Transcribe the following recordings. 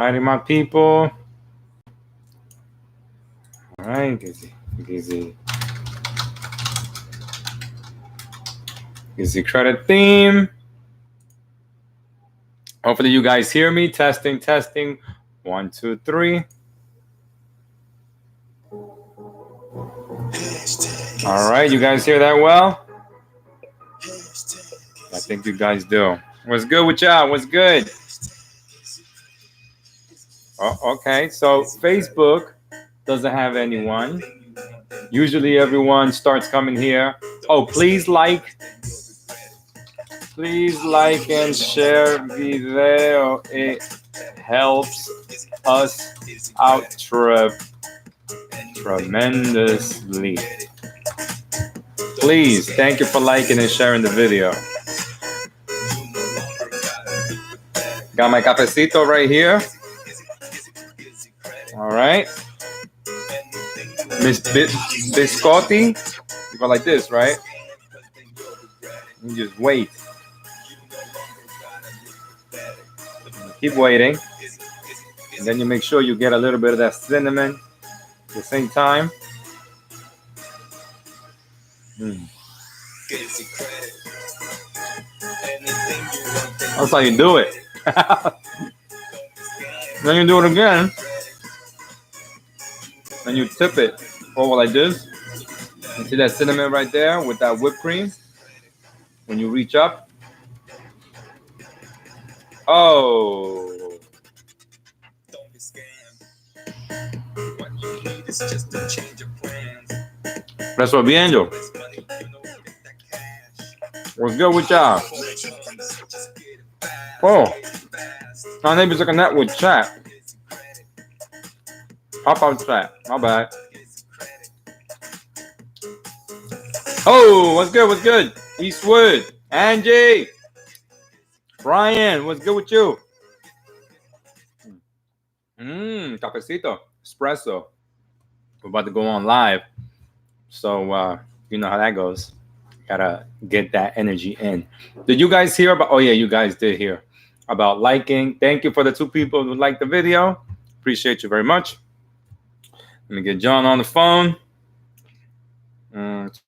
Alrighty, my people. All right, GizzyCredit theme. Hopefully you guys hear me. Testing. 1, 2, 3. All right, you guys hear that well? I think you guys do. What's good with y'all? What's good? Oh, okay, so Facebook doesn't have anyone. Usually everyone starts coming here. Oh, please like and share video. It helps us out tremendously. Please, thank you for liking and sharing the video. Got my cafecito right here. All right. Miss Biscotti. You go like this, right? You just wait. Keep waiting. And then you make sure you get a little bit of that cinnamon at the same time. That's how you do it. Then you do it again. And you tip it over like this. You see that cinnamon right there with that whipped cream? When you reach up. Oh. Resto viendo. What's good with y'all? Oh. My neighbor's looking at with chat. Pop out chat. My bad. Oh, what's good? What's good? Eastwood. Angie. Brian, what's good with you? Cafecito. Espresso. We're about to go on live. So, you know how that goes. Gotta get that energy in. Did you guys hear about? Oh, yeah, you guys did hear about liking. Thank you for the 2 people who liked the video. Appreciate you very much. Let me get John on the phone.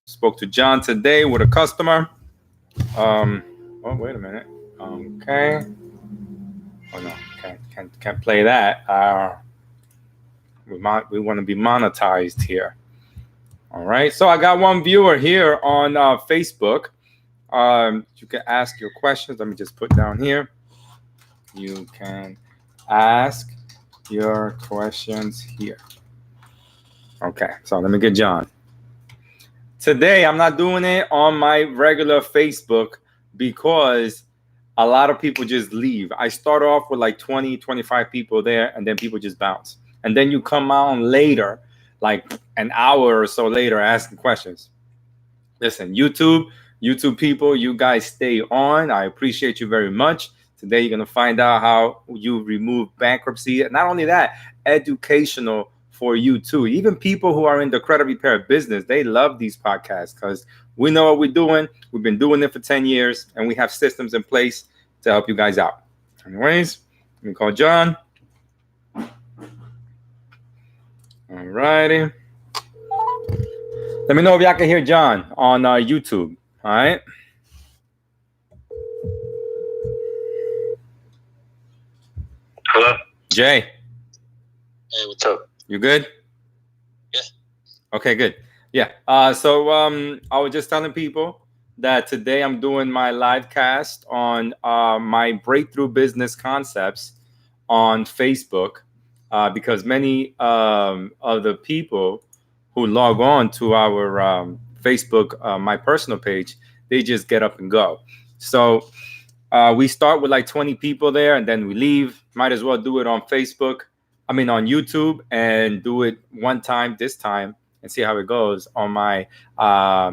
Spoke to John today with a customer. Oh, wait a minute. Okay. Oh no, can't play that. We want to be monetized here. All right. So I got one viewer here on Facebook. You can ask your questions. Let me just put down here. You can ask your questions here. Okay. So let me get John. Today, I'm not doing it on my regular Facebook because a lot of people just leave. I start off with like 20, 25 people there, and then people just bounce. And then you come on later, like an hour or so later, asking questions. Listen, YouTube people, you guys stay on. I appreciate you very much. Today, you're going to find out how you remove bankruptcy. And not only that, educational for you too. Even people who are in the credit repair business, they love these podcasts because we know what we're doing. We've been doing it for 10 years and we have systems in place to help you guys out. Anyways, let me call John. All righty. Let me know if y'all can hear John on YouTube. All right. Hello. Jay. Hey, what's up? You good? Yeah. Okay, good. Yeah. So I was just telling people that today I'm doing my live cast on my breakthrough business concepts on Facebook because many of the people who log on to our Facebook, my personal page, they just get up and go. So we start with like 20 people there and then we leave. Might as well do it on Facebook. I mean, on YouTube and do it one time this time and see how it goes on my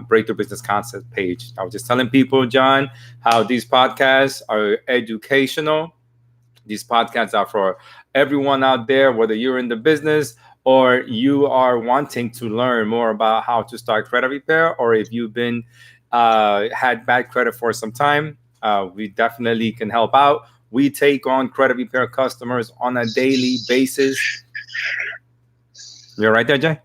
Breakthrough Business Concept page. I was just telling people, John, how these podcasts are educational. These podcasts are for everyone out there, whether you're in the business or you are wanting to learn more about how to start credit repair, or if you've been had bad credit for some time, we definitely can help out. We take on credit repair customers on a daily basis. You're right there, Jay?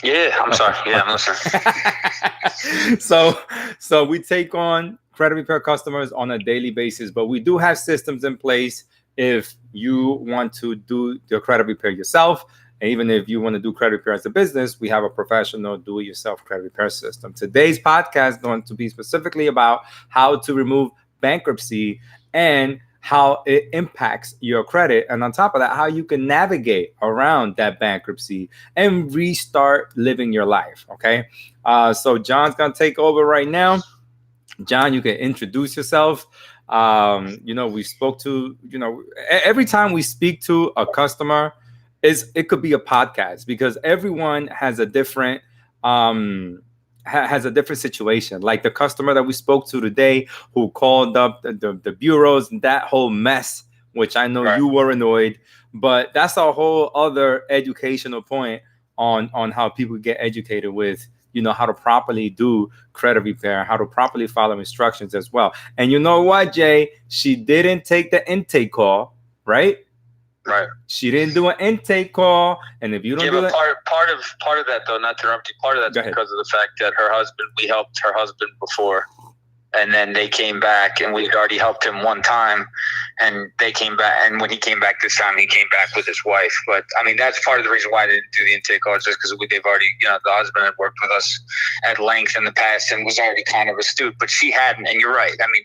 Yeah, I'm sorry. Yeah, I'm listening. So we take on credit repair customers on a daily basis, but we do have systems in place if you want to do your credit repair yourself. And even if you want to do credit repair as a business, we have a professional do-it-yourself credit repair system. Today's podcast is going to be specifically about how to remove bankruptcy and how it impacts your credit. And on top of that, how you can navigate around that bankruptcy and restart living your life. Okay. So John's going to take over right now. John, you can introduce yourself. We spoke to, every time we speak to a customer, it could be a podcast because everyone has a different situation. Like the customer that we spoke to today who called up the bureaus and that whole mess, which I know you were annoyed, but that's a whole other educational point on how people get educated with, how to properly do credit repair, how to properly follow instructions as well. And you know what, Jay? She didn't take the intake call, right? Right. She didn't do an intake call, and if you don't do that, part of that though, not to interrupt you, part of that's because of the fact that we helped her husband before, and then they came back, and we'd already helped him one time, and they came back, and when he came back this time, he came back with his wife. But I mean, that's part of the reason why they didn't do the intake call, just because they've already, the husband had worked with us at length in the past and was already kind of astute, but she hadn't. And you're right. I mean,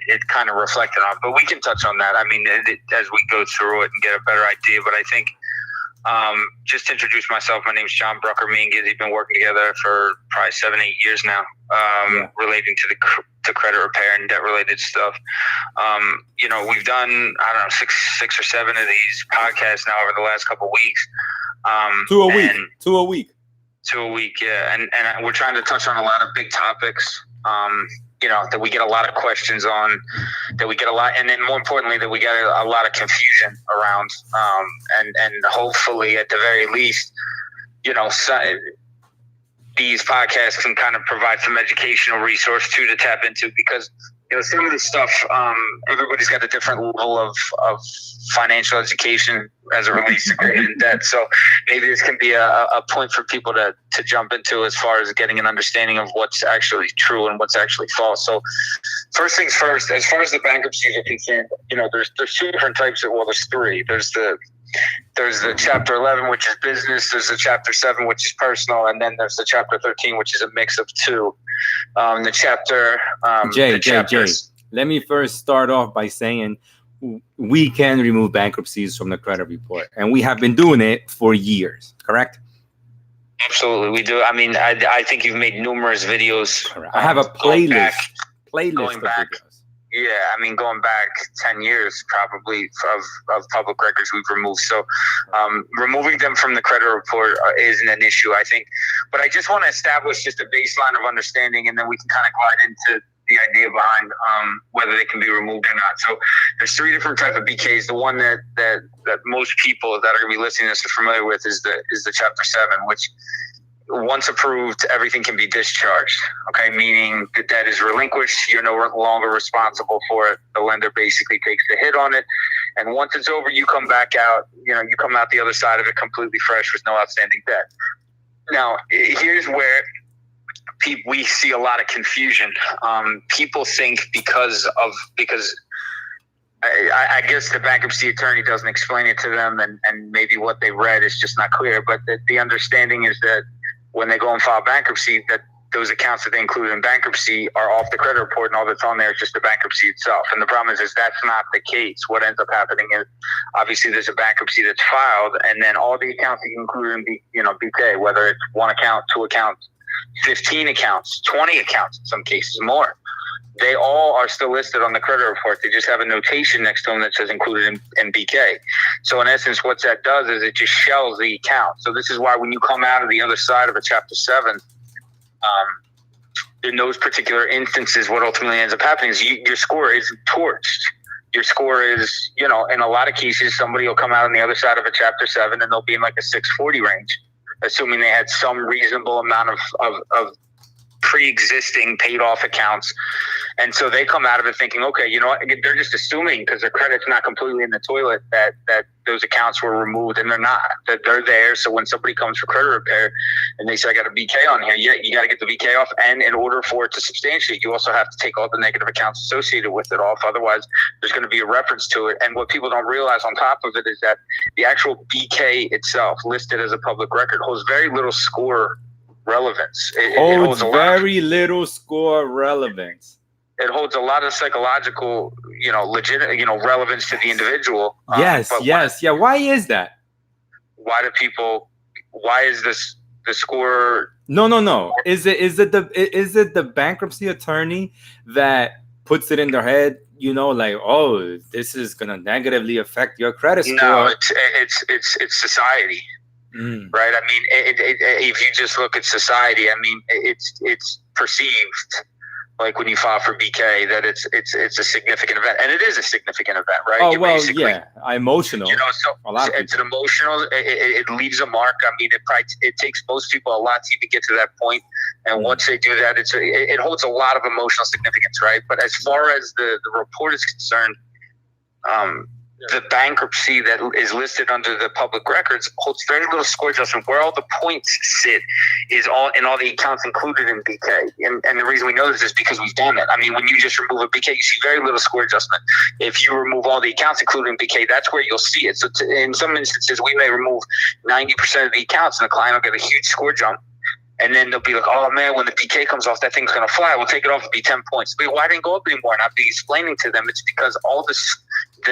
it kind of reflected on it, but we can touch on that. I mean, as we go through it and get a better idea. But I think, just to introduce myself, my name's John Brucker. Me and Gizzy have been working together for probably 7-8 years now, relating to credit repair and debt related stuff. We've done, I don't know, six or seven of these podcasts now over the last couple of weeks. Two a week. Yeah. And we're trying to touch on a lot of big topics, that we get a lot of questions on, and then more importantly, that we get a lot of confusion around, and hopefully at the very least, these podcasts can kind of provide some educational resource to tap into, because some of this stuff, everybody's got a different level of financial education as it relates to credit and debt. So maybe this can be a point for people to jump into as far as getting an understanding of what's actually true and what's actually false. So first things first, as far as the bankruptcies are concerned, there's two different types there's three. There's the Chapter 11, which is business. There's the Chapter 7, which is personal, and then there's the Chapter 13, which is a mix of two. Jay, let me first start off by saying we can remove bankruptcies from the credit report, and we have been doing it for years, correct? Absolutely, we do. I mean, I think you've made numerous videos. I have a playlist of videos. Yeah, I mean, going back 10 years probably of public records we've removed. So removing them from the credit report isn't an issue, I think. But I just want to establish just a baseline of understanding, and then we can kind of glide into the idea behind whether they can be removed or not. So there's three different types of BKs. The one that most people that are going to be listening to this are familiar with is the Chapter 7, which once approved, everything can be discharged. Okay, meaning the debt is relinquished. You're no longer responsible for it. The lender basically takes the hit on it, and once it's over, you come back out. You come out the other side of it completely fresh with no outstanding debt. Now, here's where we see a lot of confusion. People think because I guess the bankruptcy attorney doesn't explain it to them, and maybe what they read is just not clear. But the understanding is that when they go and file bankruptcy, that those accounts that they include in bankruptcy are off the credit report, and all that's on there is just the bankruptcy itself. And the problem is that's not the case. What ends up happening is obviously there's a bankruptcy that's filed, and then all the accounts that you include in BK, whether it's one account, two accounts, 15 accounts, 20 accounts, in some cases more, they all are still listed on the credit report. They just have a notation next to them that says included in BK. So in essence, what that does is it just shells the account. So this is why when you come out of the other side of a Chapter 7, in those particular instances, what ultimately ends up happening is your score isn't torched. Your score is, in a lot of cases, somebody will come out on the other side of a Chapter 7 and they'll be in like a 640 range, assuming they had some reasonable amount of pre-existing paid-off accounts. And so they come out of it thinking, okay, you know what? They're just assuming because their credit's not completely in the toilet that those accounts were removed, and they're not. That they're there. So when somebody comes for credit repair and they say, I got a BK on here, yeah, you got to get the BK off. And in order for it to substantiate, you also have to take all the negative accounts associated with it off. Otherwise, there's going to be a reference to it. And what people don't realize on top of it is that the actual BK itself, listed as a public record, holds very little score relevance. It holds very little score relevance. It holds a lot of psychological, legitimate, relevance to the individual. Yes. Yeah. Why is that? Why is this the score? No. Is it the bankruptcy attorney that puts it in their head, like, oh, this is gonna negatively affect your credit score? No, it's society. Right. I mean, if you just look at society, I mean, it's perceived, like when you file for BK, that it's a significant event, and it is a significant event, right? Oh, well, yeah, emotional. So a lot of it's an emotional. It leaves a mark. I mean, it takes most people a lot to even get to that point, and once they do that, it holds a lot of emotional significance, right? But as far as the report is concerned, the bankruptcy that is listed under the public records holds very little score adjustment. Where all the points sit is in all the accounts included in BK. And the reason we know this is because we've done it. I mean, when you just remove a BK, you see very little score adjustment. If you remove all the accounts included in BK, that's where you'll see it. So in some instances, we may remove 90% of the accounts and the client will get a huge score jump. And then they'll be like, oh, man, when the BK comes off, that thing's going to fly. We'll take it off and be 10 points. But why didn't it go up anymore? And I'll be explaining to them it's because all the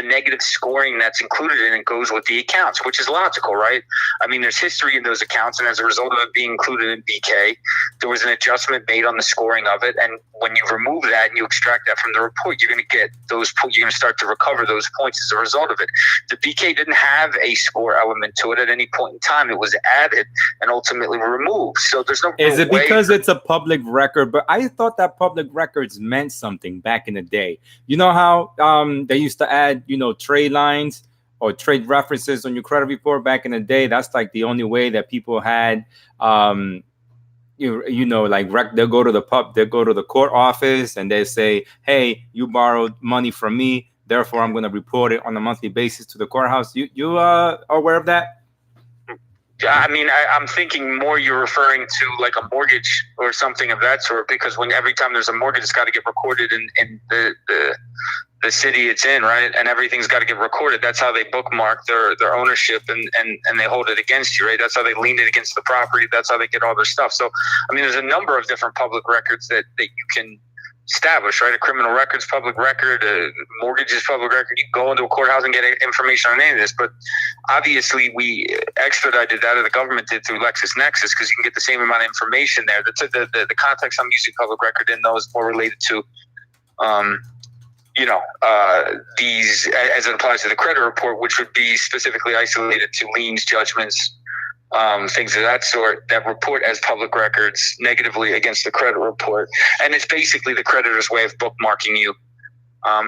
negative scoring that's included in it goes with the accounts, which is logical, right? I mean, there's history in those accounts, and as a result of it being included in BK, there was an adjustment made on the scoring of it. And when you remove that and you extract that from the report, you're going to get those points. You're going to start to recover those points as a result of it. The BK didn't have a score element to it at any point in time. It was added and ultimately removed. So there's no. Is it because it's a public record? But I thought that public records meant something back in the day. You know how they used to add, trade lines or trade references on your credit report back in the day? That's like the only way that people had, they'll go to the court office and they say, hey, you borrowed money from me, therefore I'm going to report it on a monthly basis to the courthouse. You are aware of that? I mean, I'm thinking more you're referring to like a mortgage or something of that sort, because every time there's a mortgage, it's got to get recorded in the city it's in, right? And everything's got to get recorded. That's how they bookmark their ownership and they hold it against you, right? That's how they lean it against the property. That's how they get all their stuff. So, I mean, there's a number of different public records that you can establish, right? A criminal record's public record, a mortgage is public record. You can go into a courthouse and get information on any of this, but obviously we expedited that, or the government did, through LexisNexis, because you can get the same amount of information there. The context I'm using public record in those more related to, these, as it applies to the credit report, which would be specifically isolated to liens, judgments, things of that sort, that report as public records negatively against the credit report. And it's basically the creditor's way of bookmarking you.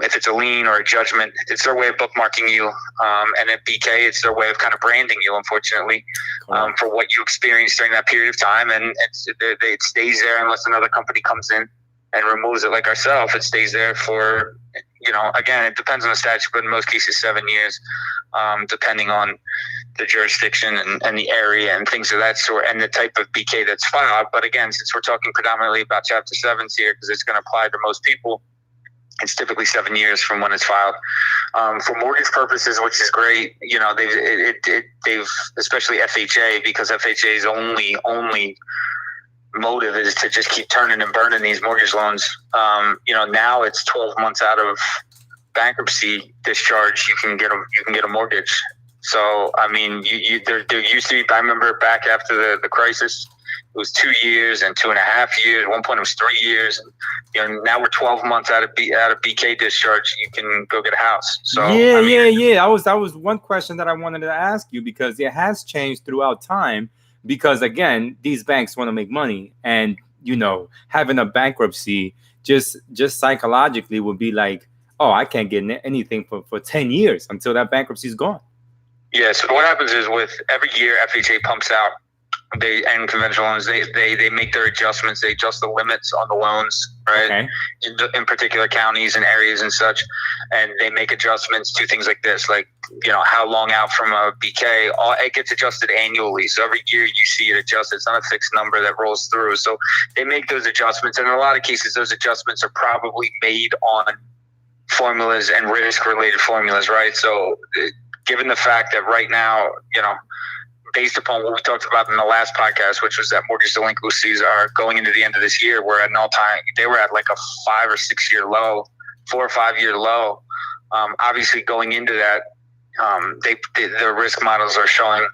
If it's a lien or a judgment, it's their way of bookmarking you. And at BK, it's their way of kind of branding you, unfortunately, for what you experienced during that period of time. And it stays there unless another company comes in and removes it, like ourselves. It stays there for, again, it depends on the statute, but in most cases, 7 years, depending on the jurisdiction and the area and things of that sort, and the type of BK that's filed. But again, since we're talking predominantly about Chapter 7s here, because it's going to apply to most people, it's typically 7 years from when it's filed. For mortgage purposes, which is great, they've especially FHA, because FHA's only motive is to just keep turning and burning these mortgage loans. Now it's 12 months out of bankruptcy discharge, you can get a mortgage. So, I mean, there used to be, I remember back after the crisis, it was 2 years and 2.5 years. At one point it was 3 years. And, now we're 12 months out of BK discharge. You can go get a house. So yeah. That was one question that I wanted to ask you, because it has changed throughout time. Because again, these banks want to make money, and having a bankruptcy just psychologically would be like, oh, I can't get anything for 10 years until that bankruptcy is gone. Yeah, so what happens is, with every year, FHA pumps out And conventional loans, they make their adjustments. They adjust the limits on the loans, right? Okay. In particular counties and areas and such, and they make adjustments to things like this, like, how long out from a BK. It gets adjusted annually, so every year you see it adjusted. It's not a fixed number that rolls through. So they make those adjustments, and in a lot of cases, those adjustments are probably made on formulas and risk-related formulas, right? So, given the fact that right now, based upon what we talked about in the last podcast, which was that mortgage delinquencies are going into the end of this year, we're at an all-time. They were at like a 5 or 6 year low, 4 or 5 year low. Obviously, going into that, their risk models are showing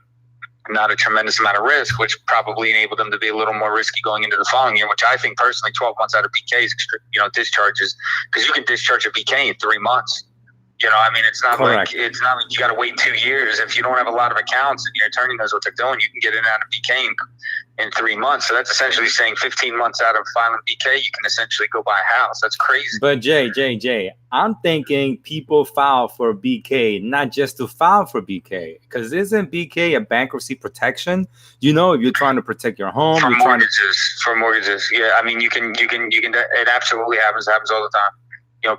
not a tremendous amount of risk, which probably enabled them to be a little more risky going into the following year. Which I think personally, 12 months out of BKs, discharges, because you can discharge a BK in 3 months. It's not Correct. like you got to wait 2 years. If you don't have a lot of accounts and your attorney knows what they're doing, you can get in and out of BK in 3 months. So that's essentially saying 15 months out of filing BK, you can essentially go buy a house. That's crazy. But Jay, I'm thinking people file for BK, not just to file for BK, because isn't BK a bankruptcy protection? If you're trying to protect your home, for mortgages. Yeah, you can. It absolutely happens. It happens all the time.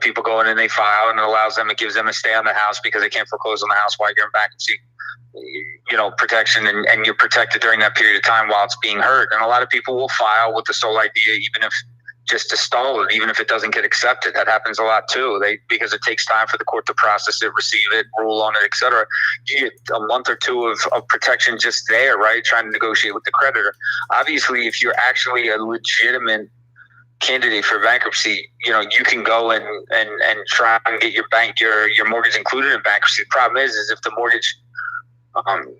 People go in and they file, and it gives them a stay on the house because they can't foreclose on the house while you're in bankruptcy, protection, and you're protected during that period of time while it's being heard. And a lot of people will file with the sole idea, even if just to stall it, even if it doesn't get accepted. That happens a lot too. Because it takes time for the court to process it, receive it, rule on it, etc. You get a month or two of protection just there, right? Trying to negotiate with the creditor. Obviously, if you're actually a legitimate candidate for bankruptcy, you can go and try and get your mortgage included in bankruptcy. The problem is if the mortgage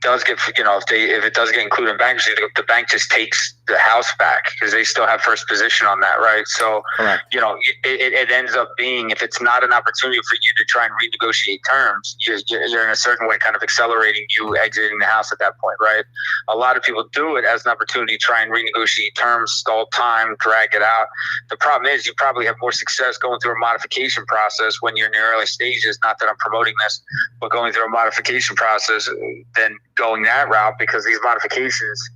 does get, if it does get included in bankruptcy, the bank just takes the house back because they still have first position on that, right? So, correct. It ends up being, if it's not an opportunity for you to try and renegotiate terms, you're in a certain way kind of accelerating you exiting the house at that point, right? A lot of people do it as an opportunity to try and renegotiate terms, stall time, drag it out. The problem is you probably have more success going through a modification process when you're in the early stages. Not that I'm promoting this, but going through a modification process than going that route, because these modifications,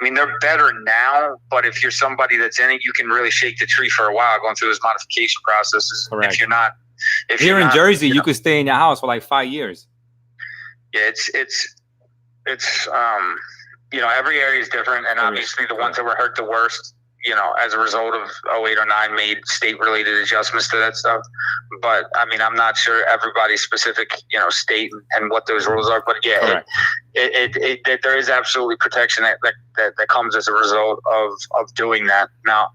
they're better now, but if you're somebody that's in it, you can really shake the tree for a while going through those modification processes. Correct. If you're not, here in Jersey, you could stay in your house for like 5 years. Yeah, it's every area is different, and obviously the ones that were hurt the worst, as a result of 08 or 09 made state-related adjustments to that stuff. But, I'm not sure everybody's specific, state and what those rules are. But, yeah, there is absolutely protection that comes as a result of doing that. Now,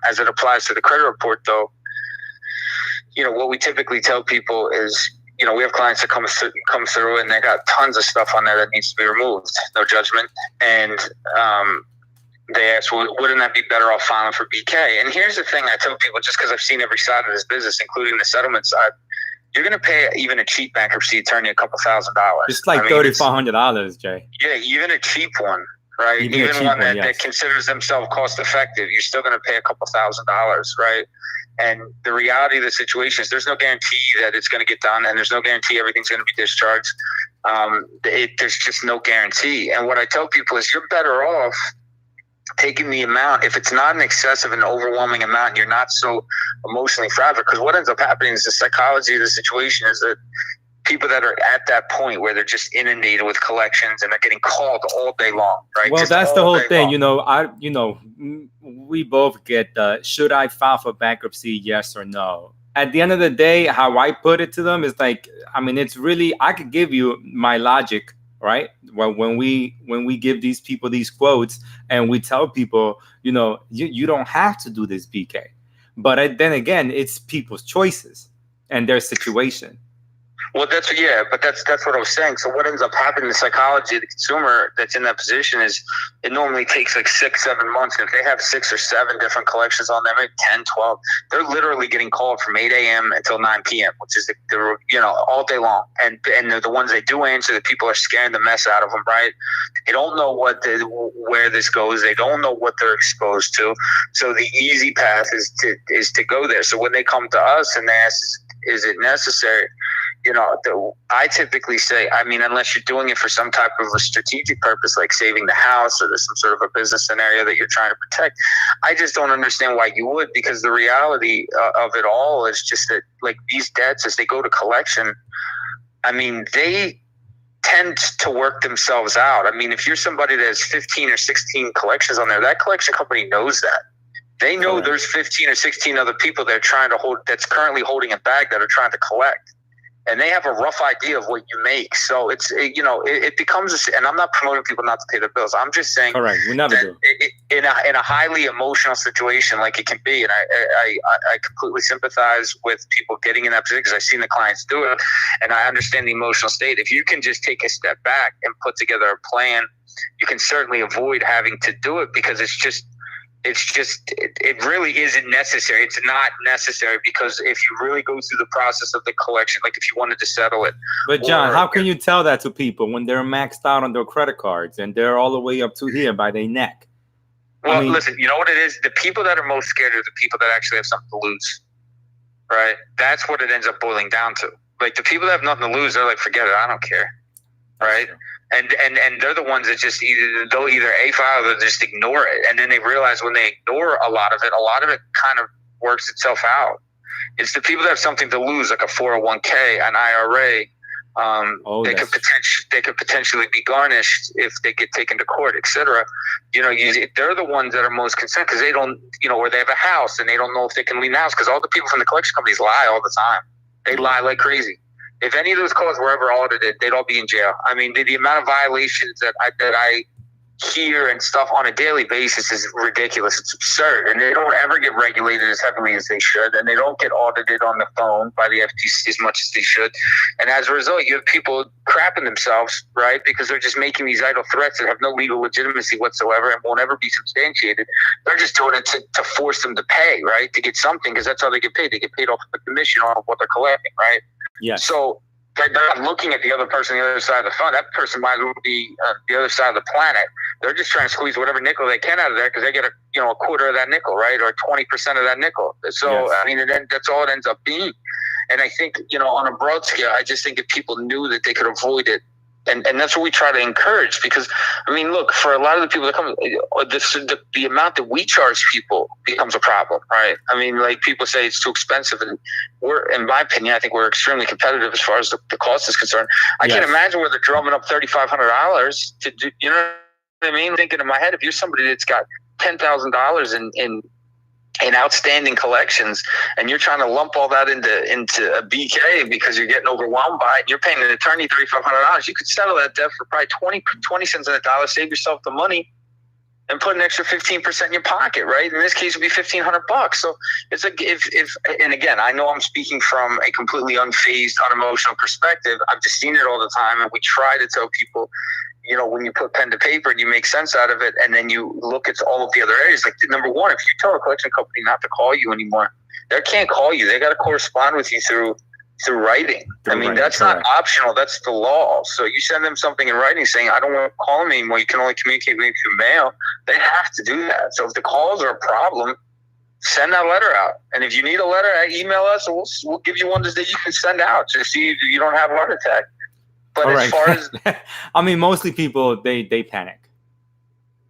as it applies to the credit report, though, what we typically tell people is, we have clients that come through and they got tons of stuff on there that needs to be removed. No judgment. And they ask, well, wouldn't that be better off filing for BK? And here's the thing I tell people, just because I've seen every side of this business, including the settlement side, you're going to pay even a cheap bankruptcy attorney a couple $1,000s. It's like $3,500, Jay. Yeah, even a cheap one, right? Even one that considers themselves cost effective, you're still going to pay a couple $1,000s, right? And the reality of the situation is there's no guarantee that it's going to get done, and there's no guarantee everything's going to be discharged. There's just no guarantee. And what I tell people is you're better off taking the amount, if it's not an excessive and overwhelming amount, you're not so emotionally fragile. Because what ends up happening is the psychology of the situation is that people that are at that point where they're just inundated with collections and they're getting called all day long, right? Well, that's the whole thing. We both get should I file for bankruptcy, yes or no? At the end of the day, how I put it to them is like, it's really, I could give you my logic, right? Well, when we give these people these quotes and we tell people, you don't have to do this BK. But then again, it's people's choices and their situation. Well, that's what I was saying. So what ends up happening, the psychology of the consumer that's in that position is it normally takes like 6-7 months. And if they have 6 or 7 different collections on them, 10, 12, they're literally getting called from 8 a.m. until 9 p.m., which is all day long. And the ones they do answer, the people are scaring the mess out of them, right? They don't know where this goes. They don't know what they're exposed to. So the easy path is to go there. So when they come to us and they ask, is it necessary? I typically say, I mean, unless you're doing it for some type of a strategic purpose, like saving the house, or there's some sort of a business scenario that you're trying to protect, I just don't understand why you would, because the reality of it all is just that, like, these debts, as they go to collection, I mean, they tend to work themselves out. I mean, if you're somebody that has 15 or 16 collections on there, that collection company knows that. They know there's 15 or 16 other people that are trying to that's currently holding a bag that are trying to collect. And they have a rough idea of what you make. So it becomes, and I'm not promoting people not to pay their bills. I'm just saying, correct, we never do. In a highly emotional situation like it can be, and I completely sympathize with people getting in that position, because I've seen the clients do it, and I understand the emotional state. If you can just take a step back and put together a plan, you can certainly avoid having to do it, because it really isn't necessary. It's not necessary, because if you really go through the process of the collection, like if you wanted to settle it. But John, how can you tell that to people when they're maxed out on their credit cards and they're all the way up to here by their neck? Well, listen, you know what it is? The people that are most scared are the people that actually have something to lose, right? That's what it ends up boiling down to. Like, the people that have nothing to lose, they're like, forget it, I don't care, right? And they're the ones that just they'll either file or just ignore it. And then they realize when they ignore a lot of it kind of works itself out. It's the people that have something to lose, like a 401k, an IRA. They could potentially be garnished if they get taken to court, etc. They're the ones that are most concerned, because they don't, or they have a house and they don't know if they can leave the house, because all the people from the collection companies lie all the time. They lie like crazy. If any of those calls were ever audited, they'd all be in jail. I mean, the amount of violations that I hear and stuff on a daily basis is ridiculous. It's absurd. And they don't ever get regulated as heavily as they should. And they don't get audited on the phone by the FTC as much as they should. And as a result, you have people crapping themselves, right? Because they're just making these idle threats that have no legal legitimacy whatsoever and won't ever be substantiated. They're just doing it to force them to pay, right? To get something, because that's how they get paid. They get paid off the commission off of what they're collecting, right? Yes. So they're not looking at the other person on the other side of the phone. That person might as well be the other side of the planet. They're just trying to squeeze whatever nickel they can out of there, because they get a quarter of that nickel, right, or 20% of that nickel. So yes. I mean, that's all it ends up being. And I think on a broad scale, I just think if people knew that they could avoid it, and that's what we try to encourage, because I mean, look, for a lot of the people that come, the amount that we charge people becomes a problem, right? I mean, like, people say it's too expensive, and in my opinion, I think we're extremely competitive as far as the cost is concerned. I can't imagine where they're drumming up $3,500 to do, you know what I mean? Thinking in my head, if you're somebody that's got $10,000 in outstanding collections, and you're trying to lump all that into a BK because you're getting overwhelmed by it, and you're paying an attorney $3,500, you could settle that debt for probably 20 cents on the dollar, save yourself the money, and put an extra 15% in your pocket, right? In this case, it would be $1,500. So it's like, and again, I know I'm speaking from a completely unfazed, unemotional perspective. I've just seen it all the time, and we try to tell people, when you put pen to paper and you make sense out of it, and then you look at all of the other areas. Like, number one, if you tell a collection company not to call you anymore, they can't call you. They got to correspond with you through writing. I mean, that's not optional. That's the law. So you send them something in writing saying, I don't want to call them anymore. You can only communicate with me through mail. They have to do that. So if the calls are a problem, send that letter out. And if you need a letter, email us, and we'll give you one that you can send out to see if you don't have a heart attack. But as far as I mean, mostly people, they panic.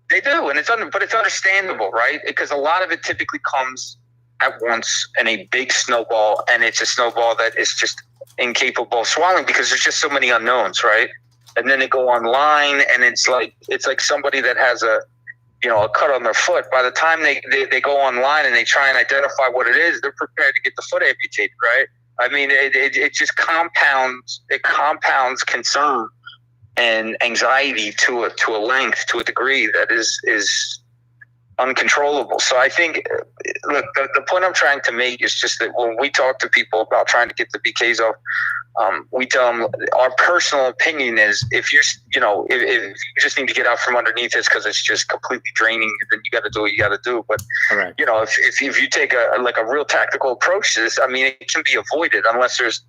They do, and it's understandable, right? Because a lot of it typically comes at once in a big snowball, and it's a snowball that is just incapable of swallowing, because there's just so many unknowns, right? And then they go online, and it's like somebody that has a cut on their foot. By the time they go online and they try and identify what it is, they're prepared to get the foot amputated, right? I mean, it just compounds concern and anxiety to a length, to a degree that is uncontrollable. So I think, look, the point I'm trying to make is just that when we talk to people about trying to get the BKs off, we tell them our personal opinion is, if you just need to get out from underneath this because it's just completely draining, then you got to do what you got to do. But correct. If you take a real tactical approach to this, I mean, it can be avoided unless there's,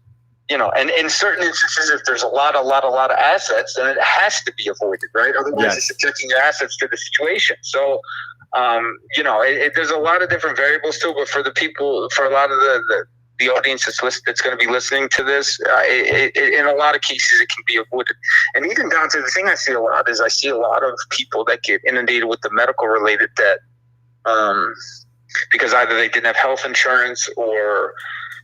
and in certain instances, if there's a lot of assets, then it has to be avoided, right? Otherwise, It's subjecting your assets to the situation. So, there's a lot of different variables too. But for a lot of the audience that's going to be listening to this, in a lot of cases, it can be avoided. And even down to the thing I see a lot is I see a lot of people that get inundated with the medical related debt, because either they didn't have health insurance or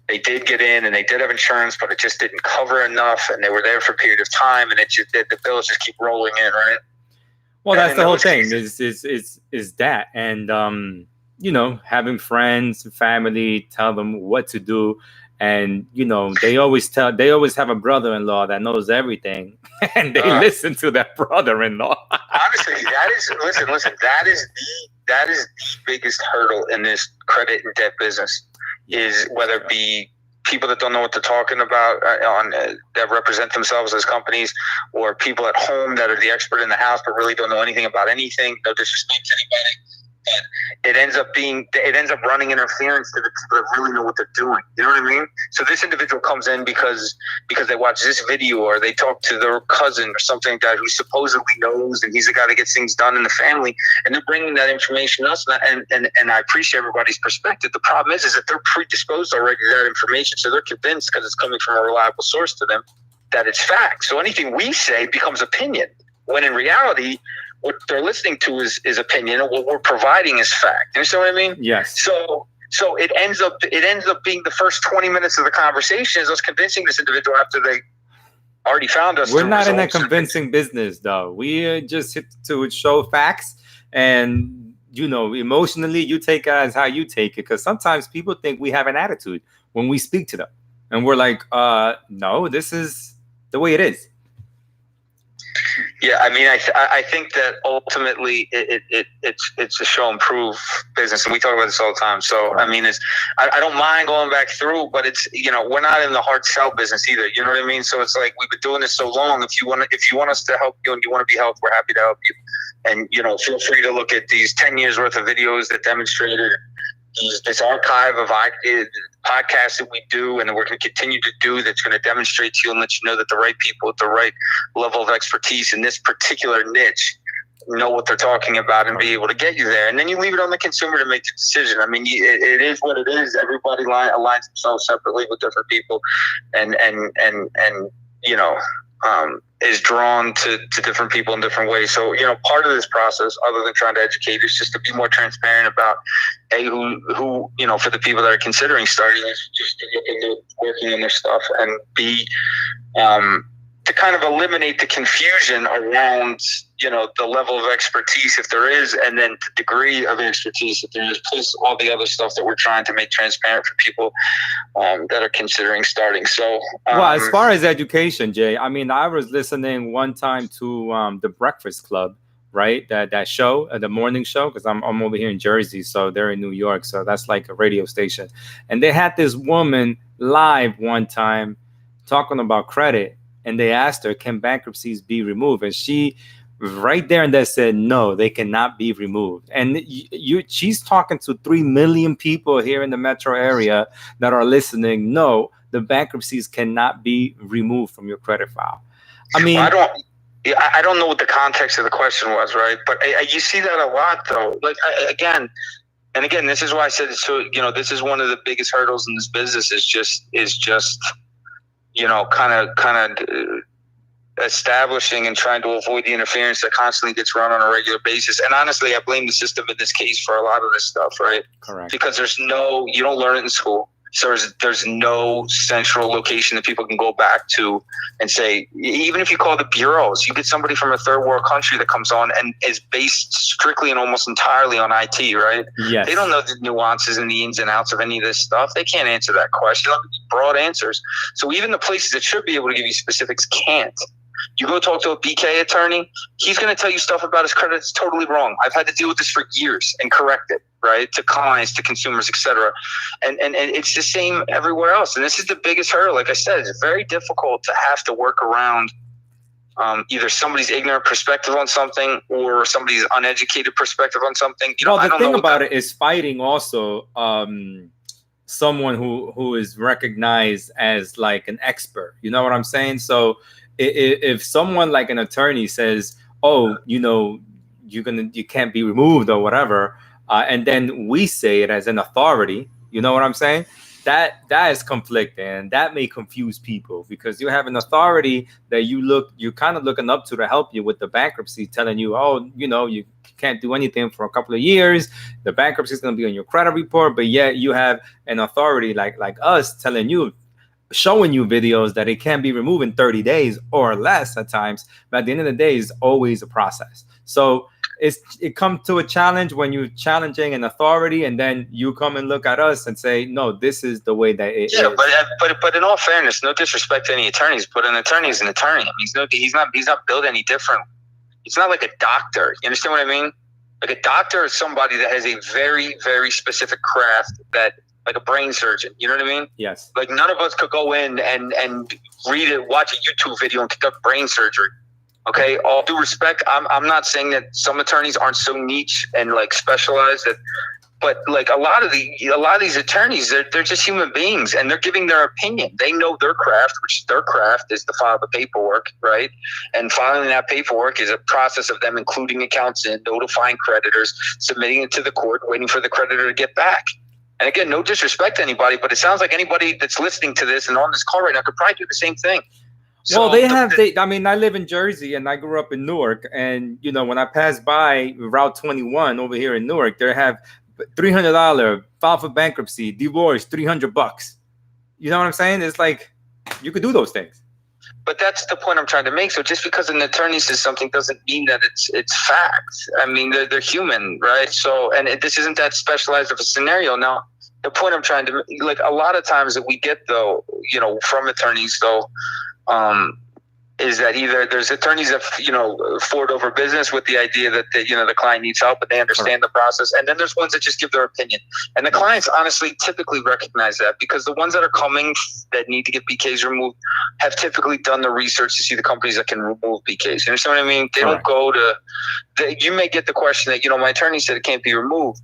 they did get in and they did have insurance, but it just didn't cover enough, and they were there for a period of time, and the bills just keep rolling in, right? Well, that's the whole thing is that, and having friends, family tell them what to do, and they always have a brother-in-law that knows everything, and they listen to that brother-in-law. Honestly, that is the biggest hurdle in this credit and debt business, is whether it be people that don't know what they're talking about that represent themselves as companies, or people at home that are the expert in the house but really don't know anything about anything. No disrespect to anybody, but it ends up running interference to the people that really know what they're doing. You know what I mean? So this individual comes in because they watch this video, or they talk to their cousin or something like that who supposedly knows, and he's the guy that gets things done in the family, and they're bringing that information to us. And I appreciate everybody's perspective. The problem is that they're predisposed already to that information, so they're convinced, because it's coming from a reliable source to them, that it's fact. So anything we say becomes opinion, when in reality, what they're listening to is opinion, and what we're providing is fact. You understand what I mean? Yes. So it ends up being the first 20 minutes of the conversation is us convincing this individual after they already found us. We're not in that convincing business, though. We just hit to show facts, and emotionally, you take it as how you take it. Because sometimes people think we have an attitude when we speak to them, and we're like, no, this is the way it is. Yeah, I mean, I think that ultimately it's a show and prove business, and we talk about this all the time. So I mean, I don't mind going back through, but it's we're not in the hard sell business either. You know what I mean? So it's like, we've been doing this so long. If you want us to help you and you want to be helped, we're happy to help you. And feel free to look at these 10 years worth of videos that demonstrated this archive of podcasts that we do, and that we're going to continue to do, that's going to demonstrate to you and let you know that the right people with the right level of expertise in this particular niche know what they're talking about and be able to get you there. And then you leave it on the consumer to make the decision. I mean, it is what it is. Everybody aligns themselves separately with different people, and is drawn to different people in different ways. So, part of this process, other than trying to educate, is just to be more transparent about who for the people that are considering starting this, just to look into working on their stuff, and B, to kind of eliminate the confusion around, the level of expertise, if there is, and then the degree of expertise, if there is, plus all the other stuff that we're trying to make transparent for people that are considering starting. So, well, as far as education, Jay, I mean, I was listening one time to the Breakfast Club, right? That show, the morning show, because I'm over here in Jersey, so they're in New York, so that's like a radio station. And they had this woman live one time talking about credit, and they asked her, can bankruptcies be removed? And she right there and there said, no, they cannot be removed. And she's talking to 3 million people here in the metro area that are listening. No, the bankruptcies cannot be removed from your credit file. I mean, I don't know what the context of the question was, right? But you see that a lot, though. Like, again, this is why I said, so, this is one of the biggest hurdles in this business, is just kind of establishing and trying to avoid the interference that constantly gets run on a regular basis. And honestly, I blame the system in this case for a lot of this stuff, right? Correct. Because you don't learn it in school. So there's no central location that people can go back to and say, even if you call the bureaus, you get somebody from a third world country that comes on and is based strictly and almost entirely on IT, right? Yes. They don't know the nuances and the ins and outs of any of this stuff. They can't answer that question. Broad answers. So even the places that should be able to give you specifics can't. You go talk to a BK attorney, he's going to tell you stuff about his credit that's totally wrong. I've had to deal with this for years and correct it, right? To clients, to consumers, etc. And it's the same everywhere else. And this is the biggest hurdle. Like I said, it's very difficult to have to work around either somebody's ignorant perspective on something or somebody's uneducated perspective on something. The thing about it is fighting also someone who is recognized as like an expert. You know what I'm saying? So if someone like an attorney says, oh, you can't be removed or whatever, and then we say it as an authority, you know what I'm saying? that is conflicting, and that may confuse people, because you have an authority that you're kind of looking up to help you with the bankruptcy, telling you, oh, you can't do anything for a couple of years. The bankruptcy is going to be on your credit report, but yet you have an authority like us telling you, showing you videos that it can be removed in 30 days or less at times. But at the end of the day, it's always a process. So it comes to a challenge when you're challenging an authority, and then you come and look at us and say, no, this is the way that it is. But in all fairness, no disrespect to any attorneys, but an attorney is an attorney. I mean, he's not built any different. It's not like a doctor. You understand what I mean? Like a doctor is somebody that has a very, very specific craft, that like a brain surgeon. You know what I mean? Yes. Like none of us could go in and read it, watch a YouTube video and conduct brain surgery. Okay, all due respect, I'm not saying that some attorneys aren't so niche and like specialized, but like a lot of these attorneys, they're just human beings, and they're giving their opinion. They know their craft, which their craft is to file the paperwork, right? And filing that paperwork is a process of them including accounts in, notifying creditors, submitting it to the court, waiting for the creditor to get back. And again, no disrespect to anybody, but it sounds like anybody that's listening to this and on this call right now could probably do the same thing. So, well, I mean, I live in Jersey and I grew up in Newark, and when I pass by Route 21 over here in Newark, they have $300 file for bankruptcy, divorce, $300. You know what I'm saying? It's like you could do those things. But that's the point I'm trying to make. So just because an attorney says something doesn't mean that it's fact. I mean, they're human, right? So, and this isn't that specialized of a scenario. Now, the point I'm trying to, like, a lot of times that we get though, from attorneys though, is that either there's attorneys that forward over business with the idea that the client needs help, but they understand the process, and then there's ones that just give their opinion, and the clients honestly typically recognize that, because the ones that are coming that need to get BKs removed have typically done the research to see the companies that can remove BKs. You understand what I mean? They don't go to. You may get the question that my attorney said it can't be removed,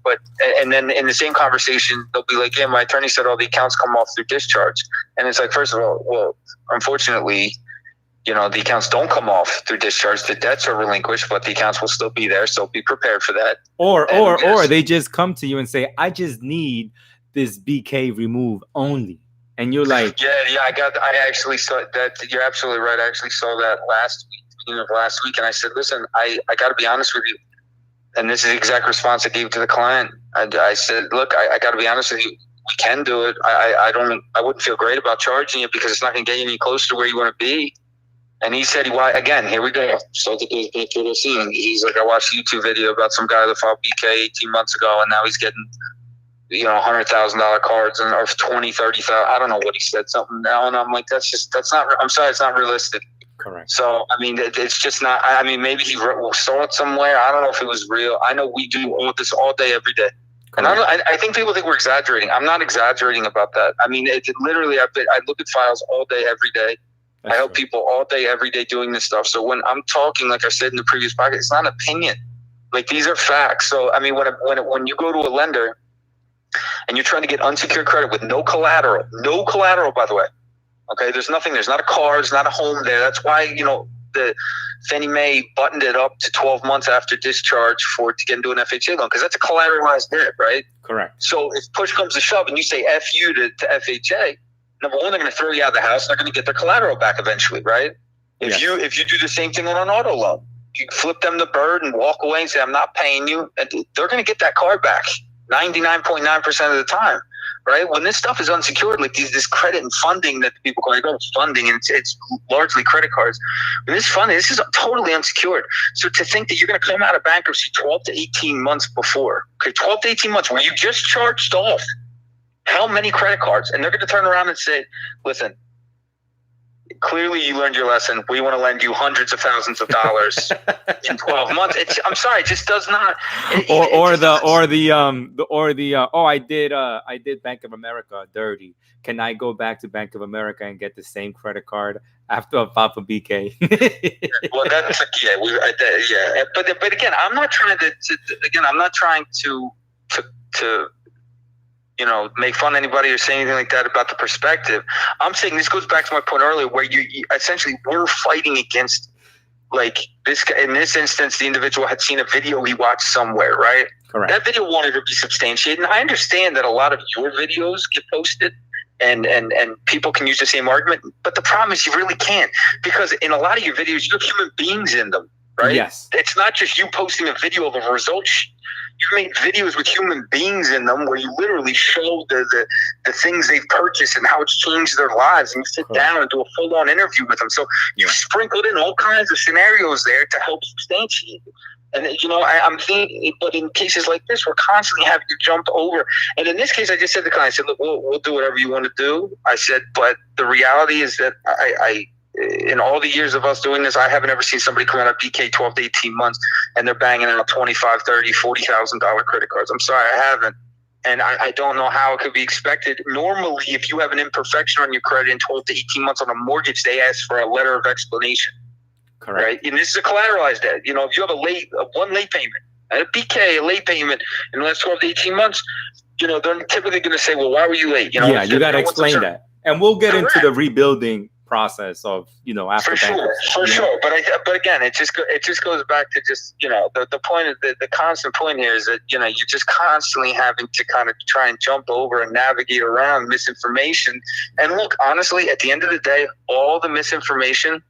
and then in the same conversation they'll be like, yeah, my attorney said all the accounts come off through discharge, and it's like, first of all, well, unfortunately, the accounts don't come off through discharge. The debts are relinquished, but the accounts will still be there. So be prepared for that. Or they just come to you and say, I just need this BK removed only. And you're like, yeah, I actually saw that. You're absolutely right. I actually saw that last week. And I said, listen, I got to be honest with you. And this is the exact response I gave to the client. I said, look, I got to be honest with you. We can do it. I wouldn't feel great about charging you, because it's not going to get you any closer to where you want to be. And he said, again, here we go. So he's like, I watched a YouTube video about some guy that filed BK 18 months ago, and now he's getting, $100,000 cards or 20, 30,000. I don't know what he said, something now. And I'm like, I'm sorry, it's not realistic. Correct. So, I mean, it's just not, I mean, maybe he saw it somewhere. I don't know if it was real. I know we do all this all day, every day. Correct. And I think people think we're exaggerating. I'm not exaggerating about that. I mean, literally, I look at files all day, every day. I help people all day, every day doing this stuff. So when I'm talking, like I said in the previous podcast, it's not opinion. Like, these are facts. So, I mean, when you go to a lender and you're trying to get unsecured credit with no collateral, by the way, okay, there's nothing, there's not a car, there's not a home there. That's why, the Fannie Mae buttoned it up to 12 months after discharge to get into an FHA loan, because that's a collateralized debt, right? Correct. So if push comes to shove and you say F you to FHA, number one, they're going to throw you out of the house, and they're going to get their collateral back eventually, right? If you do the same thing on an auto loan, you flip them the bird and walk away and say, I'm not paying you, and they're going to get that car back 99.9% of the time, right? When this stuff is unsecured, like this credit and funding that people call it funding, and it's largely credit cards. When this funding, this is totally unsecured. So to think that you're going to come out of bankruptcy 12 to 18 months before, okay, 12 to 18 months where you just charged off how many credit cards, and they're going to turn around and say, listen, clearly you learned your lesson. We want to lend you hundreds of thousands of dollars in 12 months. I'm sorry, it just does not. I did Bank of America dirty. Can I go back to Bank of America and get the same credit card after a pop of BK? Well, that's yeah. But again, I'm not trying to make fun of anybody or say anything like that about the perspective. I'm saying this goes back to my point earlier, where you essentially we're fighting against, like, this. In this instance, the individual had seen a video he watched somewhere, right? Correct. That video wanted to be substantiated, and I understand that a lot of your videos get posted, and people can use the same argument. But the problem is you really can't, because in a lot of your videos, you have human beings in them, right? Yes. It's not just you posting a video of a result. You've made videos with human beings in them where you literally show the things they've purchased and how it's changed their lives, and you sit down and do a full-on interview with them. So you've sprinkled in all kinds of scenarios there to help substantiate it. And, I'm thinking, but in cases like this, we're constantly having to jump over. And in this case, I just said to the client, I said, look, we'll do whatever you want to do. I said, but the reality is that I in all the years of us doing this, I haven't ever seen somebody come out of BK 12 to 18 months and they're banging out $25,000, $30,000, $40,000 credit cards. I'm sorry, I haven't. And I don't know how it could be expected. Normally, if you have an imperfection on your credit in 12 to 18 months on a mortgage, they ask for a letter of explanation. Correct. Right? And this is a collateralized debt. If you have one late payment, at a BK, a late payment in the last 12 to 18 months, they're typically going to say, well, why were you late? You got to explain that. And we'll get into the rebuilding process of, after bankruptcy. For sure. But again, it just goes back to just, the point of the constant point here is that, you're just constantly having to kind of try and jump over and navigate around misinformation. And look, honestly, at the end of the day, all the misinformation,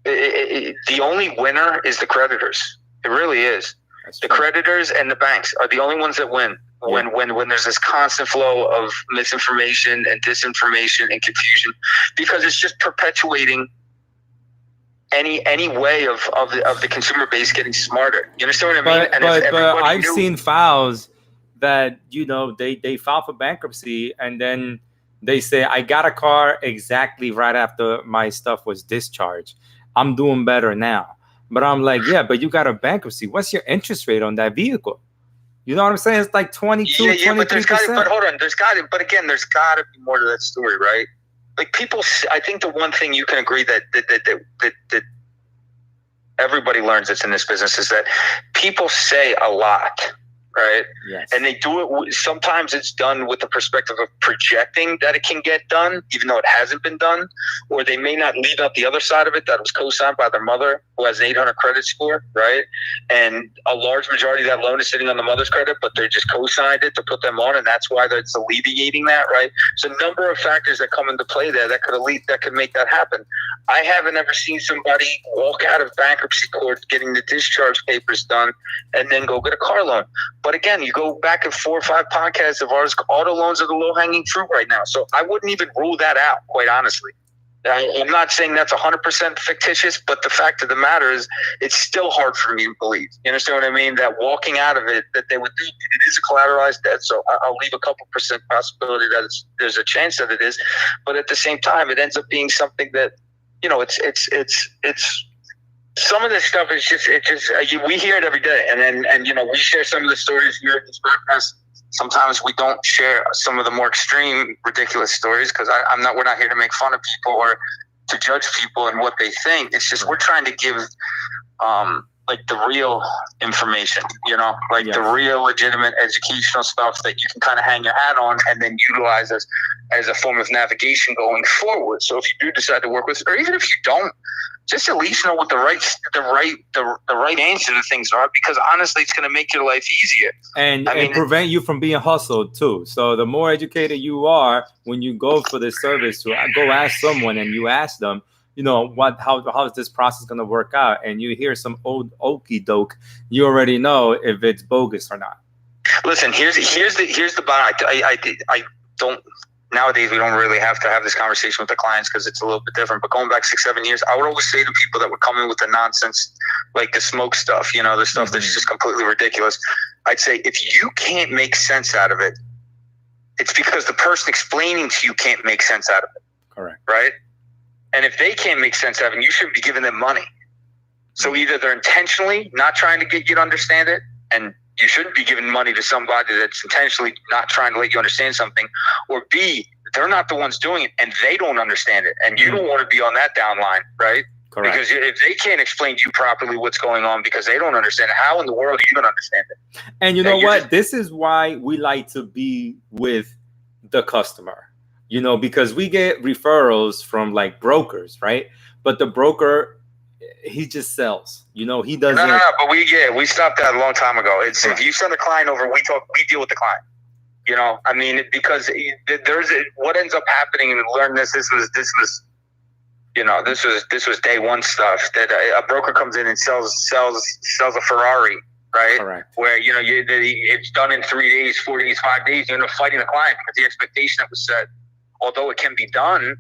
the only winner is the creditors. It really is. The creditors and the banks are the only ones that win when there's this constant flow of misinformation and disinformation and confusion, because it's just perpetuating any way of the consumer base getting smarter. You understand what I mean? But I've seen files that they file for bankruptcy and then they say, I got a car exactly right after my stuff was discharged. I'm doing better now. But I'm like, yeah, but you got a bankruptcy. What's your interest rate on that vehicle? You know what I'm saying? It's like 22, 23%. But hold on, there's got to be more to that story, right? Like people, I think the one thing you can agree that everybody learns that's in this business is that people say a lot, right? Yes. And they do it. Sometimes it's done with the perspective of projecting that it can get done, even though it hasn't been done, or they may not leave out the other side of it that was co-signed by their mother, who has an 800 credit score, right? And a large majority of that loan is sitting on the mother's credit, but they just co-signed it to put them on, and that's why it's alleviating that, right? So a number of factors that come into play there that could make that happen. I haven't ever seen somebody walk out of bankruptcy court getting the discharge papers done and then go get a car loan. But again, you go back in 4 or 5 podcasts of ours, auto loans are the low-hanging fruit right now. So I wouldn't even rule that out, quite honestly. I'm not saying that's 100% fictitious, but the fact of the matter is it's still hard for me to believe. You understand what I mean? That walking out of it, that they would do, it is a collateralized debt. So I'll leave a couple percent possibility that there's a chance that it is. But at the same time, it ends up being something that, it's some of this stuff is just we hear it every day, and we share some of the stories here at this podcast. Sometimes we don't share some of the more extreme, ridiculous stories because we're not here to make fun of people or to judge people and what they think. It's just we're trying to give like the real information, the real legitimate educational stuff that you can kind of hang your hat on and then utilize as a form of navigation going forward. So if you do decide to work with, or even if you don't, just at least know what the right answer to things are, because honestly, it's going to make your life easier and prevent you from being hustled too. So the more educated you are when you go for this service, to go ask someone and you ask them, how is this process going to work out? And you hear some old okey doke, you already know if it's bogus or not. Listen, here's the bottom. I don't. Nowadays, we don't really have to have this conversation with the clients because it's a little bit different. But going back 6-7 years, I would always say to people that would come in with the nonsense, like the smoke stuff, the stuff that's just completely ridiculous. I'd say if you can't make sense out of it, it's because the person explaining to you can't make sense out of it. Correct. Right? And if they can't make sense out of it, you shouldn't be giving them money. So either they're intentionally not trying to get you to understand it, and you shouldn't be giving money to somebody that's intentionally not trying to let you understand something, or B, they're not the ones doing it and they don't understand it, and you don't want to be on that down line, right? Correct. Because if they can't explain to you properly what's going on because they don't understand it, how in the world are you going to understand it? And you know what? This is why we like to be with the customer, because we get referrals from like brokers, right? But the broker, he just sells, he doesn't. No, but we stopped that a long time ago. It's If you send a client over, we deal with the client. You know, I mean, because what ends up happening, and learn this was day one stuff, that a broker comes in and sells a Ferrari, right? Correct. Where, you know, it's done in 3 days, 4 days, 5 days. You end up fighting the client because the expectation that was set, although it can be done,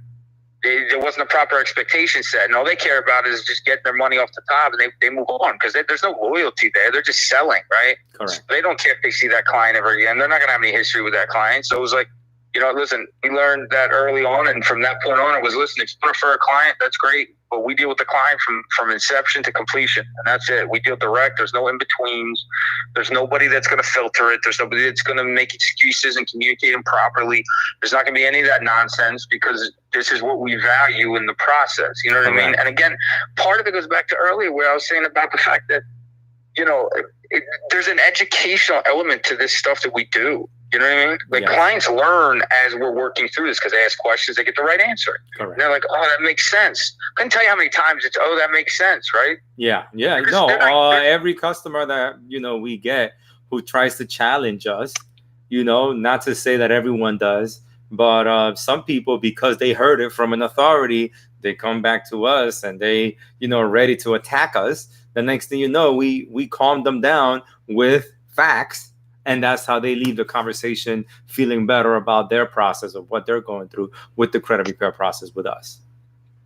there wasn't a proper expectation set. And all they care about is just getting their money off the top, and they move on because there's no loyalty there. They're just selling, right? Correct. So they don't care if they see that client ever again. They're not going to have any history with that client. So it was like, you know, listen, we learned that early on, and from that point on, it was, listen, if you prefer a client, that's great, but we deal with the client from inception to completion, and that's it. We deal direct. There's no in-betweens. There's nobody that's going to filter it. There's nobody that's going to make excuses and communicate them properly. There's not going to be any of that nonsense, because this is what we value in the process. You know what I mean? And again, part of it goes back to earlier where I was saying about the fact that, you know, there's an educational element to this stuff that we do. You know what I mean? Like, yes. Clients learn as we're working through this because they ask questions, they get the right answer. Correct. And they're like, oh, that makes sense. I couldn't tell you how many times it's, oh, that makes sense, right? Yeah. No, every customer that, you know, we get who tries to challenge us, you know, not to say that everyone does, but some people, because they heard it from an authority, they come back to us and they, you know, are ready to attack us. The next thing you know, we calm them down with facts. And that's how they leave the conversation feeling better about their process of what they're going through with the credit repair process with us.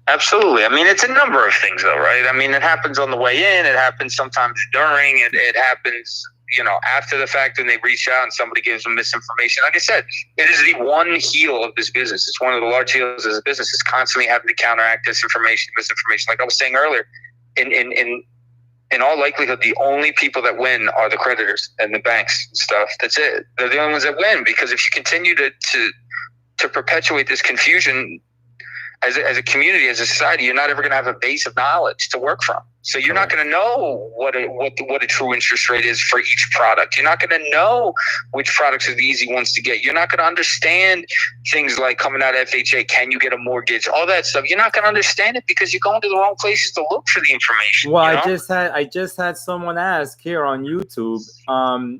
Absolutely. I mean, it's a number of things, though, right? I mean, it happens on the way in. It happens sometimes during. It happens, you know, after the fact when they reach out and somebody gives them misinformation. Like I said, it is the one heel of this business. It's one of the large heels of the business. Is constantly having to counteract disinformation, misinformation. Like I was saying earlier, in all likelihood, the only people that win are the creditors and the banks and stuff. That's it. They're the only ones that win, because if you continue to perpetuate this confusion as a community, as a society, you're not ever going to have a base of knowledge to work from. So you're not going to know what a true interest rate is for each product. You're not going to know which products are the easy ones to get. You're not going to understand things like coming out of FHA, can you get a mortgage, all that stuff. You're not going to understand it because you're going to the wrong places to look for the information. Well, you know? I just had someone ask here on YouTube.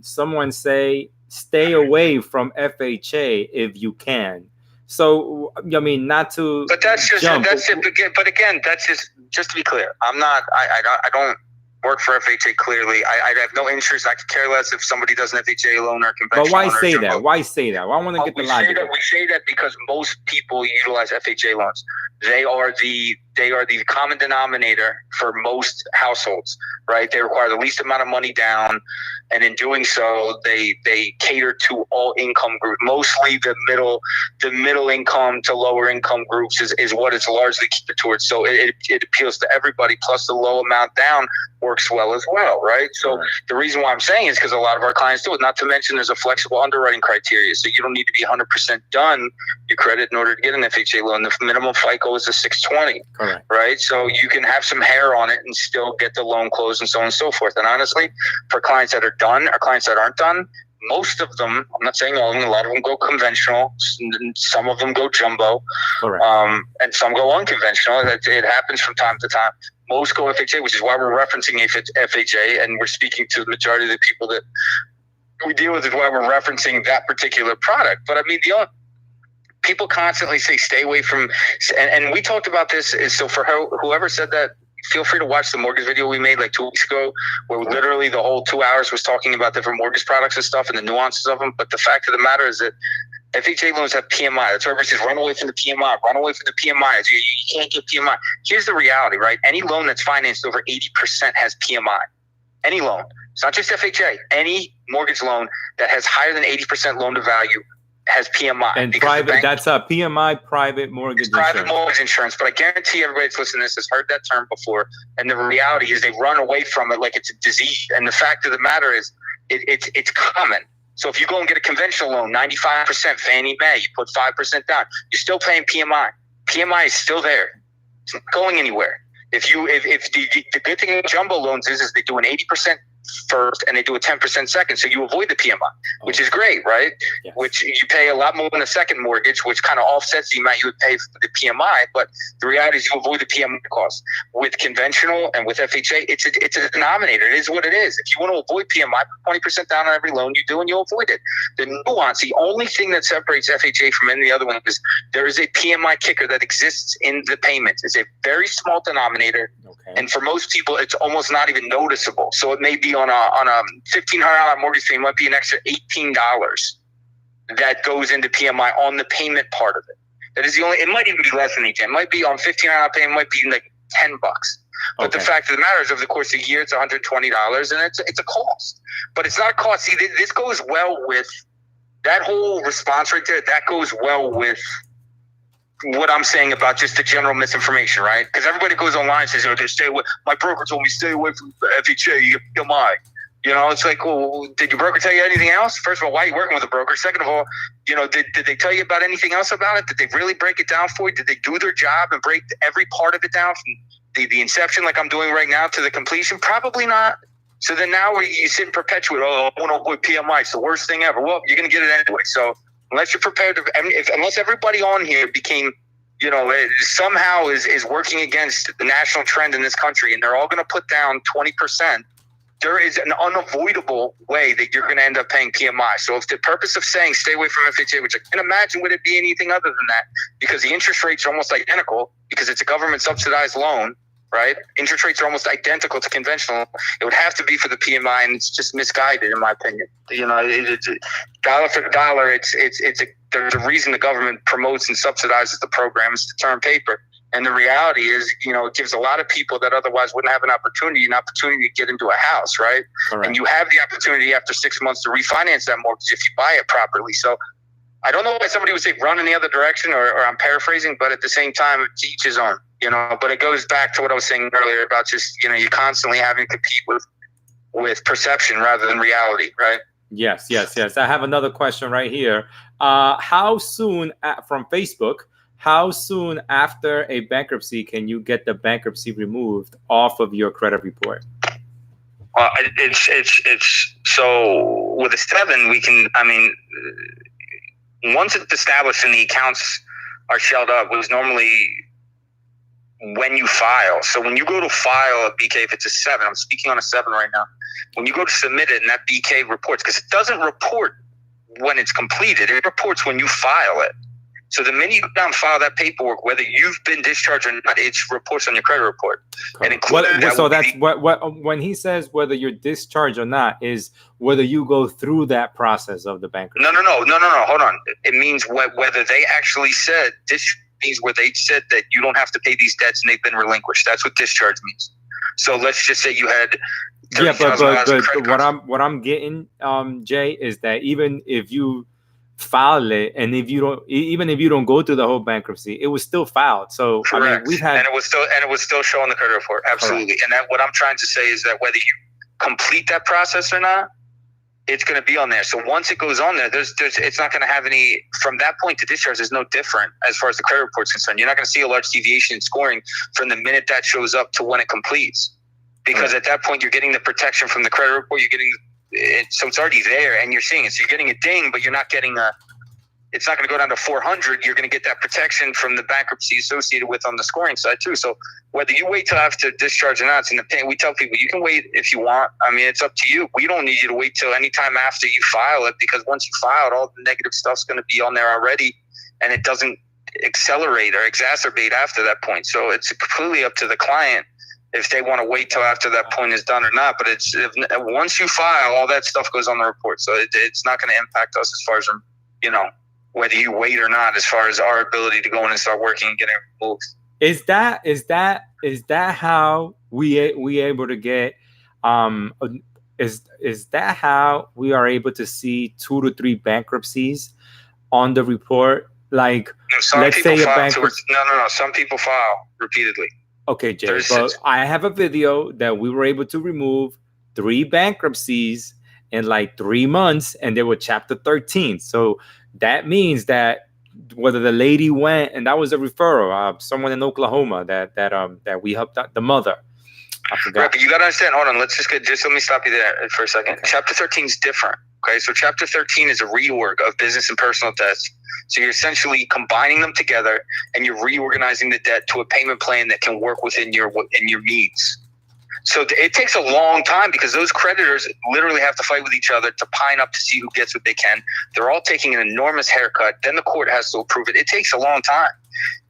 Someone say, stay away from FHA if you can. So, I mean, not to. But that's it. But again, that's just to be clear. I don't work for FHA. Clearly, I have no interest. I could care less if somebody does an FHA loan or a conventional. But why say that? Why say that? Well, I want to get the logic. We say that because most people utilize FHA loans. They are the common denominator for most households, right? They require the least amount of money down, and in doing so, they cater to all income groups. Mostly the middle income to lower income groups is what it's largely catered towards. So it appeals to everybody. Plus the low amount down works well as well, right? So the reason why I'm saying is because a lot of our clients do it. Not to mention there's a flexible underwriting criteria, so you don't need to be 100% done your credit in order to get an FHA loan. The minimum FICO is a 620. Correct. Right? So you can have some hair on it and still get the loan closed and so on and so forth. And honestly, for clients that are done or clients that aren't done, most of them, I'm not saying all of them, a lot of them go conventional, some of them go jumbo, and some go unconventional. It happens from time to time. Most go FHA, which is why we're referencing FHA, and we're speaking to the majority of the people that we deal with, is why we're referencing that particular product. But I mean, people constantly say stay away from, and we talked about this. So for whoever said that, feel free to watch the mortgage video we made like 2 weeks ago, where literally the whole 2 hours was talking about different mortgage products and stuff and the nuances of them. But the fact of the matter is that FHA loans have PMI. That's why everybody says run away from the PMI. Run away from the PMI. You can't get PMI. Here's the reality, right? Any loan that's financed over 80% has PMI. Any loan. It's not just FHA. Any mortgage loan that has higher than 80% loan to value has PMI. And private, that's a PMI, private mortgage insurance. Private mortgage insurance. But I guarantee everybody that's listening to this has heard that term before. And the reality is they run away from it like it's a disease. And the fact of the matter is it's common. So if you go and get a conventional loan, 95% Fannie Mae, you put 5% down, you're still paying PMI. PMI is still there. It's not going anywhere. If the good thing with jumbo loans is they do an 80% first and they do a 10% second. So you avoid the PMI, which is great, right? Yes. Which you pay a lot more in the second mortgage, which kind of offsets the amount you would pay for the PMI. But the reality is you avoid the PMI cost. With conventional and with FHA, it's a denominator. It is what it is. If you want to avoid PMI, put 20% down on every loan you do and you'll avoid it. The nuance, the only thing that separates FHA from any of the other ones is there is a PMI kicker that exists in the payment. It's a very small denominator. Okay. And for most people, it's almost not even noticeable. So it may be on a $1,500 mortgage payment, might be an extra $18 that goes into PMI on the payment part of it. That is the only. It might even be less than 18. It might be on $1,500 payment, might be like $10. But the fact of the matter is, over the course of a year, it's $120, and it's a cost. But it's not a cost. See, this goes well with that whole response right there. That goes well with what I'm saying about just the general misinformation, right? Because everybody goes online and says, "Oh, stay away." My broker told me stay away from FHA. You get PMI. You know, it's like, well, did your broker tell you anything else? First of all, why are you working with a broker? Second of all, you know, did they tell you about anything else about it? Did they really break it down for you? Did they do their job and break every part of it down from the inception, like I'm doing right now, to the completion? Probably not. So then now you sit and perpetuate, oh, I want to avoid PMI. It's the worst thing ever. Well, you're going to get it anyway. So unless you're prepared to, unless everybody on here became, you know, somehow is working against the national trend in this country, and they're all going to put down 20%, there is an unavoidable way that you're going to end up paying PMI. So if the purpose of saying stay away from FHA, which I can't imagine would it be anything other than that, because the interest rates are almost identical, because it's a government subsidized loan, right? Interest rates are almost identical to conventional. It would have to be for the PMI, and it's just misguided, in my opinion. You know, it's dollar for dollar. There's a reason the government promotes and subsidizes the programs to term paper. And the reality is, you know, it gives a lot of people that otherwise wouldn't have an opportunity to get into a house, right? Correct. And you have the opportunity after 6 months to refinance that mortgage if you buy it properly. So I don't know why somebody would say run in the other direction, or I'm paraphrasing, but at the same time, to each his own, you know. But it goes back to what I was saying earlier about just, you know, you constantly having to compete with perception rather than reality, right? Yes. I have another question right here. How soon, from Facebook, how soon after a bankruptcy can you get the bankruptcy removed off of your credit report? It's so with a 7, we can, I mean, once it's established and the accounts are shelled up, was normally when you file. So when you go to file a BK, if it's a 7, I'm speaking on a 7 right now. When you go to submit it and that BK reports, because it doesn't report when it's completed, it reports when you file it. So the minute you go down and file that paperwork, whether you've been discharged or not, it reports on your credit report. And when he says whether you're discharged or not, is whether you go through that process of the bankruptcy. No. Hold on. It means whether they actually said, this means where they said that you don't have to pay these debts and they've been relinquished. That's what discharge means. So let's just say you had but what I'm getting, Jay, is that even if you file it, and even if you don't go through the whole bankruptcy, it was still filed. So correct. I mean, we've had, and it was still shown on the credit report. Absolutely. Correct. And that what I'm trying to say is that whether you complete that process or not, it's going to be on there. So once it goes on there, it's not going to have any, from that point to discharge is no different as far as the credit report is concerned. You're not going to see a large deviation in scoring from the minute that shows up to when it completes, because at that point you're getting the protection from the credit report. You're getting so it's already there and you're seeing it. So you're getting a ding, but you're not getting it's not going to go down to 400. You're going to get that protection from the bankruptcy associated with on the scoring side too. So whether you wait till after discharge or not, it's in the pay. We tell people you can wait if you want. I mean, it's up to you. We don't need you to wait till any time after you file it, because once you file it, all the negative stuff's going to be on there already, and it doesn't accelerate or exacerbate after that point. So it's completely up to the client if they want to wait till after that point is done or not. But once you file, all that stuff goes on the report. So it's not going to impact us as far as, you know, whether you wait or not, as far as our ability to go in and start working and getting removed. Is that how we able to get is that how we are able to see 2 to 3 bankruptcies on the report? Like, let's say a bankruptcy. No. Some people file repeatedly. Okay, Jay, but I have a video that we were able to remove 3 bankruptcies in like 3 months, and they were chapter 13. So that means that whether the lady went, and that was a referral, someone in Oklahoma that we helped out, the mother. I forgot. Right, but you got to understand. Hold on, let me stop you there for a second. Okay. Chapter 13 is different. Okay, so Chapter 13 is a reorg of business and personal debts. So you're essentially combining them together, and you're reorganizing the debt to a payment plan that can work within your needs. So it takes a long time because those creditors literally have to fight with each other to pine up to see who gets what they can. They're all taking an enormous haircut. Then the court has to approve it. It takes a long time.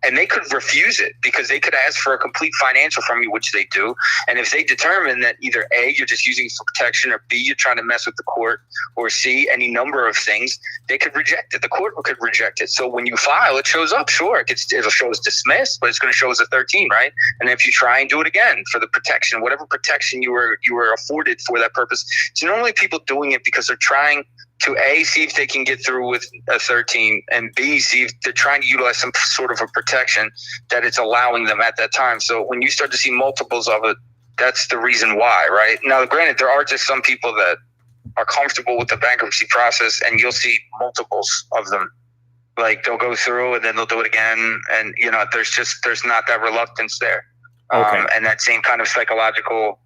And they could refuse it because they could ask for a complete financial from you, which they do. And if they determine that either A, you're just using it for protection, or B, you're trying to mess with the court, or C, any number of things, they could reject it. The court could reject it. So when you file, it shows up. Sure, it'll show as dismissed, but it's going to show as a 13, right? And if you try and do it again for the protection, whatever protection you were afforded for that purpose, it's normally people doing it because they're trying to A, see if they can get through with a 13, and B, see if they're trying to utilize some sort of a protection that it's allowing them at that time. So when you start to see multiples of it, that's the reason why, right? Now, granted, there are just some people that are comfortable with the bankruptcy process, and you'll see multiples of them. Like they'll go through and then they'll do it again. And, there's not that reluctance there. Okay. And that same kind of psychological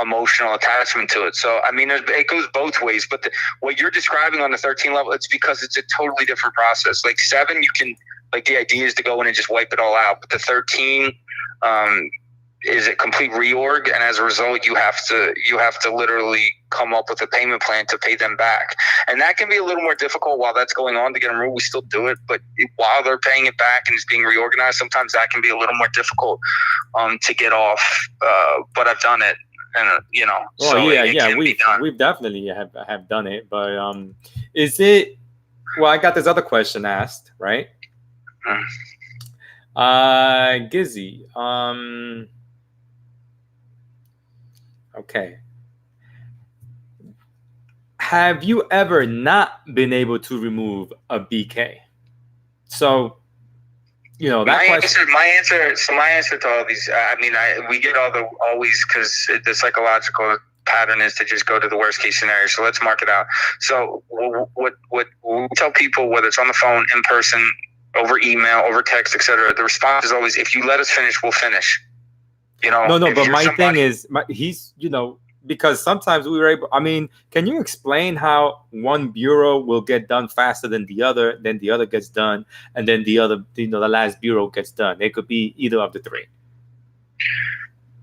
emotional attachment to it. So, I mean, it goes both ways, but what you're describing on the 13 level, it's because it's a totally different process. Like 7, you can, like, the idea is to go in and just wipe it all out. But the 13 is a complete reorg. And as a result, you have to literally come up with a payment plan to pay them back. And that can be a little more difficult while that's going on to get them removed. We still do it, but while they're paying it back and it's being reorganized, sometimes that can be a little more difficult to get off. But I've done it. And well, so yeah, we've definitely have done it, but is it? Well, I got this other question asked, right? Gizzy, okay. Have you ever not been able to remove a BK? So, that question. My answer to all these, we get always because the psychological pattern is to just go to the worst case scenario. So let's mark it out. So what we tell people, whether it's on the phone, in person, over email, over text, etc., the response is always, if you let us finish, we'll finish. No, but my thing is, he's, because sometimes we were able, can you explain how one bureau will get done faster than the other gets done, and then the other, the last bureau gets done? It could be either of the three.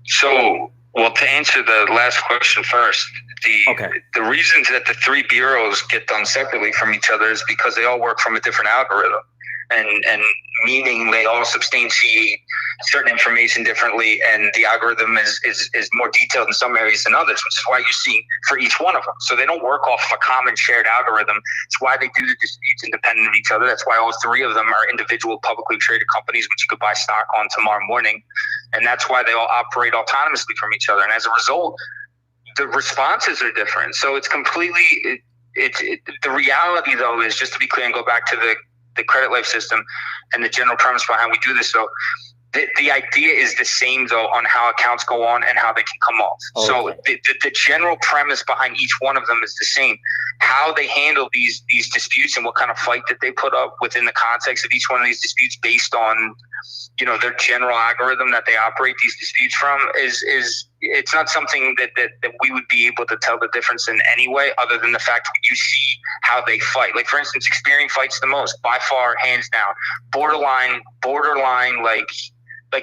So, well, to answer the last question first, the reasons that the 3 bureaus get done separately from each other is because they all work from a different algorithm. And meaning they all substantiate certain information differently, and the algorithm is more detailed in some areas than others, which is why you see for each one of them. So they don't work off a common shared algorithm. It's why they do the disputes independent of each other. That's why all 3 of them are individual publicly traded companies, which you could buy stock on tomorrow morning. And that's why they all operate autonomously from each other. And as a result, the responses are different. So it's completely, the reality, though, is, just to be clear and go back to the credit life system and the general premise behind we do this. So the idea is the same, though, on how accounts go on and how they can come off. Okay. So the general premise behind each one of them is the same. How they handle these disputes and what kind of fight that they put up within the context of each one of these disputes based on, their general algorithm that they operate these disputes from is it's not something that we would be able to tell the difference in any way, other than the fact you see how they fight. Like, for instance, Experian fights the most, by far, hands down. Borderline, like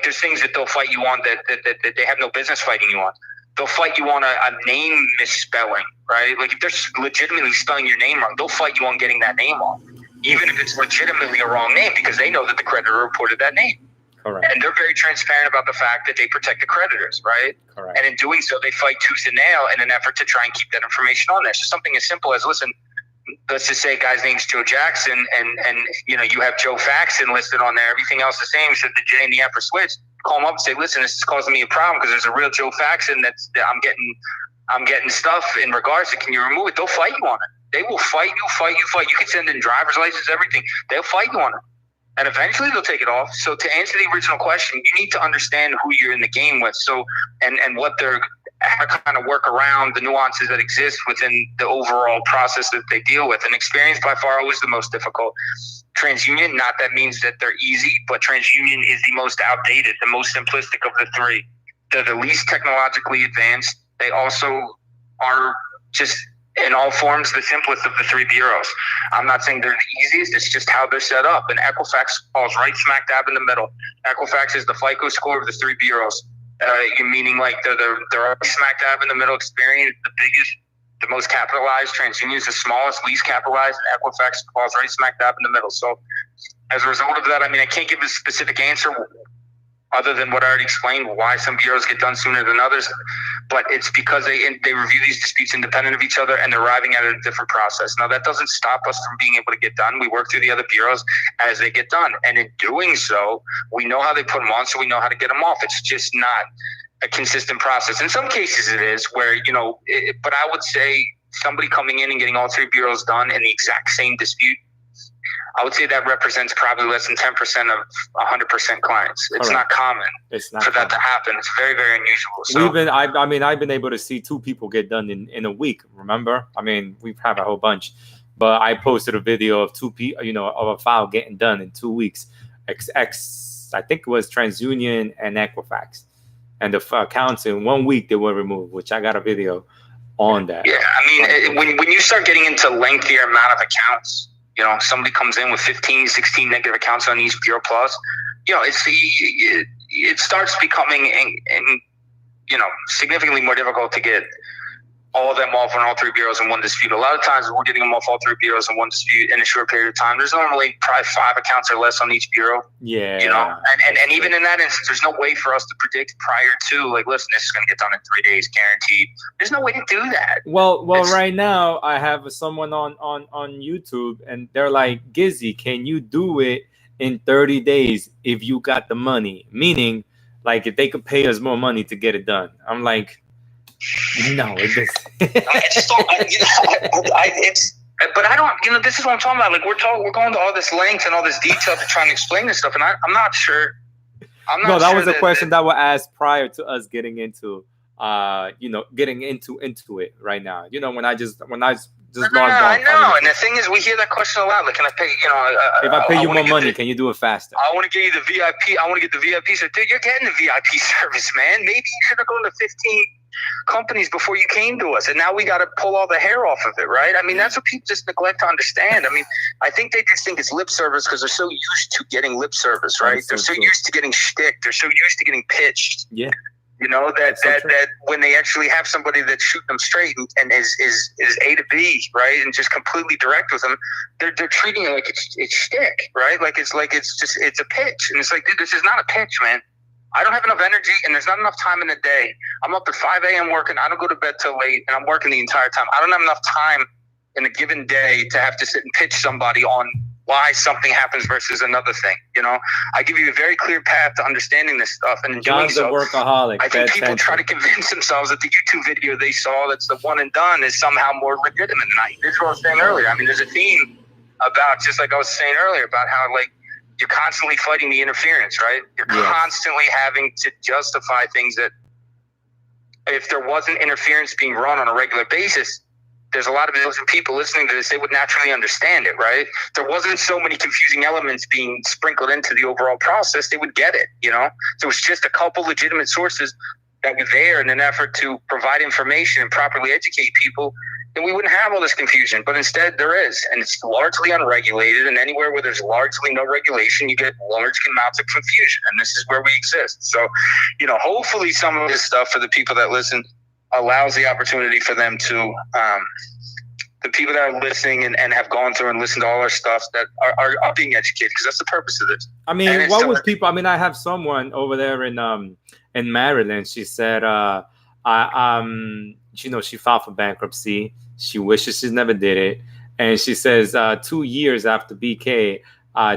there's things that they'll fight you on that they have no business fighting you on. They'll fight you on a name misspelling, right? Like, if they're legitimately spelling your name wrong, they'll fight you on getting that name off, even if it's legitimately a wrong name, because they know that the creditor reported that name. Correct. And they're very transparent about the fact that they protect the creditors, right? Correct. And in doing so, they fight tooth and nail in an effort to try and keep that information on there. So something as simple as, listen, let's just say guy's name's Joe Jackson, and you have Joe Faxon listed on there. Everything else the same, so the J and the F are switched. Call them up and say, listen, this is causing me a problem because there's a real Joe Faxon that I'm getting stuff in regards to. Can you remove it? They'll fight you on it. They will fight you. You can send in driver's license, everything. They'll fight you on it. And eventually they'll take it off. So to answer the original question, you need to understand who you're in the game with. So and what they're how to kind of work around the nuances that exist within the overall process that they deal with. And Experian by far always the most difficult. TransUnion, not that means that they're easy, but TransUnion is the most outdated, the most simplistic of the 3. They're the least technologically advanced. They also are just in all forms the simplest of the three bureaus. I'm not saying they're the easiest. It's just how they're set up. And Equifax falls right smack dab in the middle. Equifax is the FICO score of the three bureaus. Meaning like they're smack dab in the middle. Experian is the biggest, the most capitalized. TransUnion is the smallest, least capitalized, and Equifax falls right smack dab in the middle. So as a result of that, I mean, I can't give a specific answer other than what I already explained, why some bureaus get done sooner than others. But it's because they review these disputes independent of each other, and they're arriving at a different process. Now, that doesn't stop us from being able to get done. We work through the other bureaus as they get done. And in doing so, we know how they put them on, so we know how to get them off. It's just not a consistent process. In some cases it is where, but I would say somebody coming in and getting all three bureaus done in the exact same dispute, I would say that represents probably less than 10% of 100% clients. It's not common for that to happen. It's very, very unusual. So I've been able to see two people get done in a week. Remember? I mean, we've had a whole bunch, but I posted a video of two people, of a file getting done in 2 weeks. I think it was TransUnion and Equifax, and the accounts in 1 week they were removed, which I got a video on that. Yeah, I mean, when you start getting into lengthier amount of accounts, somebody comes in with 15, 16 negative accounts on each Bureau Plus, it starts becoming, significantly more difficult to get all of them off on all three bureaus in one dispute. A lot of times we're getting them off all three bureaus in one dispute in a short period of time. There's normally probably 5 accounts or less on each bureau. Yeah. And even in that instance, there's no way for us to predict prior to, like, listen, this is going to get done in 3 days, guaranteed. There's no way to do that. Well, right now I have someone on YouTube, and they're like, Gizzy, can you do it in 30 days if you got the money? Meaning, like, if they could pay us more money to get it done. I'm like, no, it doesn't. I just don't. But I don't. This is what I'm talking about. Like, we're going to all this length and all this detail to try and explain this stuff, and I'm not sure. That was a question that was asked prior to us getting into, getting into it right now. When I just logged on. I know, and the thing is, we hear that question a lot. Like, can I pay? If I pay you more money, can you do it faster? I want to get you the VIP. I want to get the VIP. So, dude, you're getting the VIP service, man. Maybe you should have gone to 15 companies before you came to us, and now we got to pull all the hair off of it, right? I mean, that's what people just neglect to understand. I mean, I think they just think it's lip service because they're so used to getting lip service, right? They're so used to getting shtick. They're so used to getting pitched. Yeah. That when they actually have somebody that's shooting them straight and is A to B, right, and just completely direct with them, they're treating it like it's shtick, right? Like it's a pitch, and it's like, dude, this is not a pitch, man. I don't have enough energy, and there's not enough time in the day. I'm up at 5 a.m. working. I don't go to bed till late, and I'm working the entire time. I don't have enough time in a given day to have to sit and pitch somebody on why something happens versus another thing. I give you a very clear path to understanding this stuff, and in doing so, workaholic. I think people try to convince themselves that the YouTube video they saw that's the one and done is somehow more legitimate. And this is what I was saying earlier. I mean, there's a theme about, just like I was saying earlier, about how, like, you're constantly fighting the interference, right? You're constantly having to justify things that, if there wasn't interference being run on a regular basis, there's a lot of people listening to this, they would naturally understand it, right? If there wasn't so many confusing elements being sprinkled into the overall process, they would get it, So it's just a couple legitimate sources that were there in an effort to provide information and properly educate people, then we wouldn't have all this confusion. But instead there is, and it's largely unregulated, and anywhere where there's largely no regulation, you get large amounts of confusion, and this is where we exist. So, hopefully some of this stuff for the people that listen allows the opportunity for them to, the people that are listening and have gone through and listened to all our stuff, that are being educated, because that's the purpose of this. I mean, what was people? I mean, I have someone over there in Maryland. She said, she filed for bankruptcy. She wishes she never did it, and she says 2 years after BK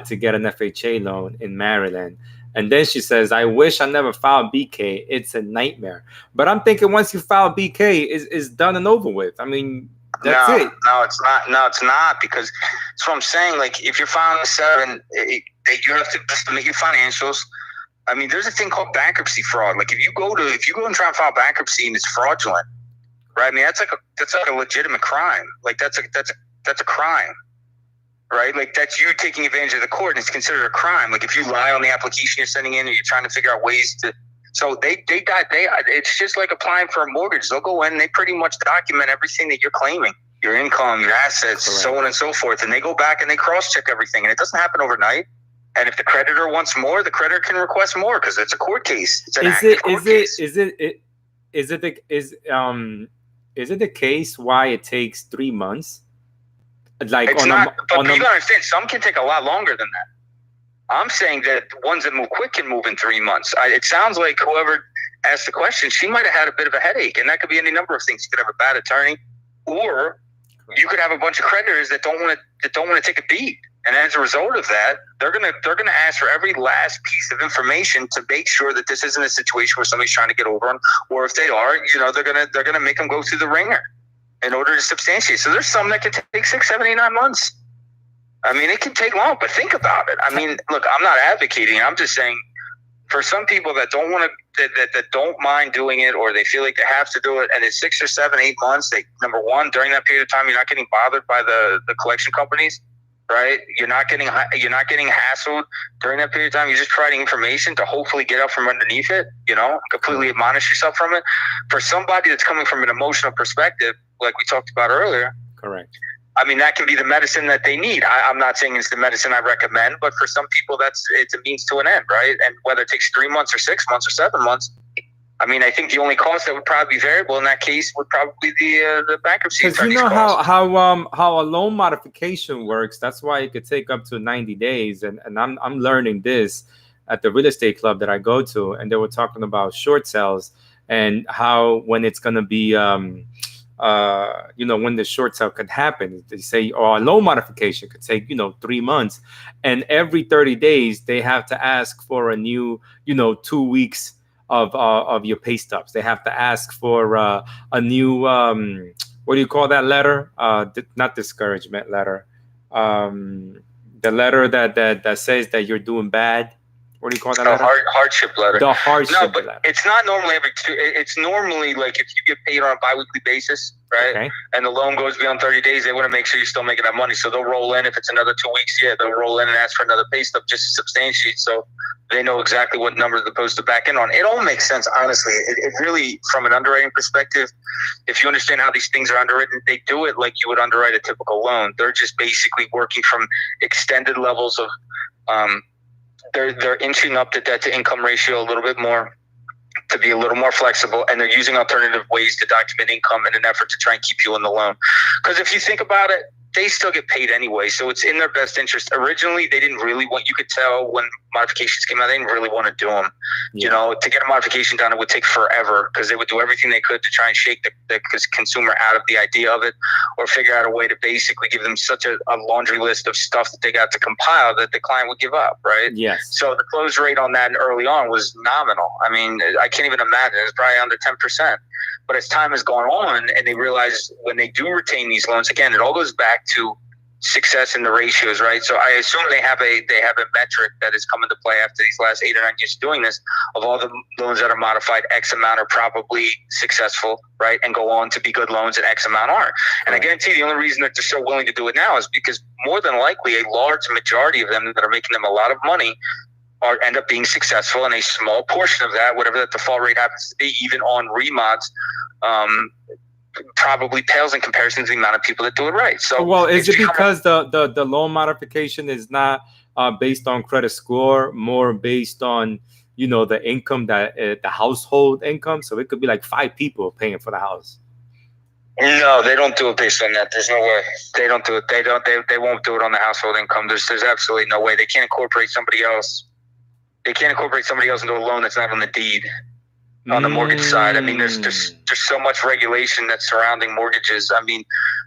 to get an FHA loan in Maryland. And then she says, I wish I never filed BK. It's a nightmare. But I'm thinking, once you file BK, it's done and over with. I mean, that's it. No, it's not. No, it's not, because that's what I'm saying. Like, if you're filing a 7, you have to submit your financials. I mean, there's a thing called bankruptcy fraud. Like, if you go and try and file bankruptcy and it's fraudulent, right? I mean, that's like a legitimate crime. Like, that's a crime. Right? Like, that's you taking advantage of the court, and it's considered a crime. Like, if you lie on the application you're sending in, or you're trying to figure out ways to So it's just like applying for a mortgage. They'll go in, they pretty much document everything that you're claiming, your income, your assets, Correct. so on and so forth. And they go back and they cross-check everything. And it doesn't happen overnight. And if the creditor wants more, the creditor can request more because it's a court case. It's an active court case. Is it the case why it takes 3 months? Like it's not, but you gotta understand, some can take a lot longer than that. I'm saying that ones that move quick can move in 3 months. It sounds like whoever asked the question, she might have had a bit of a headache, and that could be any number of things. You could have a bad attorney, or you could have a bunch of creditors that don't want to take a beat. And as a result of that, they're gonna ask for every last piece of information to make sure that this isn't a situation where somebody's trying to get over them, or if they are, they're gonna make them go through the ringer in order to substantiate. So there's some that can take 6, 7, 8, 9 months. I mean, it can take long, but think about it. I mean, look, I'm not advocating. I'm just saying, for some people that don't want to, that don't mind doing it, or they feel like they have to do it, and it's 6 or 7, 8 months. Number one, during that period of time, you're not getting bothered by the collection companies. Right, you're not getting hassled during that period of time. You're just providing information to hopefully get out from underneath it. Completely admonish yourself from it. For somebody that's coming from an emotional perspective, like we talked about earlier, correct. I mean, that can be the medicine that they need. I'm not saying it's the medicine I recommend, but for some people, it's a means to an end, right? And whether it takes 3 months or 6 months or 7 months. I mean, I think the only cost that would probably be variable in that case would probably be the bankruptcy. Because you know how a loan modification works. That's why it could take up to 90 days. And I'm learning this at the real estate club that I go to, and they were talking about short sales and how when it's going to be when the short sale could happen. They say, a loan modification could take 3 months, and every 30 days they have to ask for a new 2 weeks of your pay stubs. They have to ask for a new what do you call that letter? Not discouragement letter. The letter that says that you're doing bad. What do you call that letter? Hardship letter. The hardship but letter. It's not normally every two. It's normally like if you get paid on a biweekly basis, right? Okay. And the loan goes beyond 30 days, they want to make sure you're still making that money. So they'll roll in. If it's another 2 weeks, they'll roll in and ask for another pay stub just to substantiate. So they know exactly what number they're supposed to back in on. It all makes sense, honestly. It really, from an underwriting perspective, if you understand how these things are underwritten, they do it like you would underwrite a typical loan. They're just basically working from extended levels of they're inching up the debt to income ratio a little bit more to be a little more flexible, and they're using alternative ways to document income in an effort to try and keep you in the loan. Because if you think about it, they still get paid anyway, so it's in their best interest. Originally, they didn't really want, you could tell when modifications came out, they didn't really want to do them. Yeah. To get a modification done, it would take forever because they would do everything they could to try and shake the consumer out of the idea of it, or figure out a way to basically give them such a laundry list of stuff that they got to compile that the client would give up, right? Yes. So the close rate on that early on was nominal. I mean, I can't even imagine. It's probably under 10%. But as time has gone on and they realize when they do retain these loans, again, it all goes back to success in the ratios, right? So I assume they have a metric that has come into play after these last 8 or 9 years doing this, of all the loans that are modified, X amount are probably successful, right? And go on to be good loans and X amount aren't. And I guarantee the only reason that they're so willing to do it now is because more than likely a large majority of them that are making them a lot of money end up being successful, and a small portion of that, whatever that default rate happens to be, even on remods, probably pales in comparison to the amount of people that do it right. So, well, is it because the loan modification is not based on credit score, more based on the income that the household income? So it could be like 5 people paying for the house. No, they don't do it based on that. There's no way. They don't do it. They won't do it on the household income. There's absolutely no way. They can't incorporate somebody else. They can't incorporate somebody else into a loan that's not on the deed, on the mortgage side. I mean, there's so much regulation that's surrounding mortgages. I mean,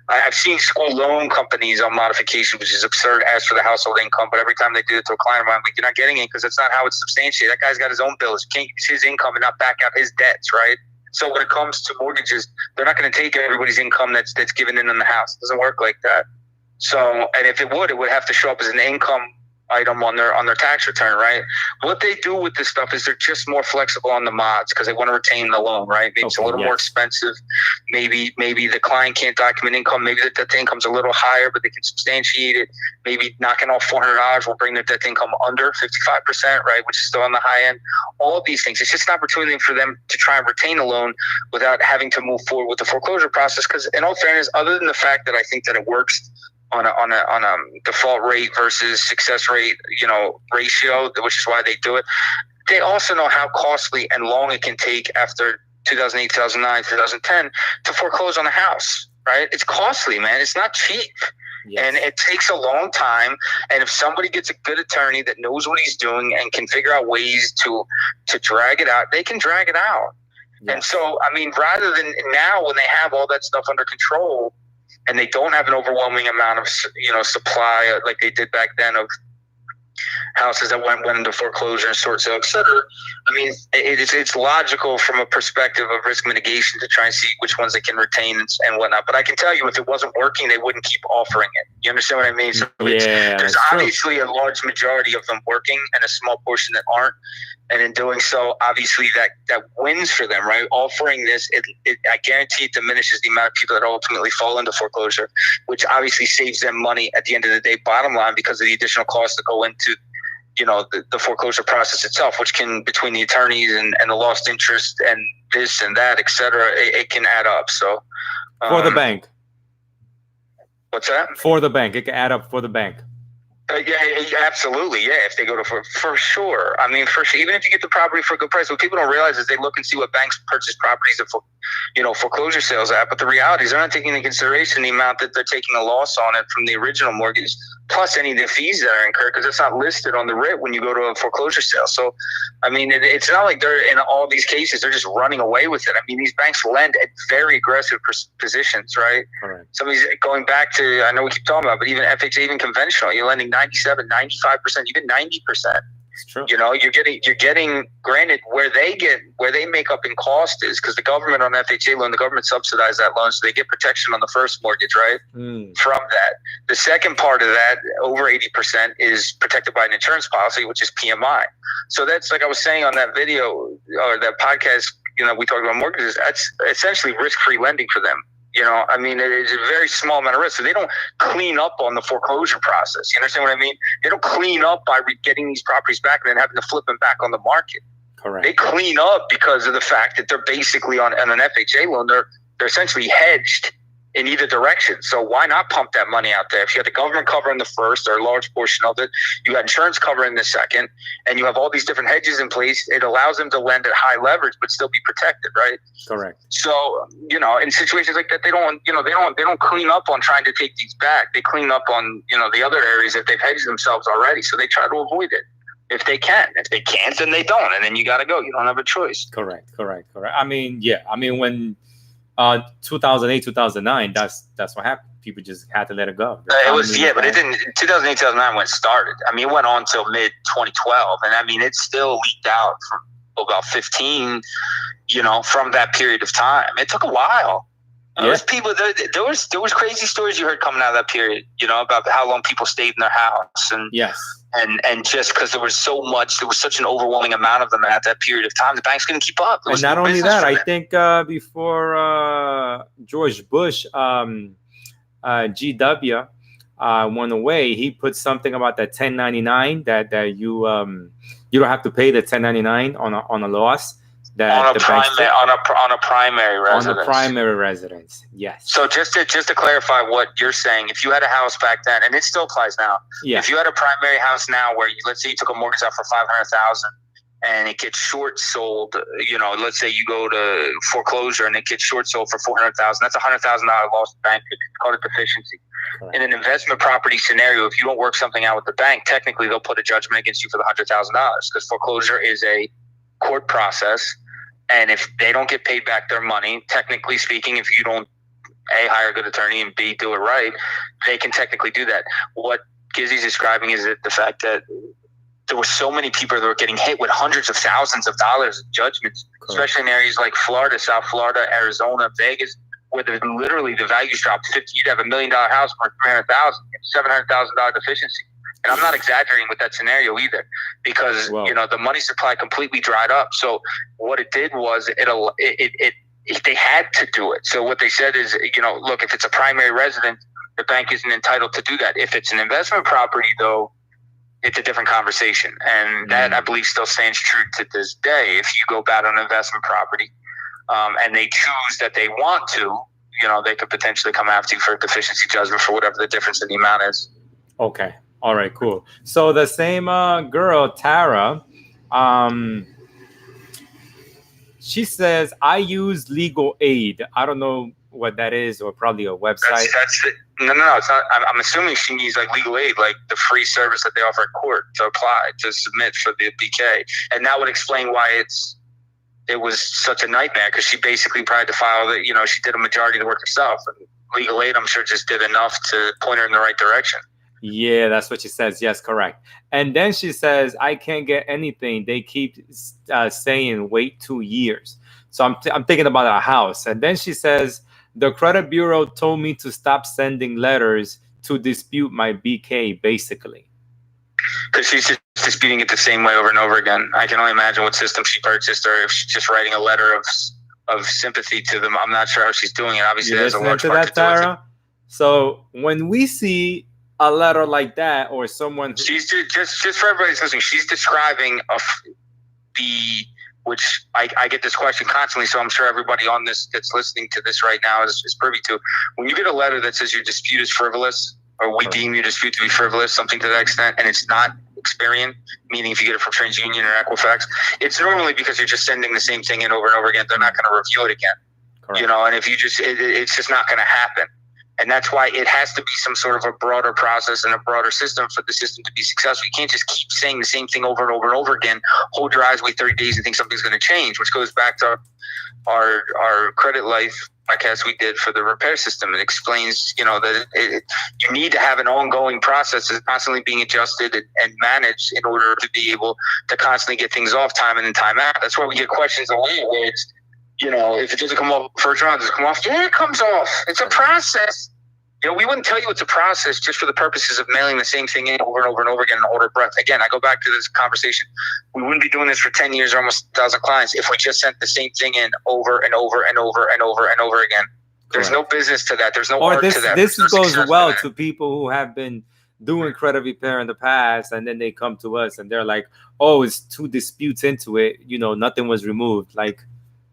I've seen school loan companies on modification, which is absurd, as for the household income. But every time they do it to a client of mine, I'm like, you're not getting it because that's not how it's substantiated. That guy's got his own bills. You can't use his income and not back out his debts, right? So when it comes to mortgages, they're not going to take everybody's income that's given in the house. It doesn't work like that. So, and if it would have to show up as an income item on their tax return, right? What they do with this stuff is they're just more flexible on the mods because they want to retain the loan, right? Maybe it's a little more expensive. Maybe the client can't document income. Maybe the debt to income's a little higher, but they can substantiate it. Maybe knocking off $400 will bring their debt to income under 55%, right? Which is still on the high end. All of these things. It's just an opportunity for them to try and retain a loan without having to move forward with the foreclosure process. Because in all fairness, other than the fact that I think that it works on a default rate versus success rate, ratio, which is why they do it. They also know how costly and long it can take after 2008, 2009, 2010 to foreclose on a house, right? It's costly, man. It's not cheap. Yes. And it takes a long time. And if somebody gets a good attorney that knows what he's doing and can figure out ways to drag it out, they can drag it out. Yes. And so, I mean, rather than now when they have all that stuff under control, and they don't have an overwhelming amount of, supply like they did back then of houses that went into foreclosure and short sale, et cetera. I mean, it's logical from a perspective of risk mitigation to try and see which ones they can retain and whatnot. But I can tell you, if it wasn't working, they wouldn't keep offering it. You understand what I mean? So there's obviously a large majority of them working and a small portion that aren't. And in doing so, obviously that wins for them, right? Offering this, I guarantee it diminishes the amount of people that ultimately fall into foreclosure, which obviously saves them money at the end of the day, bottom line, because of the additional costs that go into, the foreclosure process itself, which can, between the attorneys and the lost interest and this and that, et cetera, it can add up. So for the bank. What's that? For the bank. It can add up for the bank. Yeah, absolutely. Yeah, if they go to for sure. I mean, for sure. Even if you get the property for a good price, what people don't realize is they look and see what banks purchase properties at foreclosure sales at. But the reality is they're not taking into consideration the amount that they're taking a loss on it from the original mortgage, plus any of the fees that are incurred, because it's not listed on the writ when you go to a foreclosure sale. So, I mean, it's not like they're in all these cases they're just running away with it. I mean, these banks lend at very aggressive positions, right? Correct. Somebody's going back to, I know we keep talking about, but even FHA, even conventional, you're lending 97, 95%, even 90%. It's true. You're getting granted where they make up in cost is because the government on FHA loan, the government subsidized that loan, so they get protection on the first mortgage, right? From that. The second part of that, over 80%, is protected by an insurance policy, which is PMI. So that's, like I was saying on that video or that podcast, we talked about mortgages. That's essentially risk-free lending for them. I mean, it's a very small amount of risk. So they don't clean up on the foreclosure process. You understand what I mean? They don't clean up by getting these properties back and then having to flip them back on the market. Correct. They clean up because of the fact that they're basically on an FHA loan. They're essentially hedged in either direction. So why not pump that money out there? If you have the government covering the first or a large portion of it, you got insurance covering the second, and you have all these different hedges in place, it allows them to lend at high leverage but still be protected, right? Correct. So, in situations like that, they don't clean up on trying to take these back. They clean up on, the other areas that they've hedged themselves already. So they try to avoid it if they can. If they can't, then they don't, and then you got to go. You don't have a choice. Correct. I mean, when 2008, 2009, that's what happened. People just had to let it go. But it didn't. 2008, 2009 when it started. I mean, it went on till mid 2012, and I mean, it still leaked out from about 15. From that period of time, it took a while. There was people. There was crazy stories you heard coming out of that period. About how long people stayed in their house, and and just because there was such an overwhelming amount of them at that period of time, the banks couldn't keep up. And not only that, I think before George Bush, GW went away, he put something about that 1099 that you don't have to pay the 1099 on a loss. On a primary residence. On a primary residence, yes. So just to clarify what you're saying, if you had a house back then, and it still applies now, if you had a primary house now where let's say you took a mortgage out for $500,000 and it gets short sold, let's say you go to foreclosure and it gets short sold for $400,000, that's $100,000 loss to bank. It's called a deficiency. Correct. In an investment property scenario, if you don't work something out with the bank, technically they'll put a judgment against you for the $100,000 because foreclosure is a court process. And if they don't get paid back their money, technically speaking, if you don't A, hire a good attorney, and B, do it right, they can technically do that. What Gizzy's describing is that the fact that there were so many people that were getting hit with hundreds of thousands of dollars in judgments, especially in areas like Florida, South Florida, Arizona, Vegas, where literally the values dropped 50. You'd have $1 million house for $300,000, $700,000 deficiency. And I'm not exaggerating with that scenario either, because the money supply completely dried up. So what it did was they had to do it. So what they said is, look, if it's a primary residence, the bank isn't entitled to do that. If it's an investment property, though, it's a different conversation. And that, I believe, still stands true to this day. If you go bad on an investment property and they choose that they want to, they could potentially come after you for a deficiency judgment for whatever the difference in the amount is. Okay. All right, cool. So the same girl, Tara, she says, I use legal aid. I don't know what that is, or probably a website. No, it's not. I'm assuming she needs like legal aid, like the free service that they offer at court to apply, to submit for the BK. And that would explain why it was such a nightmare, because she basically tried to file that, she did a majority of the work herself. And legal aid, I'm sure, just did enough to point her in the right direction. Yeah, that's what she says. Yes, correct. And then she says, I can't get anything. They keep saying wait 2 years. So I'm thinking about a house. And then she says, the credit bureau told me to stop sending letters to dispute my BK, basically. Because she's just disputing it the same way over and over again. I can only imagine what system she purchased, or if she's just writing a letter of sympathy to them. I'm not sure how she's doing it. Obviously, there's a large part to Tara? So when we see a letter like that, or someone, she's just for everybody's listening, she's describing which I get this question constantly, so I'm sure everybody on this that's listening to this right now is privy to. When you get a letter that says your dispute is frivolous, or we deem your dispute to be frivolous, something to that extent, and it's not Experian, meaning if you get it from TransUnion or Equifax, it's normally because you're just sending the same thing in over and over again. They're not going to review it again. Correct. And if you just, it's just not going to happen. And that's why it has to be some sort of a broader process and a broader system for the system to be successful. You can't just keep saying the same thing over and over and over again, hold your eyes, wait 30 days and think something's going to change, which goes back to our credit life podcast we did for the repair system. It explains, that you need to have an ongoing process that's constantly being adjusted and managed in order to be able to constantly get things off time in and time out. That's why we get questions a lot where it's, if it doesn't come off first round, does it come off? Yeah, it comes off. It's a process. We wouldn't tell you it's a process just for the purposes of mailing the same thing in over and over and over again in order of breath. Again, I go back to this conversation. We wouldn't be doing this for 10 years or almost 1,000 clients if we just sent the same thing in over and over and over and over and over again. There's no business to that. There's no art to that. This goes well to people who have been doing credit repair in the past, and then they come to us and they're like, oh, it's 2 disputes into it. Nothing was removed. Like,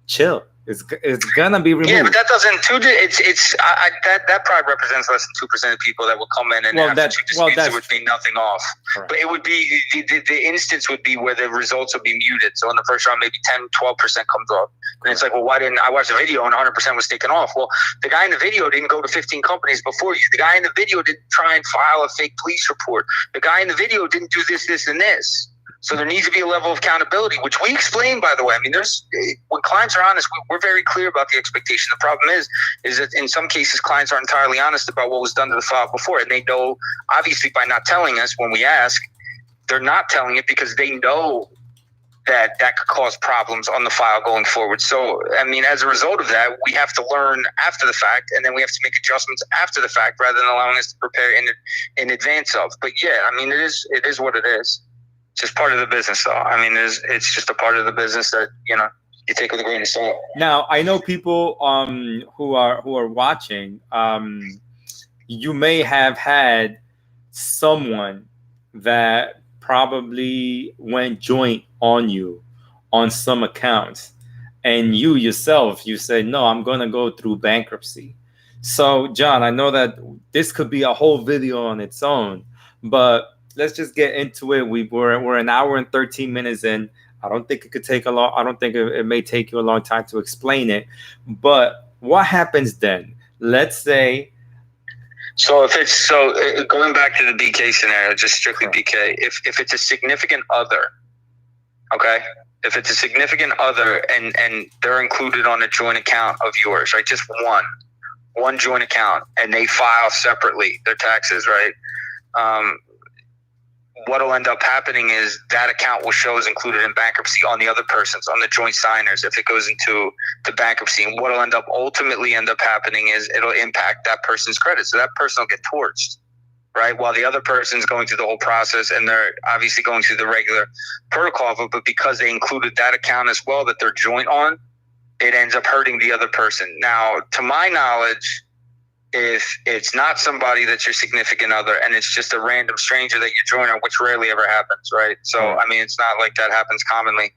chill. It's gonna be removed. Yeah, but that doesn't. That probably represents less than 2% of people that will come in and after 2 disputes, it would be nothing off. Correct. But it would be the instance would be where the results would be muted. So in the first round, maybe 10-12% comes off, and it's like, well, why didn't I watch the video and 100% was taken off? Well, the guy in the video didn't go to 15 companies before you. The guy in the video didn't try and file a fake police report. The guy in the video didn't do this, this, and this. So there needs to be a level of accountability, which we explain, by the way. I mean, when clients are honest, we're very clear about the expectation. The problem is that in some cases, clients aren't entirely honest about what was done to the file before. And they know, obviously, by not telling us when we ask, they're not telling it because they know that could cause problems on the file going forward. So, I mean, as a result of that, we have to learn after the fact, and then we have to make adjustments after the fact rather than allowing us to prepare in advance of. But yeah, I mean, it is what it is. It's just part of the business, though. I mean, it's just a part of the business that, you take with a grain of salt. Now, I know people who are watching, you may have had someone that probably went joint on you on some accounts, and you yourself, you said, no, I'm going to go through bankruptcy. So, John, I know that this could be a whole video on its own, but let's just get into it. We're an hour and 13 minutes in. I don't think it could take I don't think it may take you a long time to explain it. But what happens then? Let's say. So going back to the BK scenario, just strictly BK, if it's a significant other, okay? If it's a significant other and they're included on a joint account of yours, right? Just one joint account, and they file separately their taxes, right? What'll end up happening is that account will show as included in bankruptcy on the other persons, on the joint signers, if it goes into bankruptcy. And what'll ultimately end up happening is it'll impact that person's credit. So that person will get torched, right? While the other person's going through the whole process and they're obviously going through the regular protocol of it, but because they included that account as well that they're joint on, it ends up hurting the other person. Now, to my knowledge, if it's not somebody that's your significant other and it's just a random stranger that you join on, which rarely ever happens, right? So, I mean, it's not like that happens commonly.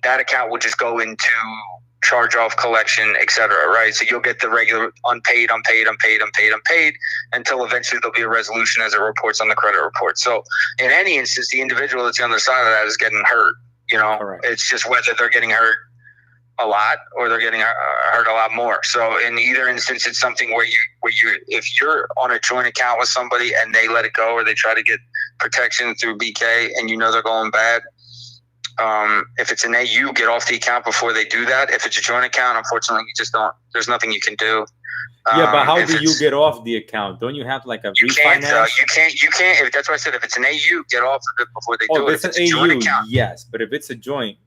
That account will just go into charge-off, collection, etc., right? So you'll get the regular unpaid until eventually there'll be a resolution as it reports on the credit report. So in any instance, the individual that's on the other side of that is getting hurt. You know, Correct. It's just whether they're getting hurt a lot or they're getting hurt a lot more. So in either instance, it's something where if you're on a joint account with somebody and they let it go or they try to get protection through BK and you know they're going bad, if it's an AU, get off the account before they do that. If it's a joint account, unfortunately, you just don't. There's nothing you can do. Yeah, but how do you get off the account? Don't you have like a refinance? You can't. That's why I said if it's an AU, get off of it before they do it. If it's an AU, yes. But if it's a joint.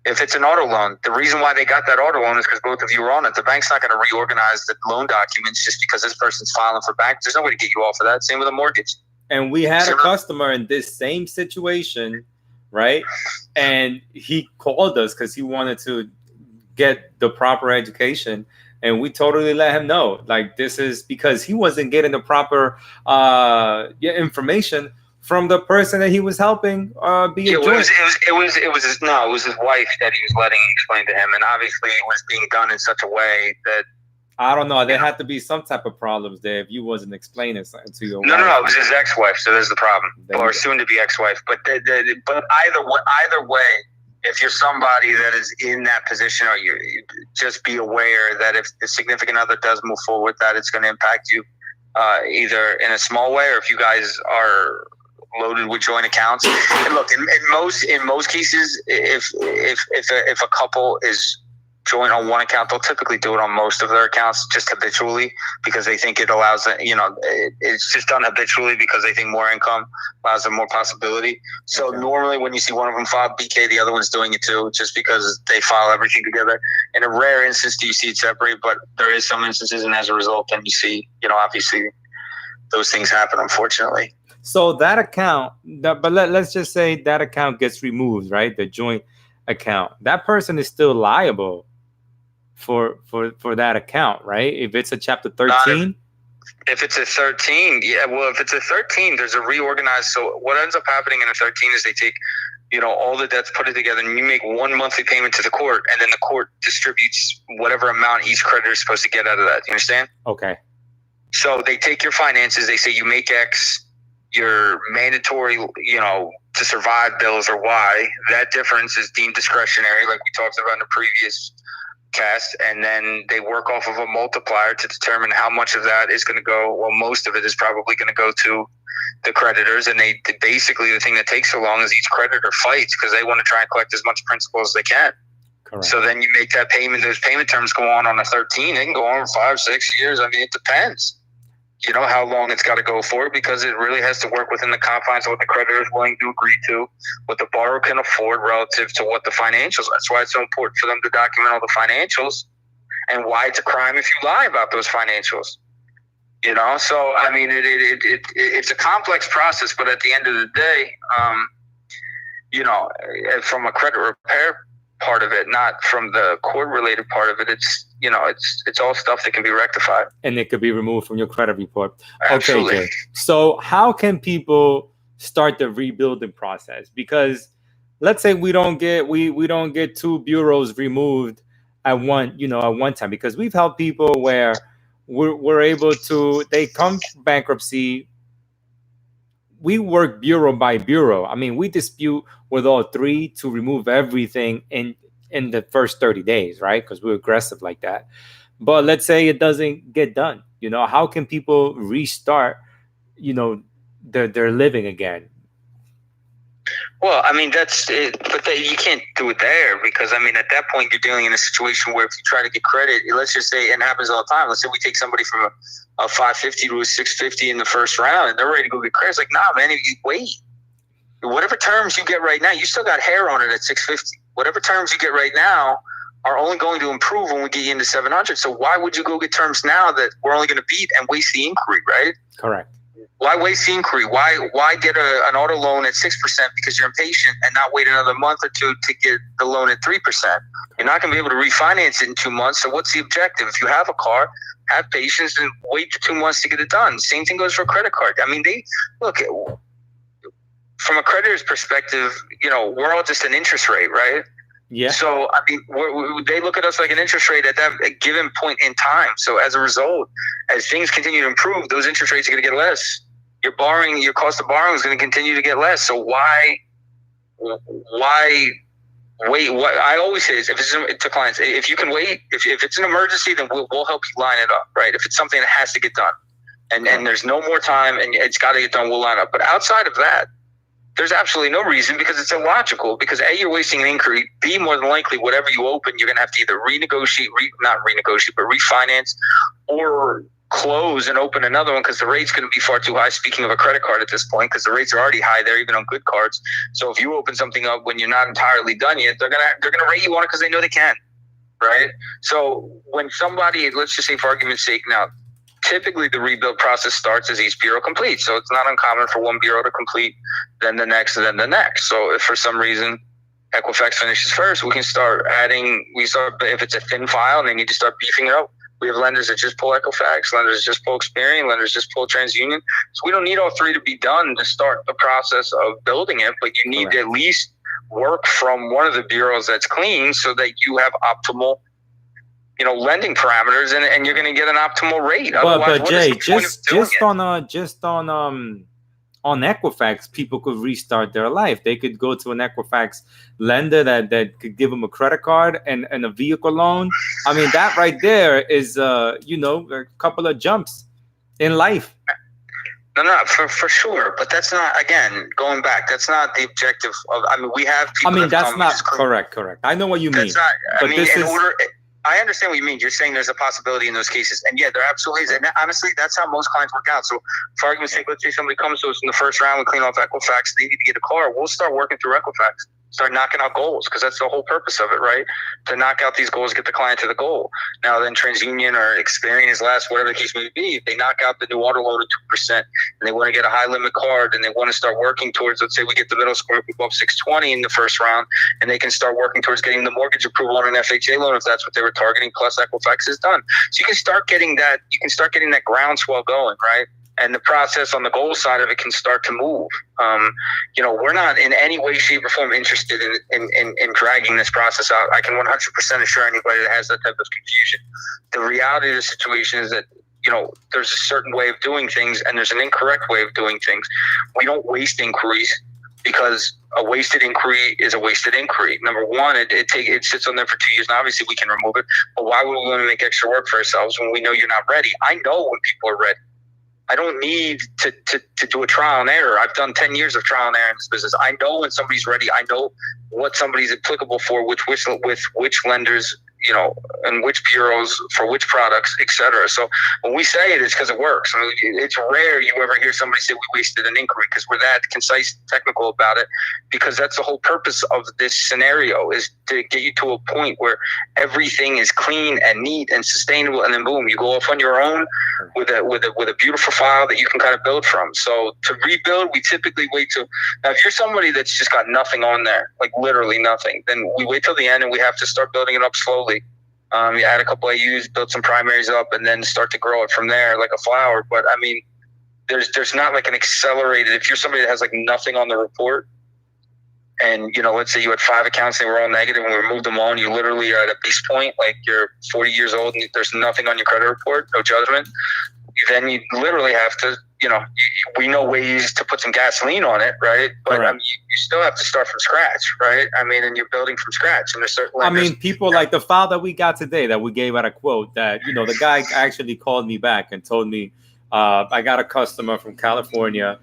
If it's an auto loan, the reason why they got that auto loan is because both of you are on it. The bank's not going to reorganize the loan documents just because this person's filing for bank. There's no way to get you off of that. Same with a mortgage. And we had a customer in this same situation, right? And he called us because he wanted to get the proper education. And we totally let him know, like, this is because he wasn't getting the proper information from the person that he was helping be a joint. It was his wife that he was letting explain to him, and obviously it was being done in such a way that I don't know. There had to be some type of problems there if you wasn't explaining something to your wife. No, it was his ex-wife, so there's the problem, or soon-to-be ex-wife. But either way, if you're somebody that is in that position, or you just be aware that if the significant other does move forward with that, it's going to impact you either in a small way, or if you guys are loaded with joint accounts. And look, in most cases, if a couple is joint on one account, they'll typically do it on most of their accounts just habitually because they think it allows, it's just done habitually because they think more income allows them more possibility. So normally when you see one of them file BK, the other one's doing it too, just because they file everything together. In a rare instance, do you see it separate, but there is some instances, and as a result, then you see, obviously those things happen, unfortunately. So that account, but let's just say that account gets removed, right? The joint account. That person is still liable for that account, right? If it's a Chapter 13? If it's a 13, yeah. Well, if it's a 13, there's a reorganized. So what ends up happening in a 13 is they take, all the debts, put it together, and you make one monthly payment to the court, and then the court distributes whatever amount each creditor is supposed to get out of that. You understand? Okay. So they take your finances. They say you make X. Your mandatory, to survive bills are Y. That difference is deemed discretionary, like we talked about in the previous cast, and then they work off of a multiplier to determine how much of that is going to go. Well, most of it is probably going to go to the creditors, and they basically, the thing that takes so long is each creditor fights because they want to try and collect as much principal as they can. Correct. So then you make that payment. Those payment terms go on a 13. They can go on 5, 6 years. I mean, it depends. How long it's got to go for, because it really has to work within the confines of what the creditor is willing to agree to, what the borrower can afford relative to what the financials. That's why it's so important for them to document all the financials, and why it's a crime if you lie about those financials. So I mean, it's a complex process, but at the end of the day, from a credit repair part of it, not from the court related part of it, it's all stuff that can be rectified, and it could be removed from your credit report. Absolutely. Okay, Jay. So how can people start the rebuilding process? Because let's say we don't get 2 bureaus removed at one time, because we've helped people where we're able to, they come bankruptcy, we work bureau by bureau. I mean, we dispute with all 3 to remove everything in the first 30 days, right? Because we're aggressive like that. But let's say it doesn't get done. How can people restart, their living again? Well, I mean, that's it, but you can't do it there, because, I mean, at that point, you're dealing in a situation where if you try to get credit, let's just say, and it happens all the time, let's say we take somebody from a 550 to a 650 in the first round, and they're ready to go get credit. It's like, nah, man, if you wait. Whatever terms you get right now, you still got hair on it at 650. Whatever terms you get right now are only going to improve when we get you into 700. So why would you go get terms now that we're only going to beat and waste the inquiry, right? Correct. Why waste the inquiry? Why get an auto loan at 6% because you're impatient and not wait another month or two to get the loan at 3%? You're not going to be able to refinance it in 2 months. So what's the objective? If you have a car, have patience and wait 2 months to get it done. Same thing goes for a credit card. I mean, look, from a creditor's perspective, we're all just an interest rate, right? Yeah. So, I mean, they look at us like an interest rate at that given point in time. So as a result, as things continue to improve, those interest rates are going to get less. Your cost of borrowing is going to continue to get less. So why wait? What I always say is, if it's to clients, if you can wait, if it's an emergency, then we'll help you line it up, right? If it's something that has to get done, and there's no more time, and it's got to get done, we'll line up. But outside of that, there's absolutely no reason, because it's illogical. Because A, you're wasting an inquiry. B, more than likely, whatever you open, you're going to have to either not renegotiate, but refinance, or close and open another one, because the rate's going to be far too high. Speaking of a credit card at this point, because the rates are already high there, even on good cards. So if you open something up when you're not entirely done yet, they're gonna rate you on it because they know they can, right? So when somebody, let's just say for argument's sake now, typically the rebuild process starts as each bureau completes. So it's not uncommon for one bureau to complete, then the next, and then the next. So if for some reason Equifax finishes first, we start, if it's a thin file and they need to start beefing it up, we have lenders that just pull Equifax, lenders that just pull Experian, lenders just pull TransUnion. So we don't need all three to be done to start the process of building it, but you need to at least work from one of the bureaus that's clean so that you have optimal lending parameters, and you're going to get an optimal rate. But Jay, just on Equifax, people could restart their life. They could go to an Equifax lender that could give them a credit card and a vehicle loan. I mean, that right there is a couple of jumps in life. No, for sure. But that's not, again, going back, that's not the objective of, we have people. That's not correct. I know what you mean. I understand what you mean. You're saying there's a possibility in those cases. And yeah, there absolutely is. And honestly, that's how most clients work out. So for argument's sake, let's say somebody comes to us in the first round, we clean off Equifax, they need to get a car. We'll start working through Equifax, start knocking out goals, because that's the whole purpose of it, right? To knock out these goals, get the client to the goal. Now then TransUnion or Experian is last, whatever the case may be, if they knock out the new auto loan at 2% and they want to get a high limit card and they want to start working towards, let's say we get the middle score above 620 in the first round, and they can start working towards getting the mortgage approval on an FHA loan if that's what they were targeting, plus Equifax is done. So you can start getting that groundswell going, right? And the process on the goal side of it can start to move. We're not in any way, shape, or form interested in dragging this process out. I can 100% assure anybody that has that type of confusion. The reality of the situation is that, there's a certain way of doing things and there's an incorrect way of doing things. We don't waste inquiries, because a wasted inquiry is a wasted inquiry. Number one, it sits on there for 2 years, and obviously we can remove it. But why would we want to make extra work for ourselves when we know you're not ready? I know when people are ready. I don't need to do a trial and error. I've done 10 years of trial and error in this business. I know when somebody's ready. I know what somebody's applicable for, with which lenders, and which bureaus for which products, et cetera. So when we say it, it's because it works. It's rare you ever hear somebody say we wasted an inquiry, because we're that concise, technical about it, because that's the whole purpose of this scenario, is to get you to a point where everything is clean and neat and sustainable, and then boom, you go off on your own with a beautiful file that you can kind of build from. So to rebuild, we typically wait till, now if you're somebody that's just got nothing on there, like literally nothing, then we wait till the end and we have to start building it up slowly. You add a couple AUs, build some primaries up, and then start to grow it from there like a flower. But there's not like an accelerated, if you're somebody that has like nothing on the report, and let's say you had 5 accounts, they were all negative, and we removed them all, and you literally are at a base point, like you're 40 years old and there's nothing on your credit report, no judgment, then you literally have to, we know ways to put some gasoline on it, right? But you still have to start from scratch, right? And you're building from scratch. And there's certain lenders, people like the file that we got today that we gave out a quote that, the guy actually called me back and told me, I got a customer from California.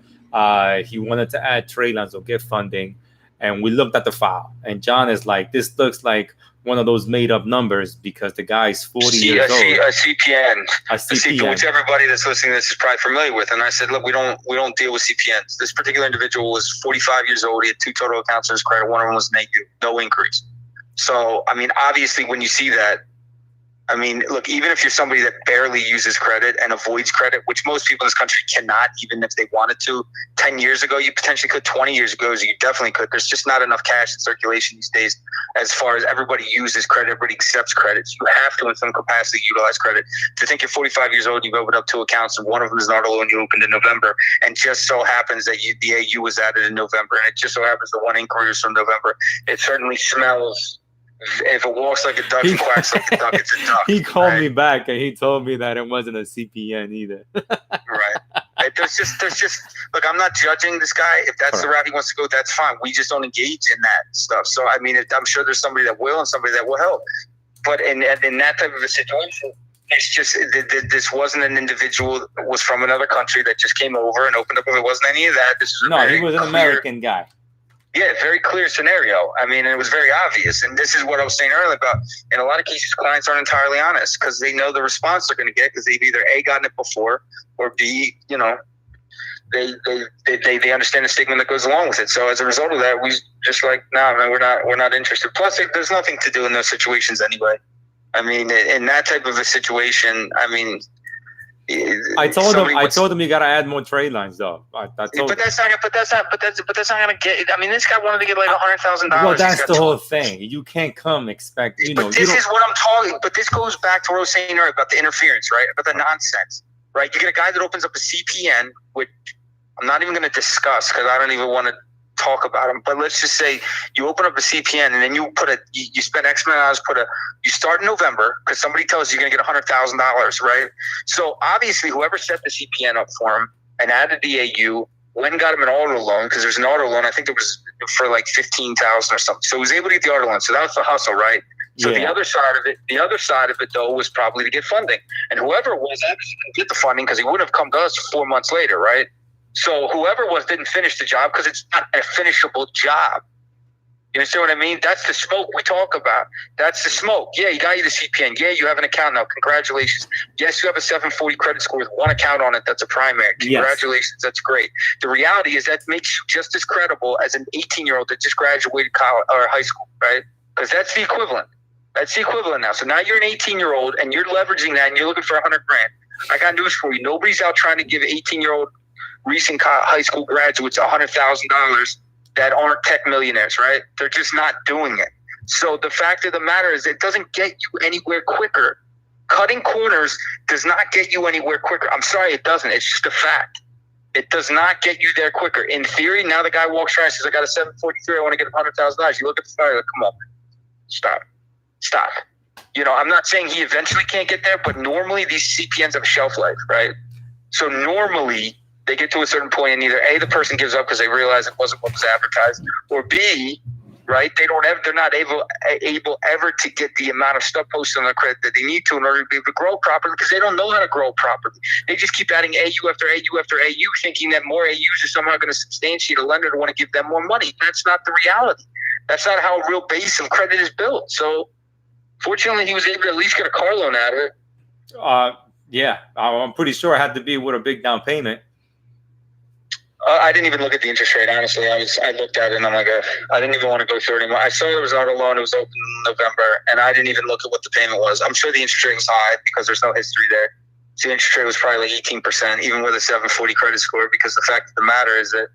He wanted to add trade lines or get funding. And we looked at the file. And John is like, this looks like one of those made up numbers, because the guy's 40 years old. A CPN, which everybody that's listening to this is probably familiar with. And I said, look, we don't deal with CPNs. This particular individual was 45 years old. He had 2 total accounts in his credit. One of them was negative, no increase. So, obviously when you see that, I mean, look, even if you're somebody that barely uses credit and avoids credit, which most people in this country cannot, even if they wanted to, 10 years ago, you potentially could, 20 years ago, you definitely could. There's just not enough cash in circulation these days as far as everybody uses credit, everybody accepts credit. So you have to, in some capacity, utilize credit. To think you're 45 years old, you've opened up 2 accounts, and one of them is an auto loan you opened in November, and just so happens that the AU was added in November, and it just so happens the one inquiry is from November. It certainly smells. If it walks like a duck and quacks like a duck, it's a duck. He called me back and he told me that it wasn't a CPN either. Right. There's just look, I'm not judging this guy. If that's the route he wants to go, that's fine. We just don't engage in that stuff. So I mean, I'm sure there's somebody that will and somebody that will help. But in that type of a situation, it's just this wasn't an individual that was from another country that just came over and opened up. It wasn't any of that. He was an American guy. Yeah, very clear scenario. I mean, it was very obvious. And this is what I was saying earlier about, in a lot of cases, clients aren't entirely honest because they know the response they're going to get because they've either A, gotten it before, or B, you know, they understand the stigma that goes along with it. So as a result of that, we just like, nah, man, we're not interested. Plus, there's nothing to do in those situations anyway. I mean, in that type of a situation, I mean, I told him you gotta add more trade lines though. But that's not gonna get. I mean, this guy wanted to get like $100,000. Well, that's the whole thing. You can't come expect. But this is what I'm talking. But this goes back to what I was saying earlier about the interference, right? About the nonsense, right? You get a guy that opens up a CPN, which I'm not even going to discuss because I don't even want to talk about him. But let's just say you open up a CPN and then you spend X amount of hours. You start in November because somebody tells you you're going to get $100,000, right? So obviously, whoever set the CPN up for him and added the AU, went and got him an auto loan because there's an auto loan. I think it was for like $15,000 or something. So he was able to get the auto loan. So that was the hustle, right? So the other side of it though was probably to get funding, and whoever was actually going to get the funding because he wouldn't have come to us 4 months later, right? So whoever didn't finish the job because it's not a finishable job. You understand what I mean? That's the smoke we talk about. That's the smoke. Yeah, you got you the CPN. Yeah, you have an account now. Congratulations. Yes, you have a 740 credit score with one account on it. That's a primary. Congratulations. Yes. That's great. The reality is that makes you just as credible as an 18-year-old that just graduated college or high school, right? Because that's the equivalent. That's the equivalent now. So now you're an 18-year-old and you're leveraging that and you're looking for $100,000. I got news for you. Nobody's out trying to give 18-year-old recent high school graduates $100,000 that aren't tech millionaires, right? They're just not doing it. So the fact of the matter is it doesn't get you anywhere quicker. Cutting corners does not get you anywhere quicker. I'm sorry, it doesn't. It's just a fact. It does not get you there quicker. In theory, now the guy walks around and says, I got a 743, I want to get $100,000. You look at the guy, like, come on, stop. You know, I'm not saying he eventually can't get there, but normally these CPNs have a shelf life, right? So normally they get to a certain point and either A, the person gives up because they realize it wasn't what was advertised, or B, right, they're not able ever to get the amount of stuff posted on their credit that they need to in order to be able to grow properly because they don't know how to grow properly. They just keep adding AU after AU after AU, thinking that more AUs are somehow going to substantiate a lender to want to give them more money. That's not the reality. That's not how a real base of credit is built. So fortunately, he was able to at least get a car loan out of it. Yeah, I'm pretty sure it had to be with a big down payment. I didn't even look at the interest rate, honestly. I looked at it and I'm like, I didn't even want to go through it anymore. I saw there was an auto loan. It was open in November, and I didn't even look at what the payment was. I'm sure the interest rate was high because there's no history there. So the interest rate was probably like 18%, even with a 740 credit score, because the fact of the matter is that,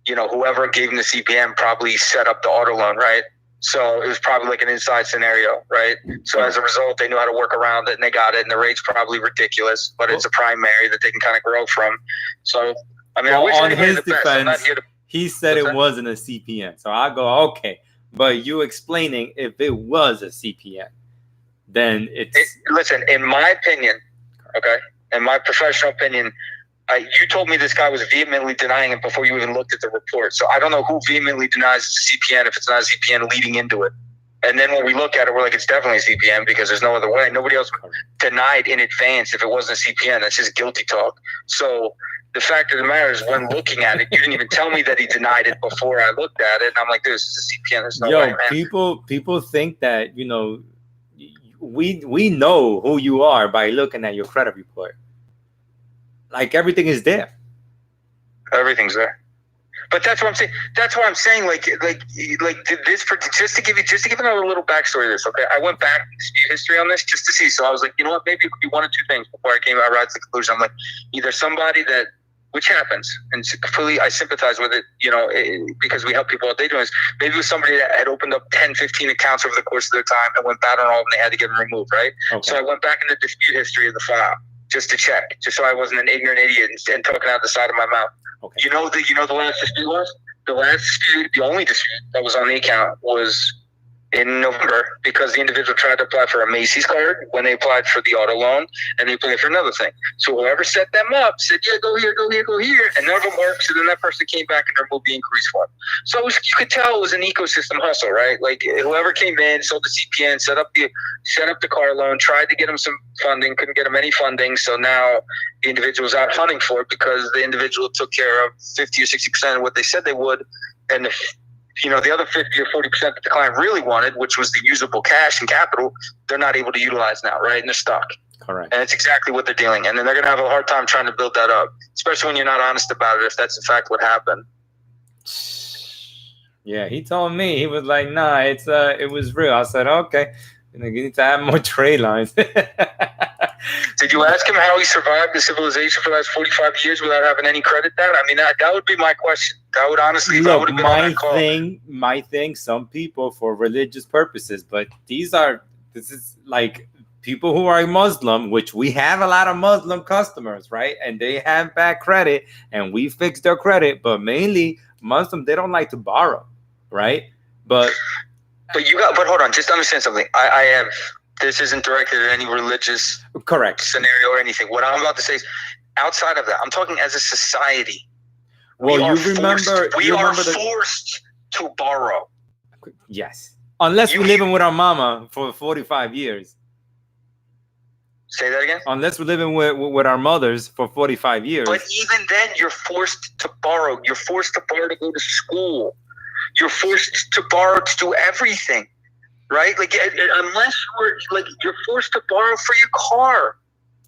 you know, whoever gave him the CPN probably set up the auto loan, right? So it was probably like an inside scenario, right? So as a result, they knew how to work around it and they got it, and the rate's probably ridiculous, but it's a primary that they can kind of grow from. So, I mean, well, on his defense, he said it wasn't a CPN. So I go, okay, but you explaining if it was a CPN, then listen, in my opinion, okay, in my professional opinion, you told me this guy was vehemently denying it before you even looked at the report. So I don't know who vehemently denies it's a CPN if it's not a CPN leading into it. And then when we look at it, we're like, it's definitely a CPN because there's no other way. Nobody else denied in advance if it wasn't a CPN. That's just guilty talk. So the fact of the matter is, when looking at it, you didn't even tell me that he denied it before I looked at it. And I'm like, this is a CPN. There's no way, man. People think that, you know, we know who you are by looking at your credit report. Like, everything is there. Everything's there. But that's what I'm saying. That's what I'm saying. Like this. Just to give another little backstory to this. Okay, I went back to history on this just to see. So I was like, you know what? Maybe it could be one of two things before I arrived at the conclusion. I'm like, either somebody that, which happens, and completely I sympathize with it. You know, because we help people all day doing this. Maybe it was somebody that had opened up 10, 15 accounts over the course of their time and went bad on all of them. They had to get them removed, right? Okay. So I went back in the dispute history of the file just to check, just so I wasn't an ignorant idiot and talking out the side of my mouth. Okay. You know the last dispute was? The last dispute, the only dispute that was on the account was in November because the individual tried to apply for a Macy's card when they applied for the auto loan, and they applied for another thing. So whoever set them up said, yeah, go here, and none of them worked. So then that person came back and removed the inquiries form. So you could tell it was an ecosystem hustle, right? Like whoever came in, sold the CPN, set up the car loan, tried to get them some funding, couldn't get them any funding. So now the individual's out hunting for it because the individual took care of 50 or 60% of what they said they would, and the other 50 or 40% that the client really wanted, which was the usable cash and capital, they're not able to utilize now, right? And they're stuck. Correct. And it's exactly what they're dealing. And then they're going to have a hard time trying to build that up, especially when you're not honest about it, if that's in fact what happened. Yeah, he told me. He was like, nah, it was real. I said, okay. You need to have more trade lines. Did you ask him how he survived the civilization for the last 45 years without having any credit debt? I mean, that would be my question. That would honestly, look, would have been my thing, some people for religious purposes, but this is like people who are Muslim, which we have a lot of Muslim customers, right? And they have bad credit and we fix their credit, but mainly Muslim, they don't like to borrow, right? But hold on, just understand something. I have, this isn't directed at any religious correct scenario or anything. What I'm about to say is outside of that, I'm talking as a society. Well, we are forced to borrow. Yes. Unless we're living with our mama for 45 years. Say that again? Unless we're living with our mothers for 45 years. But even then, you're forced to borrow. You're forced to borrow to go to school. You're forced to borrow to do everything, right? Like, unless you're forced to borrow for your car.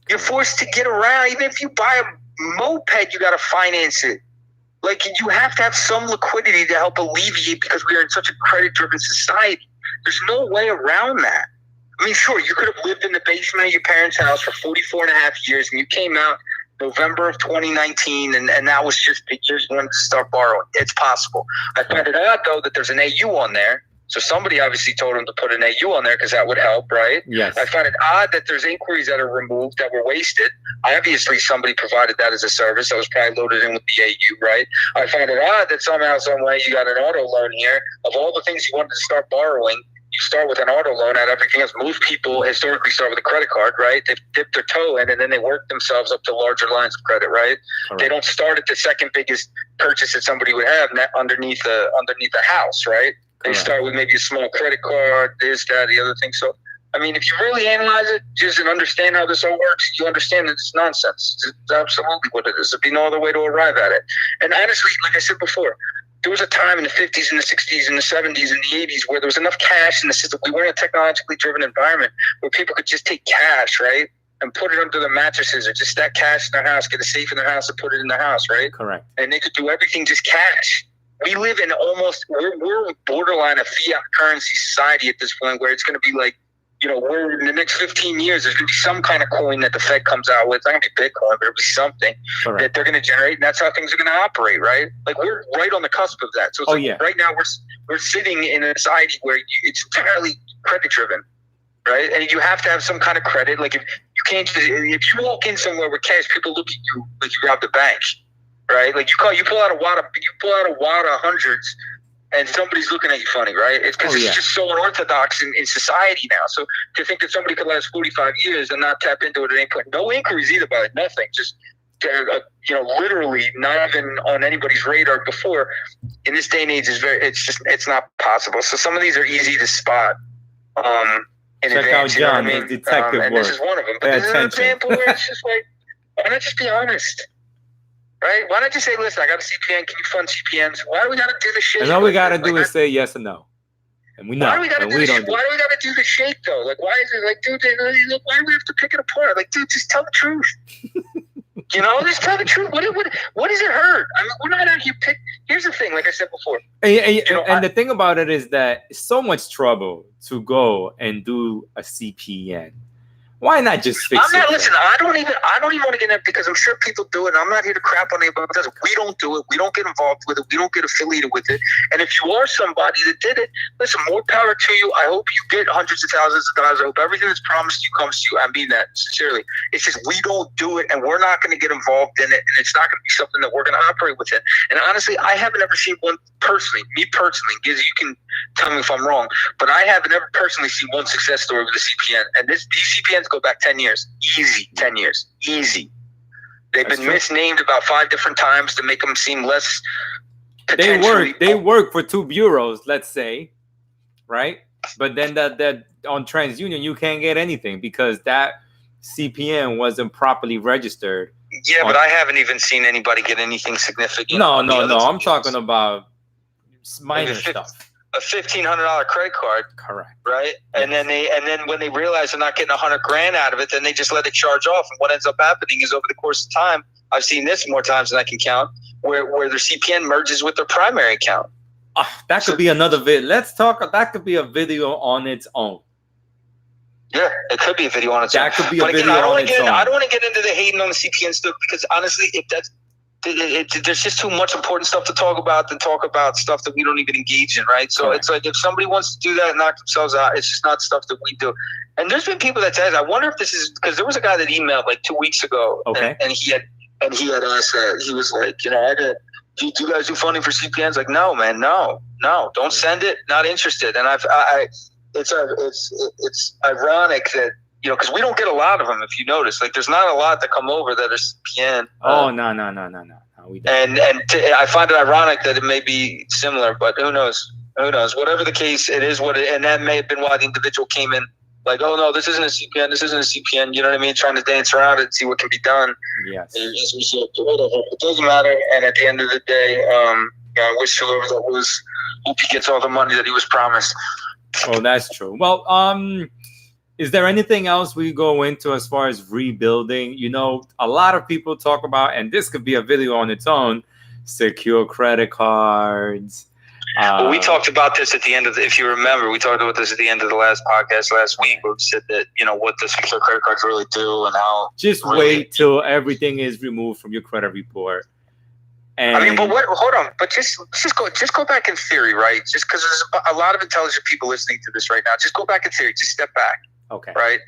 You're forced to get around. Even if you buy a moped, you got to finance it. Like, you have to have some liquidity to help alleviate because we are in such a credit-driven society. There's no way around that. I mean, sure, you could have lived in the basement of your parents' house for 44 and a half years, and you came out November of 2019, and that was just the years you wanted to start borrowing. It's possible. I find it odd, though, that there's an AU on there. So somebody obviously told him to put an AU on there because that would help, right? Yes. I find it odd that there's inquiries that are removed that were wasted. Obviously, somebody provided that as a service that was probably loaded in with the AU, right? I find it odd that somehow, some way, you got an auto loan here. Of all the things you wanted to start borrowing, you start with an auto loan out of everything else. Most people historically start with a credit card, right? They dip their toe in and then they work themselves up to larger lines of credit, right? They don't start at the second biggest purchase that somebody would have underneath the house, right? They start with maybe a small credit card, this, that, the other thing. So, I mean, if you really analyze it, just and understand how this all works, you understand that it's nonsense. It's absolutely what it is. There'd be no other way to arrive at it. And honestly, like I said before, there was a time in the 50s and the 60s and the 70s and the 80s where there was enough cash in the system. We were in a technologically driven environment where people could just take cash, right, and put it under their mattresses or just stack cash in their house, get a safe in their house and put it in their house, right? Correct. And they could do everything just cash. We live in we're borderline a fiat currency society at this point where it's going to be like, we're in the next 15 years, there's going to be some kind of coin that the Fed comes out with. It's not going to be Bitcoin, but it'll be something that they're going to generate, and that's how things are going to operate, right? Like, we're right on the cusp of that. So it's right now we're sitting in a society where it's entirely credit-driven, right? And you have to have some kind of credit. Like, if you walk in somewhere with cash, people look at you like you robbed a bank, right? Like, you pull out a wad of hundreds, and somebody's looking at you funny, right? It's because it's just so unorthodox in society now. So to think that somebody could last 45 years and not tap into it at any point, no inquiries either, by nothing, just literally not even on anybody's radar before. In this day and age, it's not possible. So some of these are easy to spot. In Check advance, out John, his detective and work. This is one of them. But this is an example where it's just like, why not just be honest? Right? Why not just say, listen, I got a CPN. Can you fund CPNs? Why do we got to do the shake? And all we got to do is say yes or no. And we know. Why do we got to do the shake, though? Like, why is it like, dude, look, why do we have to pick it apart? Like, dude, just tell the truth. You know, just tell the truth. What does it hurt? I mean, we're not out here Here's the thing, like I said before. And the thing about it is that it's so much trouble to go and do a CPN. Why not just fix it? Listen, I don't even want to get in it because I'm sure people do it. And I'm not here to crap on anybody. We don't do it. We don't get involved with it. We don't get affiliated with it. And if you are somebody that did it, listen, more power to you. I hope you get hundreds of thousands of dollars. I hope everything that's promised you comes to you. I mean that sincerely. It's just we don't do it, and we're not going to get involved in it. And it's not going to be something that we're going to operate with it. And honestly, I haven't ever seen one personally. Me personally, Gizzy, you can tell me if I'm wrong, but I haven't ever personally seen one success story with a CPN. And these CPNs go back 10 years. Easy, 10 years. Easy. They've been misnamed about 5 different times to make them seem less potentially. They work for 2 bureaus, let's say, right? But then that on TransUnion, you can't get anything because that CPN wasn't properly registered. Yeah, but I haven't even seen anybody get anything significant. No. I'm talking about minor stuff. A $1,500 credit card, correct? Right, and then when they realize they're not getting $100,000 out of it, then they just let it charge off. And what ends up happening is over the course of time, I've seen this more times than I can count, where their CPN merges with their primary account. That could be another video. Let's talk. That could be a video on its own. Yeah, it could be a video on its own. That could be a video on its own. I don't want to get into the hating on the CPN stuff because honestly, if that's there's just too much important stuff to talk about than talk about stuff that we don't even engage in, right? So It's like if somebody wants to do that and knock themselves out, it's just not stuff that we do. And there's been people that said, I wonder if this is because there was a guy that emailed like 2 weeks ago, and he had asked that he was like, do you guys do funding for CPNs? Like, no, man, no, don't send it. Not interested. And it's ironic that. Because we don't get a lot of them. If you notice, like, there's not a lot that come over that are CPN. No. We don't. And I find it ironic that it may be similar, but who knows? Whatever the case, it is what it. And that may have been why the individual came in like, oh no, this isn't a CPN. This isn't a CPN. You know what I mean? Trying to dance around it and see what can be done. Yes. It doesn't matter. And at the end of the day, I wish whoever that was, hope he gets all the money that he was promised. Oh, that's true. Well, is there anything else we go into as far as rebuilding? A lot of people talk about, and this could be a video on its own, secure credit cards. We talked about this at the end of if you remember, we talked about this at the end of the last podcast last week, where we said that, what the secure credit cards really do and how. Just wait till everything is removed from your credit report. And hold on, but just go back in theory, right? Just because there's a lot of intelligent people listening to this right now. Just go back in theory. Just step back. Okay. Right.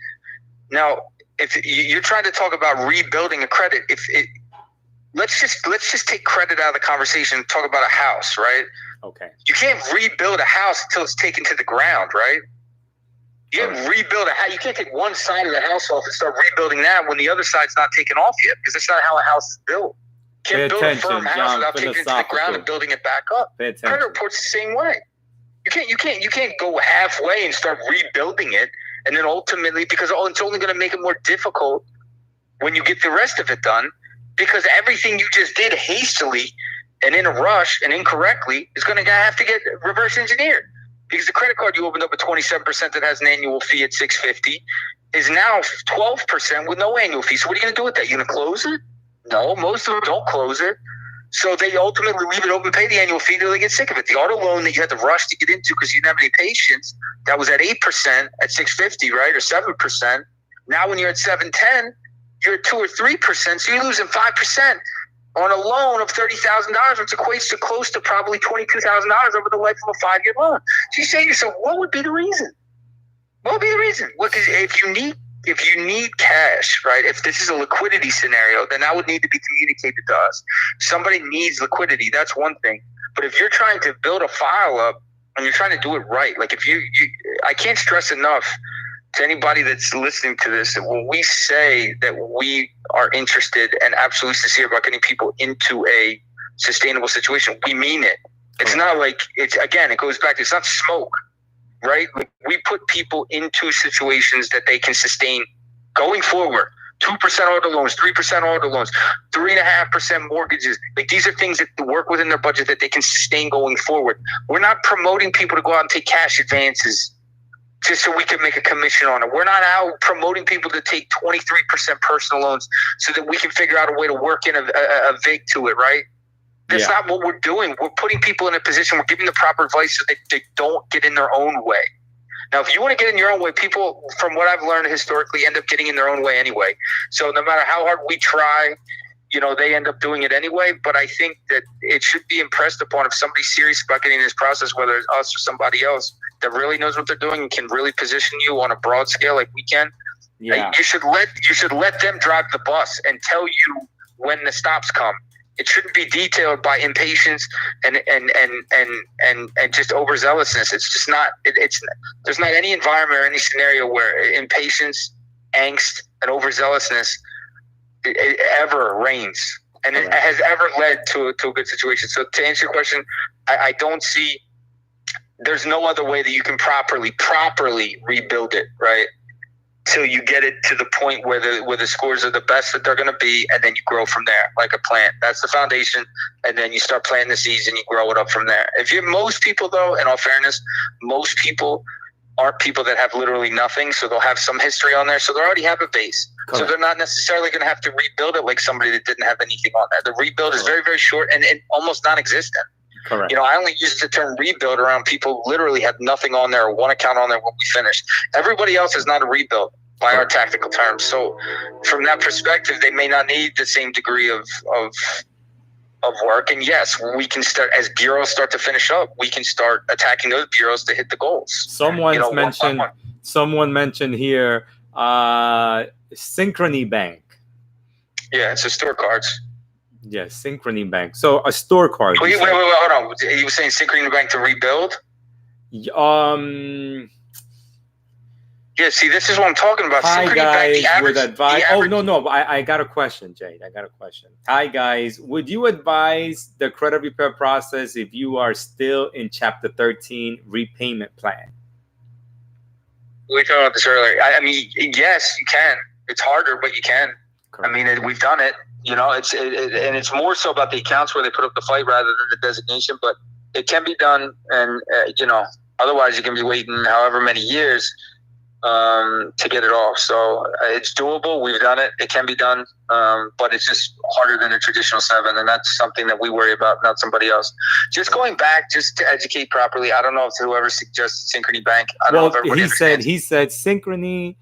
Now, if you're trying to talk about rebuilding a credit, let's just take credit out of the conversation and talk about a house, right? Okay. You can't rebuild a house until it's taken to the ground, right? You can't rebuild a house. You can't take one side of the house off and start rebuilding that when the other side's not taken off yet, because that's not how a house is built. You can't build a firm house without taking it to the ground and building it back up. Credit report's the same way. You can't go halfway and start rebuilding it. And then ultimately, because it's only going to make it more difficult when you get the rest of it done, because everything you just did hastily and in a rush and incorrectly is going to have to get reverse engineered. Because the credit card you opened up at 27% that has an annual fee at $650 is now 12% with no annual fee. So what are you going to do with that? You're going to close it? No, most of them don't close it. So they ultimately leave it open, pay the annual fee till they get sick of it. The auto loan that you had to rush to get into because you didn't have any patience, that was at 8% at $650, right, or 7%. Now when you're at 7.10, you're at 2 or 3%, so you're losing 5% on a loan of $30,000, which equates to close to probably $22,000 over the life of a 5-year loan. So you say to yourself, what would be the reason? What would be the reason? Well, because if you need cash, right, if this is a liquidity scenario, then that would need to be communicated to us. Somebody needs liquidity. That's one thing. But if you're trying to build a file up and you're trying to do it right, like if I can't stress enough to anybody that's listening to this that when we say that we are interested and absolutely sincere about getting people into a sustainable situation, we mean it. It's not like it goes back to, it's not smoke. Right? We put people into situations that they can sustain going forward. 2% auto loans, 3% auto loans, 3.5% mortgages. Like, these are things that work within their budget that they can sustain going forward. We're not promoting people to go out and take cash advances. just so we can make a commission on it. We're not out promoting people to take 23% personal loans so that we can figure out a way to work in a VIG to it, right? That's not what we're doing. We're putting people in a position, we're giving the proper advice so they don't get in their own way. Now, if you want to get in your own way, people, from what I've learned historically, end up getting in their own way anyway. So no matter how hard we try, they end up doing it anyway. But I think that it should be impressed upon if somebody's serious about getting in this process, whether it's us or somebody else that really knows what they're doing and can really position you on a broad scale like we can. Yeah. You should let them drive the bus and tell you when the stops come. It shouldn't be detailed by impatience and just overzealousness. It's just not. There's not any environment or any scenario where impatience, angst, and overzealousness it ever reigns, and it has ever led to a good situation. So to answer your question, I don't see. There's no other way that you can properly rebuild it, right? Till you get it to the point where the scores are the best that they're going to be, and then you grow from there like a plant. That's the foundation, and then you start planting the seeds and you grow it up from there. Most people, though, in all fairness, most people aren't people that have literally nothing, so they'll have some history on there, so they already have a base. Correct. So they're not necessarily going to have to rebuild it like somebody that didn't have anything on there. The rebuild is very, very short and almost non-existent. Correct. I only use the term rebuild around people who literally have nothing on there or one account on there when we finish. Everybody else is not a rebuild by our tactical terms. So from that perspective, they may not need the same degree of work. And yes, we can start, as bureaus start to finish up, we can start attacking those bureaus to hit the goals. Someone mentioned here, Synchrony Bank. Yeah, it's a store cards. Yeah, Synchrony Bank. So a store card. Wait, hold on. You were saying Synchrony Bank to rebuild? Yeah, see, this is what I'm talking about. Hi, Synchrony guys, Bank, would advise... I got a question, Jade. I got a question. Hi, guys. Would you advise the credit repair process if you are still in Chapter 13 repayment plan? We talked about this earlier. I mean, yes, you can. It's harder, but you can. Correct. I mean, we've done it. And it's more so about the accounts where they put up the fight rather than the designation, but it can be done. And, otherwise you can be waiting however many years to get it off. So it's doable. We've done it. It can be done. But it's just harder than a traditional 7. And that's something that we worry about, not somebody else. Just going back, just to educate properly. I don't know if whoever suggested Synchrony Bank. I don't know if everybody understands. He said Synchrony.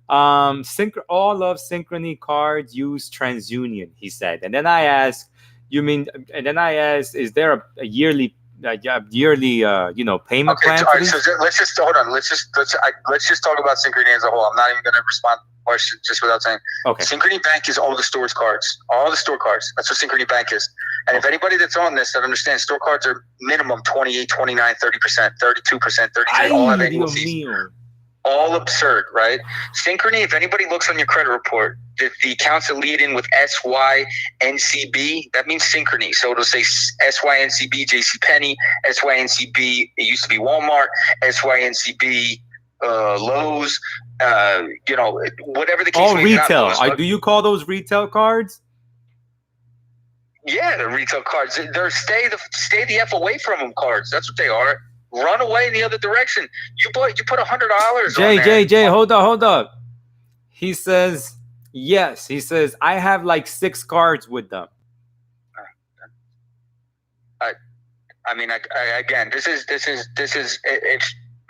All of Synchrony cards use TransUnion, he said. And then I asked, is there a yearly payment plan? All right, so let's just hold on. Let's just talk about Synchrony as a whole. I'm not even going to respond to the question just without saying. Okay. Synchrony Bank is all the store cards. That's what Synchrony Bank is. And if anybody that's on this that understands, store cards are minimum 28, 29, 30%, 32%, 33%, all have annual fees. All absurd, right? Synchrony, if anybody looks on your credit report, the accounts that lead in with SYNCB, that means Synchrony. So it'll say SYNCB, JCPenney, SYNCB, it used to be Walmart, SYNCB, Lowe's, whatever the case may be. Retail. Do you call those retail cards? Yeah, the retail cards. They're stay the F away from them cards. That's what they are. Run away in the other direction. You put $100 on there. Jay, hold up. He says yes. He says I have like 6 cards with them. Again, this is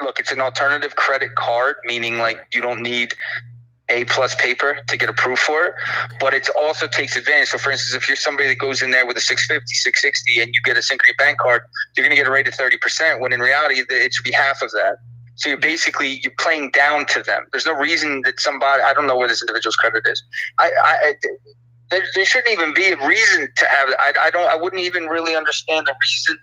look, it's an alternative credit card, meaning like you don't need A+ paper to get approved for it, but it also takes advantage. So for instance, if you're somebody that goes in there with a 650, 660 and you get a Synchrony Bank card, you're going to get a rate of 30%, when in reality it should be half of that. So you're playing down to them. There's no reason that somebody, I don't know where this individual's credit is. There shouldn't even be a reason to have it. I wouldn't even really understand the reason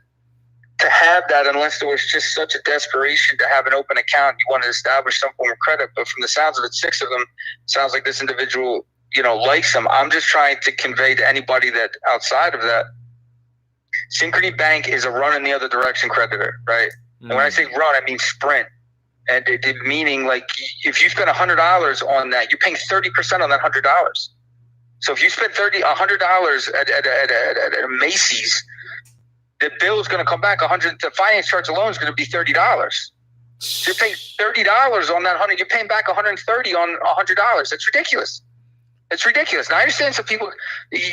to have that unless there was just such a desperation to have an open account. You want to establish some form of credit, but from the sounds of it, 6 of them sounds like this individual, likes them. I'm just trying to convey to anybody that outside of that, Synchrony Bank is a run in the other direction creditor, right? Mm-hmm. And when I say run, I mean sprint. And it meaning like if you spend $100 on that, you're paying 30% on that $100. So if you spend $100 at a Macy's, the bill is going to come back $100. The finance charge alone is going to be $30. So you're paying $30 on that 100. You're paying back $130 on $100. That's ridiculous. It's ridiculous. Now, I understand some people,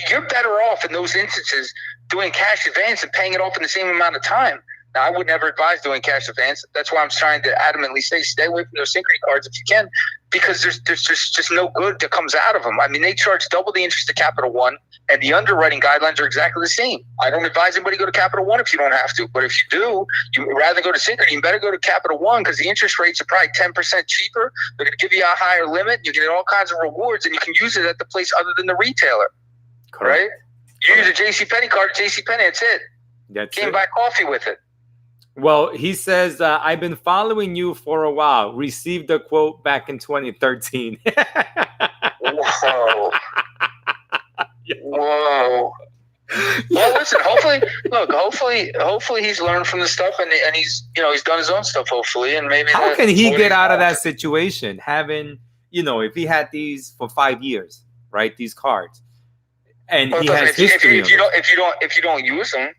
you're better off in those instances doing cash advance and paying it off in the same amount of time. Now, I would never advise doing cash advance. That's why I'm trying to adamantly say stay away from those synchrony cards if you can, because there's just no good that comes out of them. I mean, they charge double the interest to Capital One, and the underwriting guidelines are exactly the same. I don't advise anybody to go to Capital One if you don't have to. But if you do, you rather go to Synchrony, you better go to Capital One because the interest rates are probably 10% cheaper. They're going to give you a higher limit. You get all kinds of rewards, and you can use it at the place other than the retailer. Correct. Right? You use a JCPenney card at JCPenney, that's it. That's Can't buy coffee with it. Well, he says, I've been following you for a while. Received the quote back in 2013. Whoa. Whoa. Well, listen, hopefully he's learned from the stuff and he's done his own stuff, hopefully. And maybe how can he get out of that situation having, if he had these for 5 years, right? These cards. And he has history. If you don't use them,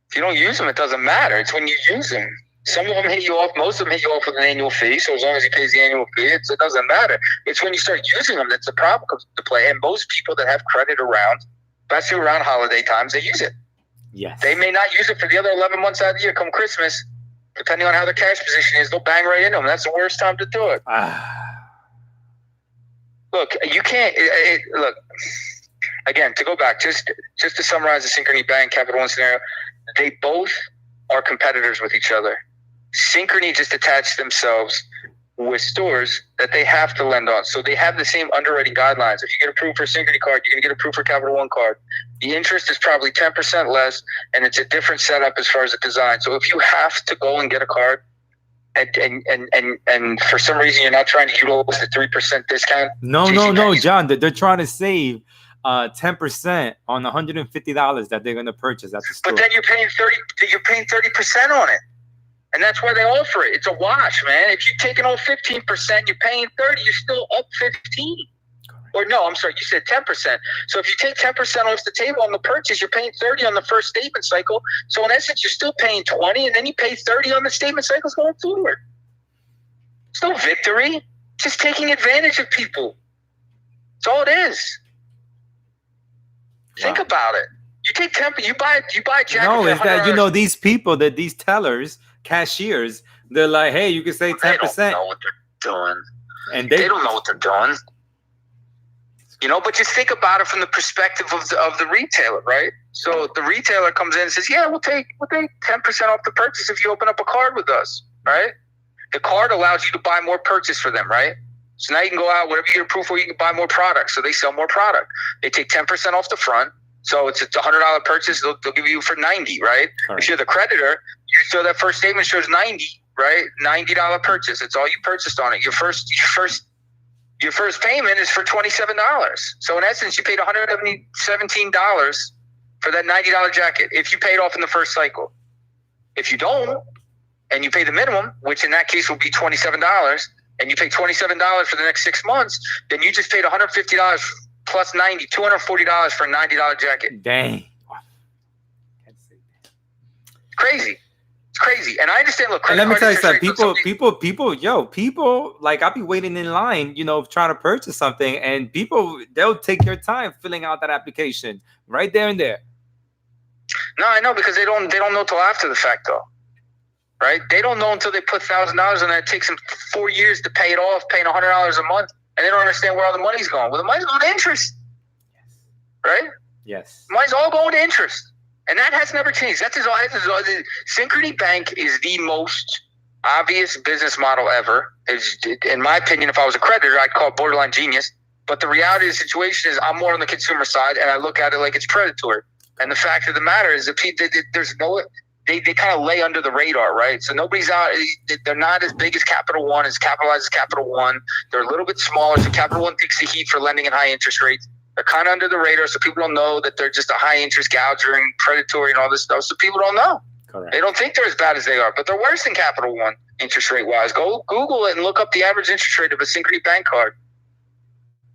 if you don't use them, it doesn't matter. It's when you use them. Some of them hit you off. Most of them hit you off with an annual fee. So as long as he pays the annual fee, it doesn't matter. It's when you start using them that's the problem comes into play. And most people that have credit around, especially around holiday times, they use it. Yes. They may not use it for the other 11 months out of the year. Come Christmas, depending on how their cash position is, they'll bang right into them. That's the worst time to do it. Look, you can't. Look, again, to go back, just to summarize the Synchrony Bank Capital One scenario, they both are competitors with each other. Synchrony just attached themselves with stores that they have to lend on. So they have the same underwriting guidelines. If you get approved for a Synchrony card, you're going to get approved for Capital One card. The interest is probably 10% less, and it's a different setup as far as the design. So if you have to go and get a card, and for some reason you're not trying to utilize the 3% discount. No, John. They're trying to save 10% on $150 that they're going to purchase at the store. But then you're paying 30% on it. And that's why they offer it. It's a wash, man. If you're taking off 15%, you're paying 30, you're still up 15. Or no, I'm sorry, you said 10%. So if you take 10% off the table on the purchase, you're paying 30 on the first statement cycle. So in essence, you're still paying 20, and then you pay 30 on the statement cycles going forward. It's no victory. Just taking advantage of people. That's all it is. Wow. Think about it. You take 10, you buy a jacket. No, it's that these people, these tellers, cashiers, they're like, hey, you can say 10%. They don't know what they're doing. And they don't know what they're doing. But just think about it from the perspective of the retailer, right? So the retailer comes in and says, yeah, we'll take 10% off the purchase if you open up a card with us, right? The card allows you to buy more purchase for them, right? So now you can go out, whatever you get approved for, you can buy more products. So they sell more product. They take 10% off the front. So it's a $100 purchase. They'll give you for $90, right? If you're the creditor, that first statement shows $90, right? $90 purchase. It's all you purchased on it. Your first payment is for $27. So in essence, you paid $117 for that $90 jacket if you paid off in the first cycle. If you don't, and you pay the minimum, which in that case will be $27, and you pay $27 for the next 6 months, then you just paid $150 plus $90, $240 for a $90 jacket. Dang. Crazy. It's crazy. And I understand, look, and let me tell you something. People, like, I'll be waiting in line, trying to purchase something, and they'll take their time filling out that application right there and there. No, I know, because they don't know till after the fact, though. Right? They don't know until they put $1,000 and it takes them 4 years to pay it off, paying $100 a month, and they don't understand where all the money's going. Well, the money's going to interest. Right? Yes. The money's all going to interest. And that has never changed. Synchrony Bank is the most obvious business model ever. In my opinion, if I was a creditor, I'd call it borderline genius. But the reality of the situation is I'm more on the consumer side, and I look at it like it's predatory. And the fact of the matter is that they kind of lay under the radar, right? So nobody's out. They're not as big as Capital One, as capitalized as Capital One. They're a little bit smaller. So Capital One takes the heat for lending at high interest rates. They're kind of under the radar, so people don't know that they're just a high-interest gouger and predatory and all this stuff, so people don't know. Correct. They don't think they're as bad as they are, but they're worse than Capital One interest rate-wise. Go Google it and look up the average interest rate of a Synchrony Bank card.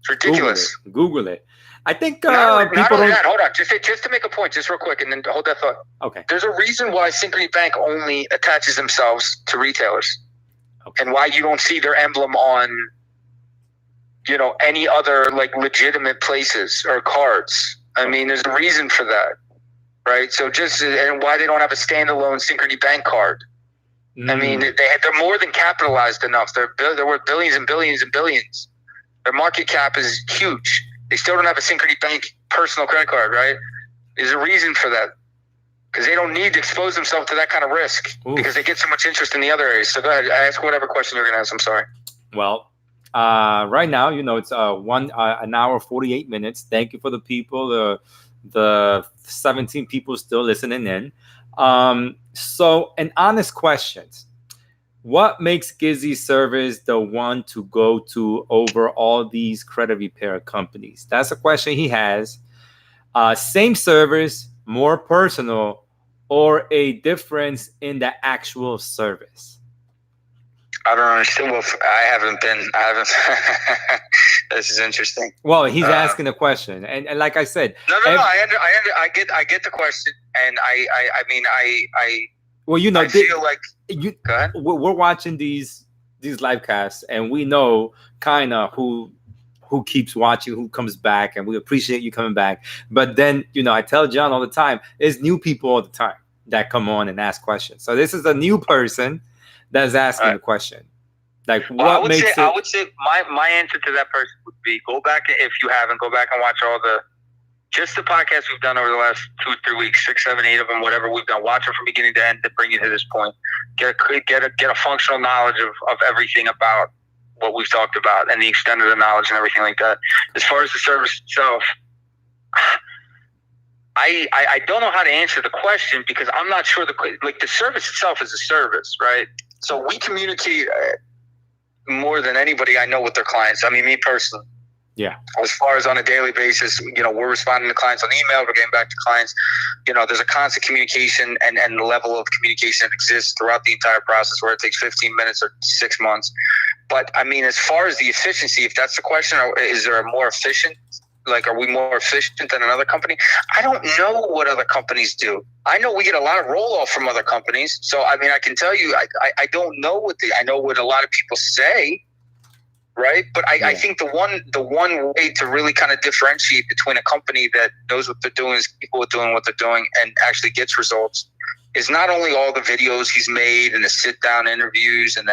It's ridiculous. Google it. I think not people only don't. that, hold on, just to make a point, just real quick, and then hold that thought. Okay. There's a reason why Synchrony Bank only attaches themselves to retailers, and why you don't see their emblem on, any other like legitimate places or cards. I mean, there's a reason for that, right? So and why they don't have a standalone Synchrony Bank card. I mean, they're more than capitalized enough. They're worth billions and billions and billions. Their market cap is huge. They still don't have a Synchrony Bank personal credit card, right? There's a reason for that. Because they don't need to expose themselves to that kind of risk. Oof. Because they get so much interest in the other areas. So go ahead, ask whatever question you're going to ask. I'm sorry. Well, right now, it's an hour 48 minutes. Thank you for the people, the 17 people still listening in. So an honest question. What makes Gizzy Service the one to go to over all these credit repair companies? That's a question he has. Same service, more personal, or a difference in the actual service? I don't understand. Well, I haven't. This is interesting. Well, he's asking a question, and like I said, no. I get the question, and I mean. Well, I feel like go ahead. We're watching these live casts, and we know kind of who keeps watching, who comes back, and we appreciate you coming back. But then, I tell John all the time, there's new people all the time that come on and ask questions. So this is a new person that's asking a question. Like, I would say my answer to that person would be, go back, if you haven't, go back and watch just the podcasts we've done over the last 2-3 weeks, 6, 7, 8 of them, whatever we've done. Watch them from beginning to end to bring you to this point. Get a functional knowledge of everything about what we've talked about and the extent of the knowledge and everything like that. As far as the service itself, I don't know how to answer the question, because I'm not sure the service itself is a service, right? So we communicate more than anybody I know with their clients. I mean, me personally. Yeah. As far as on a daily basis, we're responding to clients on email. We're getting back to clients. There's a constant communication and the level of communication that exists throughout the entire process, where it takes 15 minutes or 6 months. But I mean, as far as the efficiency, if that's the question, is there a more efficient? Like, are we more efficient than another company? I don't know what other companies do. I know we get a lot of roll off from other companies. So, I mean, I can tell you, I don't know I know what a lot of people say. Right. But I think the one way to really kind of differentiate between a company that knows what they're doing, is people are doing what they're doing and actually gets results, is not only all the videos he's made and the sit down interviews, and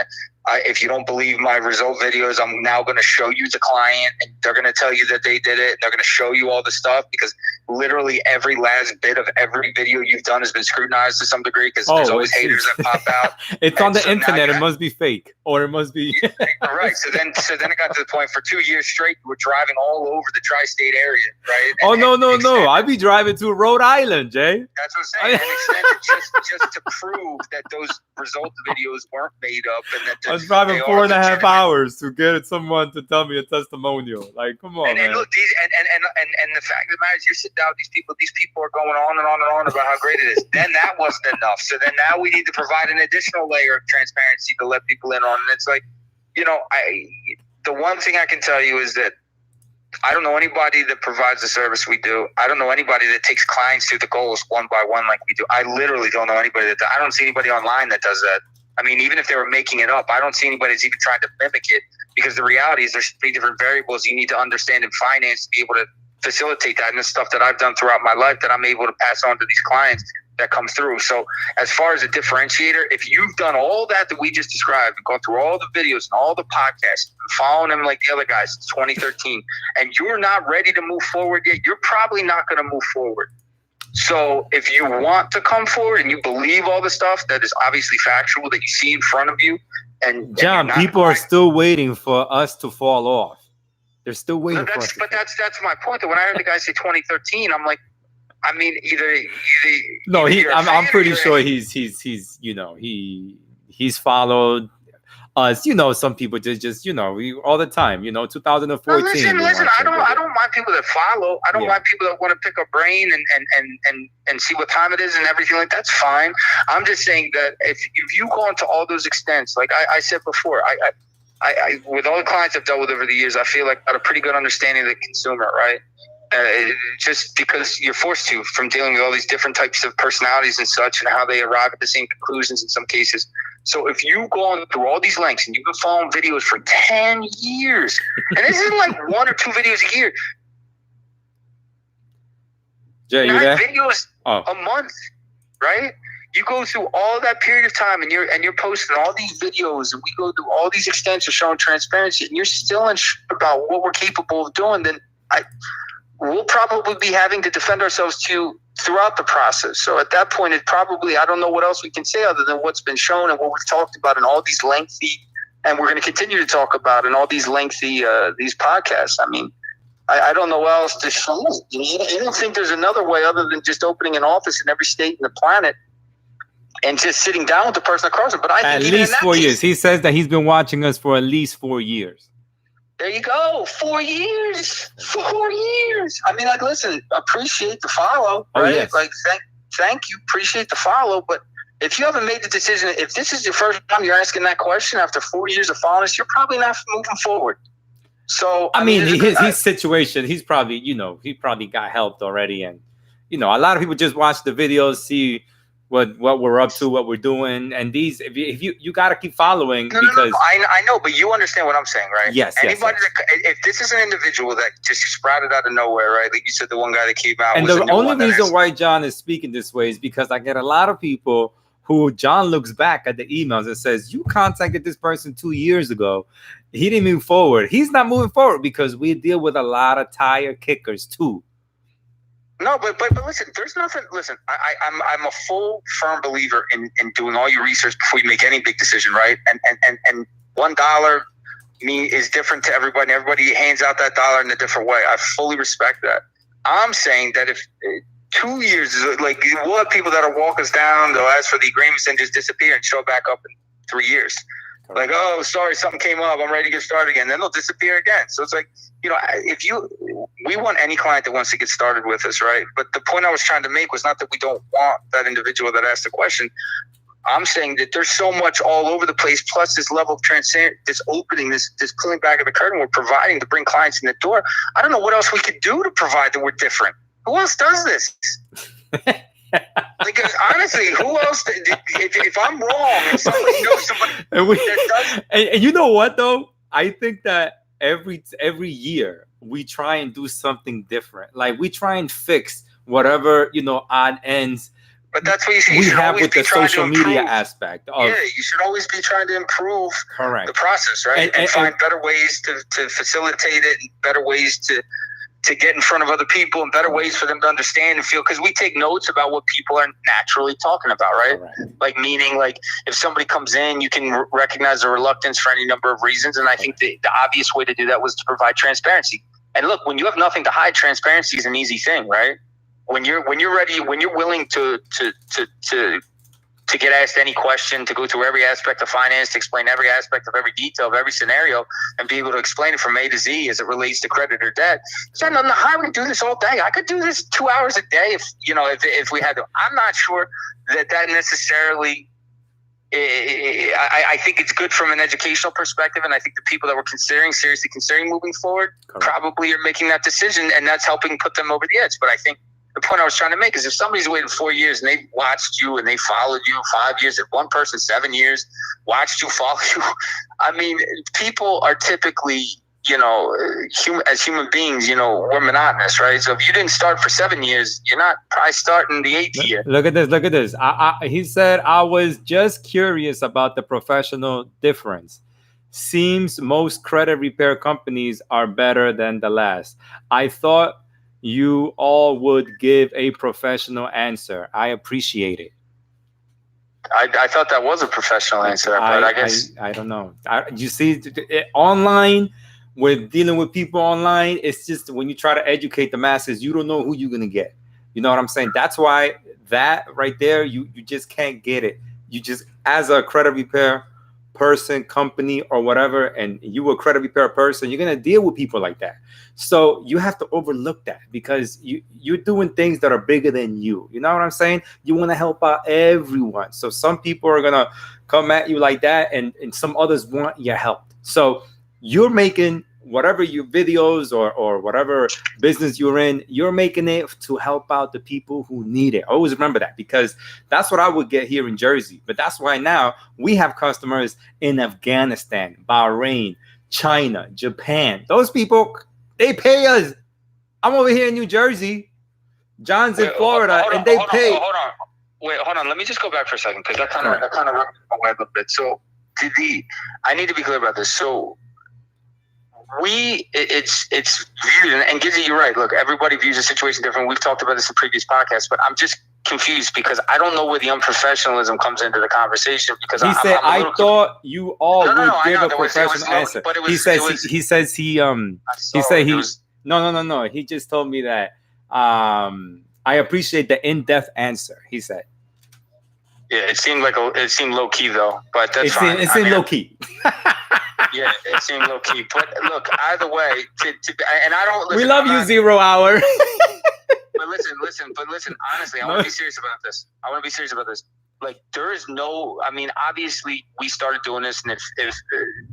if you don't believe my result videos, I'm now going to show you the client, and they're going to tell you that they did it. And they're going to show you all the stuff, because literally every last bit of every video you've done has been scrutinized to some degree, because there's always haters that pop out. It's on the internet. It must be fake, or it must be right. So then it got to the point for 2 years straight, we're driving all over the tri-state area, right? No. I'd be driving to Rhode Island, Jay. That's what I'm saying. And extended just to prove that those result videos weren't made up, and that I was driving 4.5 hours to get someone to tell me a testimonial. Like, come on, man. And look, and the fact of the matter is, you sit down with these people are going on and on and on about how great it is. Then that wasn't enough. So then now we need to provide an additional layer of transparency to let people in on. And it's like, the one thing I can tell you is that I don't know anybody that provides the service we do. I don't know anybody that takes clients through the goals one by one like we do. I literally don't know anybody I don't see anybody online that does that. I mean, even if they were making it up, I don't see anybody that's even trying to mimic it, because the reality is there's 3 different variables you need to understand in finance to be able to facilitate that. And the stuff that I've done throughout my life that I'm able to pass on to these clients that come through. So as far as a differentiator, if you've done all that we just described, and gone through all the videos and all the podcasts, and following them like the other guys since 2013, and you're not ready to move forward yet, you're probably not going to move forward. So if you want to come forward and you believe all the stuff that is obviously factual that you see in front of you, and John, people are still waiting for us to fall off. They're still waiting for us. But that's my point. That when I heard the guy say 2013, I'm like, I mean, I'm pretty sure he's followed us. Some people just we all the time. 2014. Listen. I don't mind people that follow. I don't mind people that want to pick a brain and see what time it is and everything like that's fine. I'm just saying that if you go into all those extents, like I said before, I with all the clients I've dealt with over the years, I feel like I got a pretty good understanding of the consumer, right? just because you're forced to, from dealing with all these different types of personalities and such, and how they arrive at the same conclusions in some cases. So if you go on through all these lengths and you've been following videos for 10 years, and this isn't like 1 or 2 videos a year. Jay, you there? Videos a month, right? You go through all that period of time, and you're posting all these videos, and we go through all these extensions showing transparency, and you're still unsure about what we're capable of doing, then we'll probably be having to defend ourselves throughout the process. So at that point, it probably, I don't know what else we can say other than what's been shown and what we've talked about in all these lengthy, and we're going to continue to talk about in all these lengthy these podcasts. I mean, I don't know what else to show. I don't think there's another way other than just opening an office in every state in the planet and just sitting down with the person across it. But I think at least 4 years. He says that he's been watching us for at least 4 years. There you go. 4 years. 4 years. I mean, like, listen, appreciate the follow, right? Oh, yes. Like, thank you. Appreciate the follow. But if you haven't made the decision, if this is your first time you're asking that question after 4 years of following us, you're probably not moving forward. So, I mean his situation, he's probably, he probably got helped already. And, a lot of people just watch the videos, see what we're up to, what we're doing, and these, if you got to keep following. No, I know, but you understand what I'm saying, right? Yes. Anybody yes. if this is an individual that just sprouted out of nowhere, right? Like you said, the one guy that came out, and the only reason why John is speaking this way is because I get a lot of people who John looks back at the emails and says, "You contacted this person 2 years ago. He didn't move forward." He's not moving forward because we deal with a lot of tire kickers too. No, but listen, there's nothing. Listen, I'm a full firm believer in doing all your research before you make any big decision, right? And $1 is different to everybody. Everybody hands out that dollar in a different way. I fully respect that. I'm saying that if 2 years is like, we'll have people that'll walk us down, they'll ask for the agreements and just disappear and show back up in 3 years. Like, oh, sorry, something came up, I'm ready to get started again. Then they'll disappear again. So it's like, we want any client that wants to get started with us, right? But the point I was trying to make was not that we don't want that individual that asked the question. I'm saying that there's so much all over the place, plus this level of transparency, this opening, this pulling back of the curtain we're providing to bring clients in the door. I don't know what else we could do to provide that we're different. Who else does this? Because honestly, who else? If I'm wrong and somebody knows somebody that does, and you know what though? I think that every year we try and do something different. Like we try and fix whatever odd ends. But that's what you we have with the social media aspect. You should always be trying to improve correct the process, right? And find better ways to facilitate it, and better ways to get in front of other people, and better ways for them to understand and feel, because we take notes about what people are naturally talking about, right? Like, meaning, like, if somebody comes in, you can recognize a reluctance for any number of reasons, and I think the obvious way to do that was to provide transparency. And look, when you have nothing to hide, transparency is an easy thing, right? When you're ready, when you're willing to get asked any question, to go through every aspect of finance, to explain every aspect of every detail of every scenario, and be able to explain it from A to Z as it relates to credit or debt. So I'm not how we do this all day. I could do this 2 hours a day if we had to. I'm not sure that necessarily. I think it's good from an educational perspective, and I think the people that were seriously considering moving forward, probably are making that decision, and that's helping put them over the edge. But I think the point I was trying to make is, if somebody's waited 4 years and they watched you and they followed you 5 years, if one person 7 years watched you, follow you, I mean, people are typically, as human beings, we're monotonous, right? So if you didn't start for 7 years, you're not probably starting the 8th year. Look at this. He said, I was just curious about the professional difference. Seems most credit repair companies are better than the last. I thought you all would give a professional answer. I appreciate it. I thought that was a professional answer, but I guess I don't know. You see, online, with dealing with people online, it's just when you try to educate the masses, you don't know who you're gonna get. You know what I'm saying? That's why that right there, you just can't get it. You just, as a credit repair person, company, or whatever, and you a credit repair person, you're gonna deal with people like that. So you have to overlook that, because you're doing things that are bigger than you. You know what I'm saying? You want to help out everyone. So some people are gonna come at you like that, and some others want your help. So you're making whatever your videos or whatever business you're in, you're making it to help out the people who need it. Always remember that, because that's what I would get here in Jersey. But that's why now we have customers in Afghanistan, Bahrain, China, Japan. Those people, they pay us. I'm over here in New Jersey. John's in Florida, and they pay. Hold on. Let me just go back for a second, because that kind of rubbed my way a little bit. So, I need to be clear about this. So, it's viewed, and Gizzy, you're right. Look, everybody views the situation different. We've talked about this in previous podcasts, but I'm just confused because I don't know where the unprofessionalism comes into the conversation. Because he said, I thought you all would give a professional answer. But he He just told me that I appreciate the in-depth answer. He said. Yeah, it seemed low key though, but that's fine. It seemed low key. Yeah, it seemed low key. But look, either way, and I don't. Listen, we love you, 0 Hour. But listen. Honestly, I want to be serious about this. Like, there is no. I mean, obviously, we started doing this, and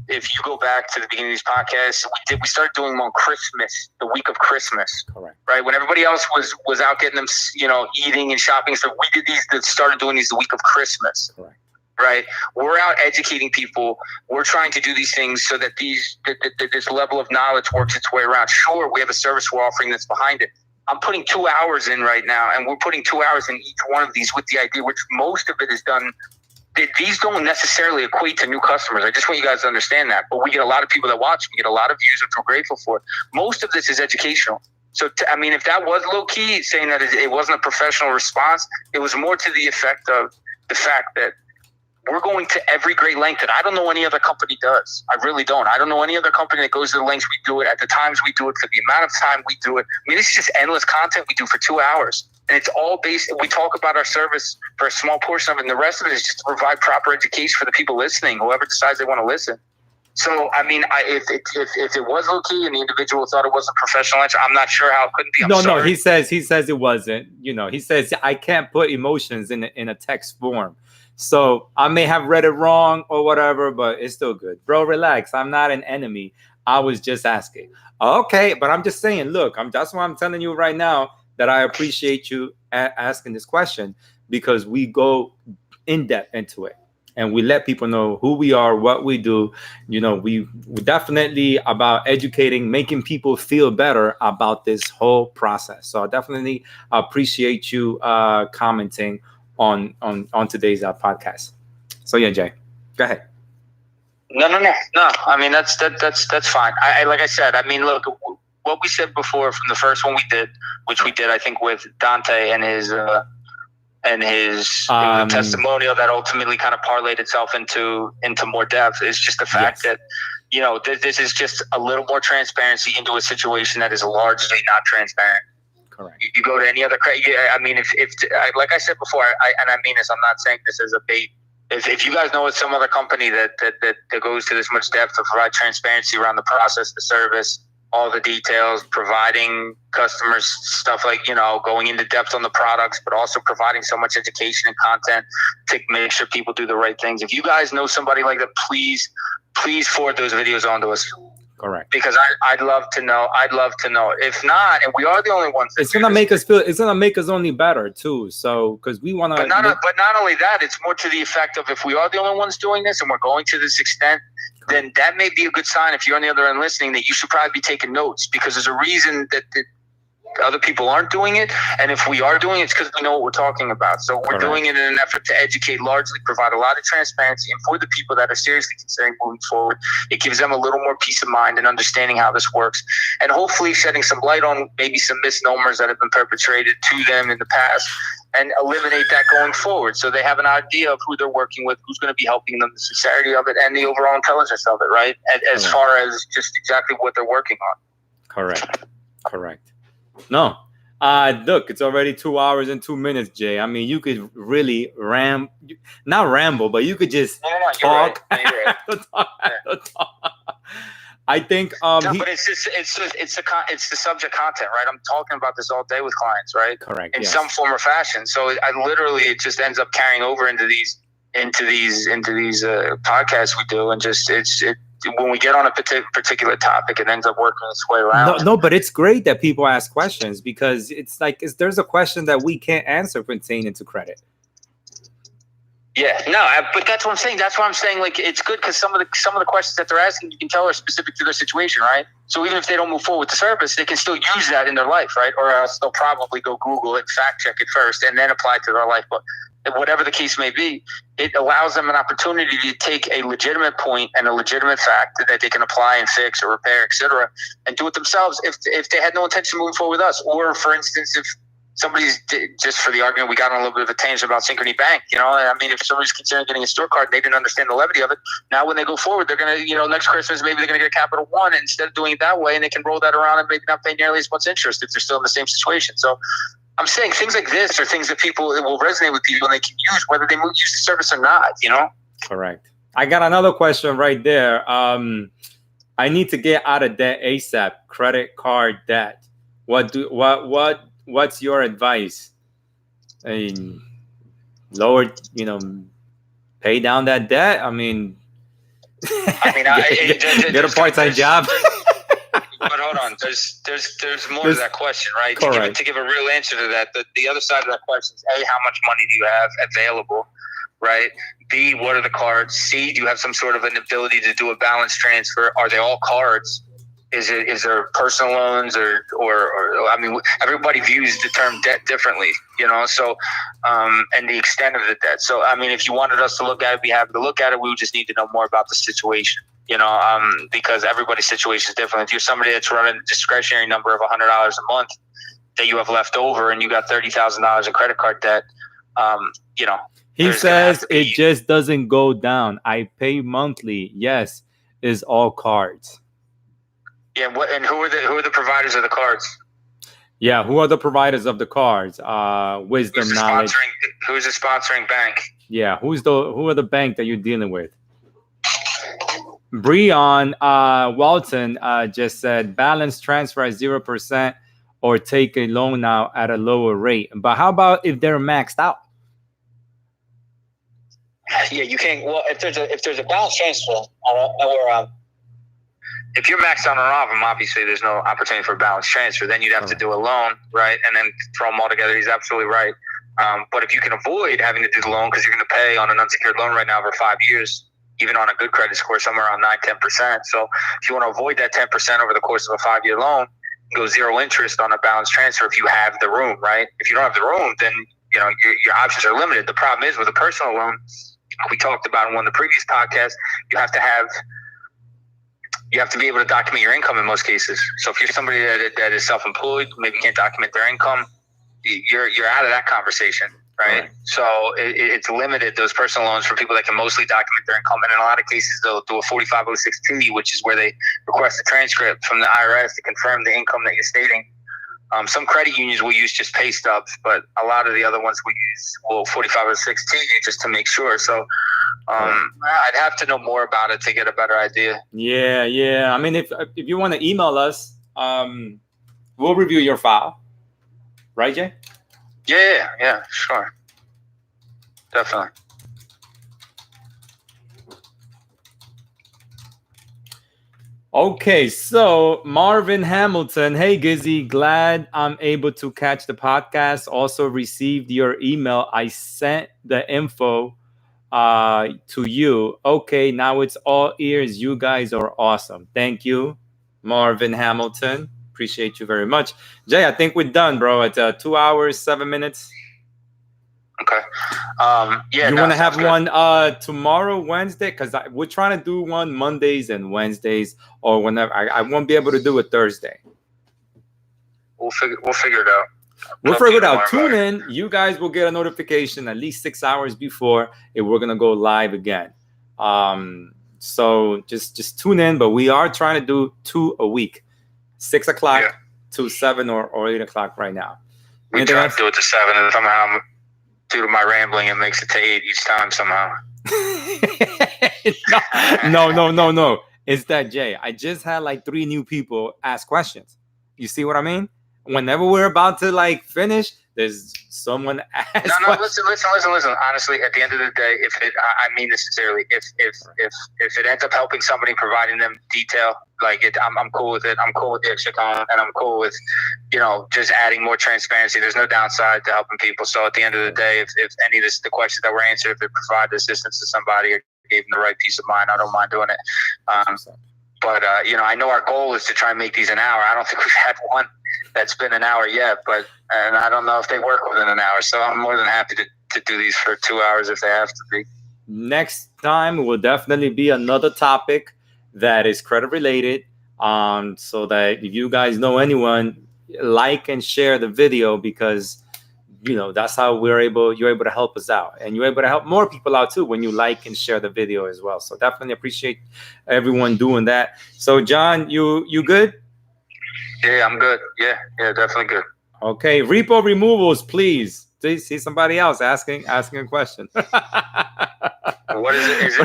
if you go back to the beginning of these podcasts, we started doing them on Christmas, the week of Christmas. Correct. Right, when everybody else was out getting them, eating and shopping. So we did these. Started doing these the week of Christmas. Correct. Right, we're out educating people. We're trying to do these things so that this level of knowledge works its way around. Sure, we have a service we're offering that's behind it. I'm putting 2 hours in right now, and we're putting 2 hours in each one of these with the idea, which most of it is done. These don't necessarily equate to new customers. I just want you guys to understand that. But we get a lot of people that watch. We get a lot of views, which we're grateful for. Most of this is educational. So, if that was low-key, saying that it wasn't a professional response, it was more to the effect of the fact that we're going to every great length that I don't know any other company does. I really don't. I don't know any other company that goes to the lengths we do it, at the times we do it, for the amount of time we do it. I mean, this is just endless content we do for 2 hours. And it's all based, we talk about our service for a small portion of it, and the rest of it is just to provide proper education for the people listening, whoever decides they want to listen. So, if it was low-key and the individual thought it wasn't professional answer, I'm not sure how it couldn't be. No, he says it wasn't. He says, I can't put emotions in a text form. So I may have read it wrong or whatever, but it's still good. Bro, relax. I'm not an enemy. I was just asking. Okay, but I'm just saying, look, that's why I'm telling you right now that I appreciate you asking this question, because we go in depth into it and we let people know who we are, what we do. We definitely about educating, making people feel better about this whole process. So I definitely appreciate you commenting on today's podcast. So yeah, Jay, go ahead. No. I mean, that's fine. I like I said, I mean, look, what we said before from the first one we did, which we did, I think, with Dante and his testimonial that ultimately kind of parlayed itself into more depth, is just the fact that, this is just a little more transparency into a situation that is largely not transparent. Correct. You go to any other credit. I mean, if like I said before, and I mean this, I'm not saying this as a bait. If you guys know of some other company that goes to this much depth to provide transparency around the process, the service, all the details, providing customers stuff like, going into depth on the products, but also providing so much education and content to make sure people do the right things. If you guys know somebody like that, please forward those videos on to us. Correct. Because I'd love to know. If not, and we are the only ones. It's gonna make us feel. It's gonna make us only better too. So because we want to. But not only that, it's more to the effect of, if we are the only ones doing this and we're going to this extent, then that may be a good sign, if you're on the other end listening, that you should probably be taking notes, because there's a reason that other people aren't doing it. And if we are doing it, it's because we know what we're talking about. So we're doing it in an effort to educate, largely provide a lot of transparency. And for the people that are seriously considering moving forward, it gives them a little more peace of mind and understanding how this works. And hopefully shedding some light on maybe some misnomers that have been perpetrated to them in the past, and eliminate that going forward, so they have an idea of who they're working with, who's going to be helping them, the sincerity of it, and the overall intelligence of it, right? As far as just exactly what they're working on. Correct. No. Look, it's already 2 hours and 2 minutes, Jay. I mean, you could really not ramble, but you could just talk. You're right. talk. I think but it's the subject content, right? I'm talking about this all day with clients, right? Correct. In some form or fashion. So it just ends up carrying over into these podcasts we do, and just when we get on a particular topic, it ends up working its way around. No, but it's great that people ask questions, because it's like, there's a question that we can't answer pertaining to credit. Yeah, no, but that's what I'm saying. That's why I'm saying, like, it's good because some of the questions that they're asking, you can tell are specific to their situation, right? So even if they don't move forward with the service, they can still use that in their life, right? Or else they'll probably go Google it, fact check it first, and then apply it to their life. But whatever the case may be, it allows them an opportunity to take a legitimate point and a legitimate fact that they can apply and fix or repair, etc., and do it themselves if they had no intention of moving forward with us. Or, for instance, if somebody's, just for the argument, we got on a little bit of a tangent about Synchrony Bank. You know, I mean, if somebody's considering getting a store card, they didn't understand the levity of it. Now, when they go forward, they're going to, you know, next Christmas, maybe they're going to get a Capital One instead of doing it that way, and they can roll that around and maybe not pay nearly as much interest if they're still in the same situation. So I'm saying things like this are things that will resonate with people and they can use whether they use the service or not, you know? Correct. I got another question right there. I need to get out of debt ASAP, credit card debt. What's your advice? I mean, lower, you know, pay down that debt. I mean, get a part-time job. But hold on, there's more to that question, right? To give a real answer to that, the other side of that question is A, how much money do you have available, right? B, what are the cards? C, do you have some sort of an ability to do a balance transfer? Are they all cards? Is there personal loans or I mean, everybody views the term debt differently, you know, so and the extent of the debt. So I mean, if you wanted us to look at it, be happy to look at it. We would just need to know more about the situation, you know, because everybody's situation is different. If you're somebody that's running a discretionary number of $100 a month that you have left over and you got $30,000 in credit card debt, you know. He says it just doesn't go down. I pay monthly. Yes, is all cards. Yeah, and who are the providers of the cards? Yeah, who are the providers of the cards? Wisdom, Knowledge. Who's the sponsoring bank? Yeah, who are the bank that you're dealing with? Breon Walton just said balance transfer at 0% or take a loan now at a lower rate. But how about if they're maxed out? Yeah, you can't. Well, if there's a balance transfer or if you're maxed out on all of them, obviously there's no opportunity for a balance transfer. Then you'd have to do a loan, right? And then throw them all together. He's absolutely right. But if you can avoid having to do the loan because you're going to pay on an unsecured loan right now for 5 years, even on a good credit score, somewhere around 9-10%. So if you want to avoid that 10% over the course of a 5-year loan, go zero interest on a balance transfer if you have the room, right? If you don't have the room, then you know your options are limited. The problem is with a personal loan, we talked about in one of the previous podcasts, you have to be able to document your income in most cases. So if you're somebody that is self-employed, maybe can't document their income, you're out of that conversation, right? So it's limited, those personal loans, for people that can mostly document their income. And in a lot of cases, they'll do a 4506T, which is where they request a transcript from the IRS to confirm the income that you're stating. Some credit unions will use just pay stubs, but a lot of the other ones will use 4506T just to make sure. So I'd have to know more about it to get a better idea. Yeah. I mean, if you want to email us, we'll review your file. Right, Jay? Yeah, sure. Definitely. Okay, so Marvin Hamilton, hey Gizzy, glad I'm able to catch the podcast. Also received your email. I sent the info to you. Okay, now it's all ears. You guys are awesome. Thank you, Marvin Hamilton. Appreciate you very much. Jay, I think we're done, bro. It's 2 hours, 7 minutes. Okay. You want to have one tomorrow, Wednesday? Because we're trying to do one Mondays and Wednesdays, or whenever. I won't be able to do it Thursday. We'll figure it out. We'll figure it out. Tune in. You guys will get a notification at least 6 hours before if we're gonna go live again. So just tune in. But we are trying to do 2 a week, 6 o'clock to 7 or 8 o'clock right now. We try to do it to 7, and somehow, due to my rambling, it makes it to 8 each time somehow. No. It's that, Jay. I just had like 3 new people ask questions. You see what I mean? Whenever we're about to like finish, There's someone asked. No. Listen. Honestly, at the end of the day, I mean this sincerely. If it ends up helping somebody, providing them detail, like it, I'm cool with it. I'm cool with the extra time, and I'm cool with, just adding more transparency. There's no downside to helping people. So at the end of the day, if any of the questions that were answered, if it provided assistance to somebody or gave them the right peace of mind, I don't mind doing it. But I know our goal is to try and make these an hour. I don't think we've had one that's been an hour yet, and I don't know if they work within an hour. So I'm more than happy to do these for 2 hours if they have to be. Next time will definitely be another topic that is credit related. So that if you guys know anyone, like and share the video, because that's how you're able to help us out, and you're able to help more people out too when you like and share the video as well. So definitely appreciate everyone doing that. So John, you good? Yeah, I'm good. Yeah, definitely good. Okay, repo removals, please. See somebody else asking a question. What is it?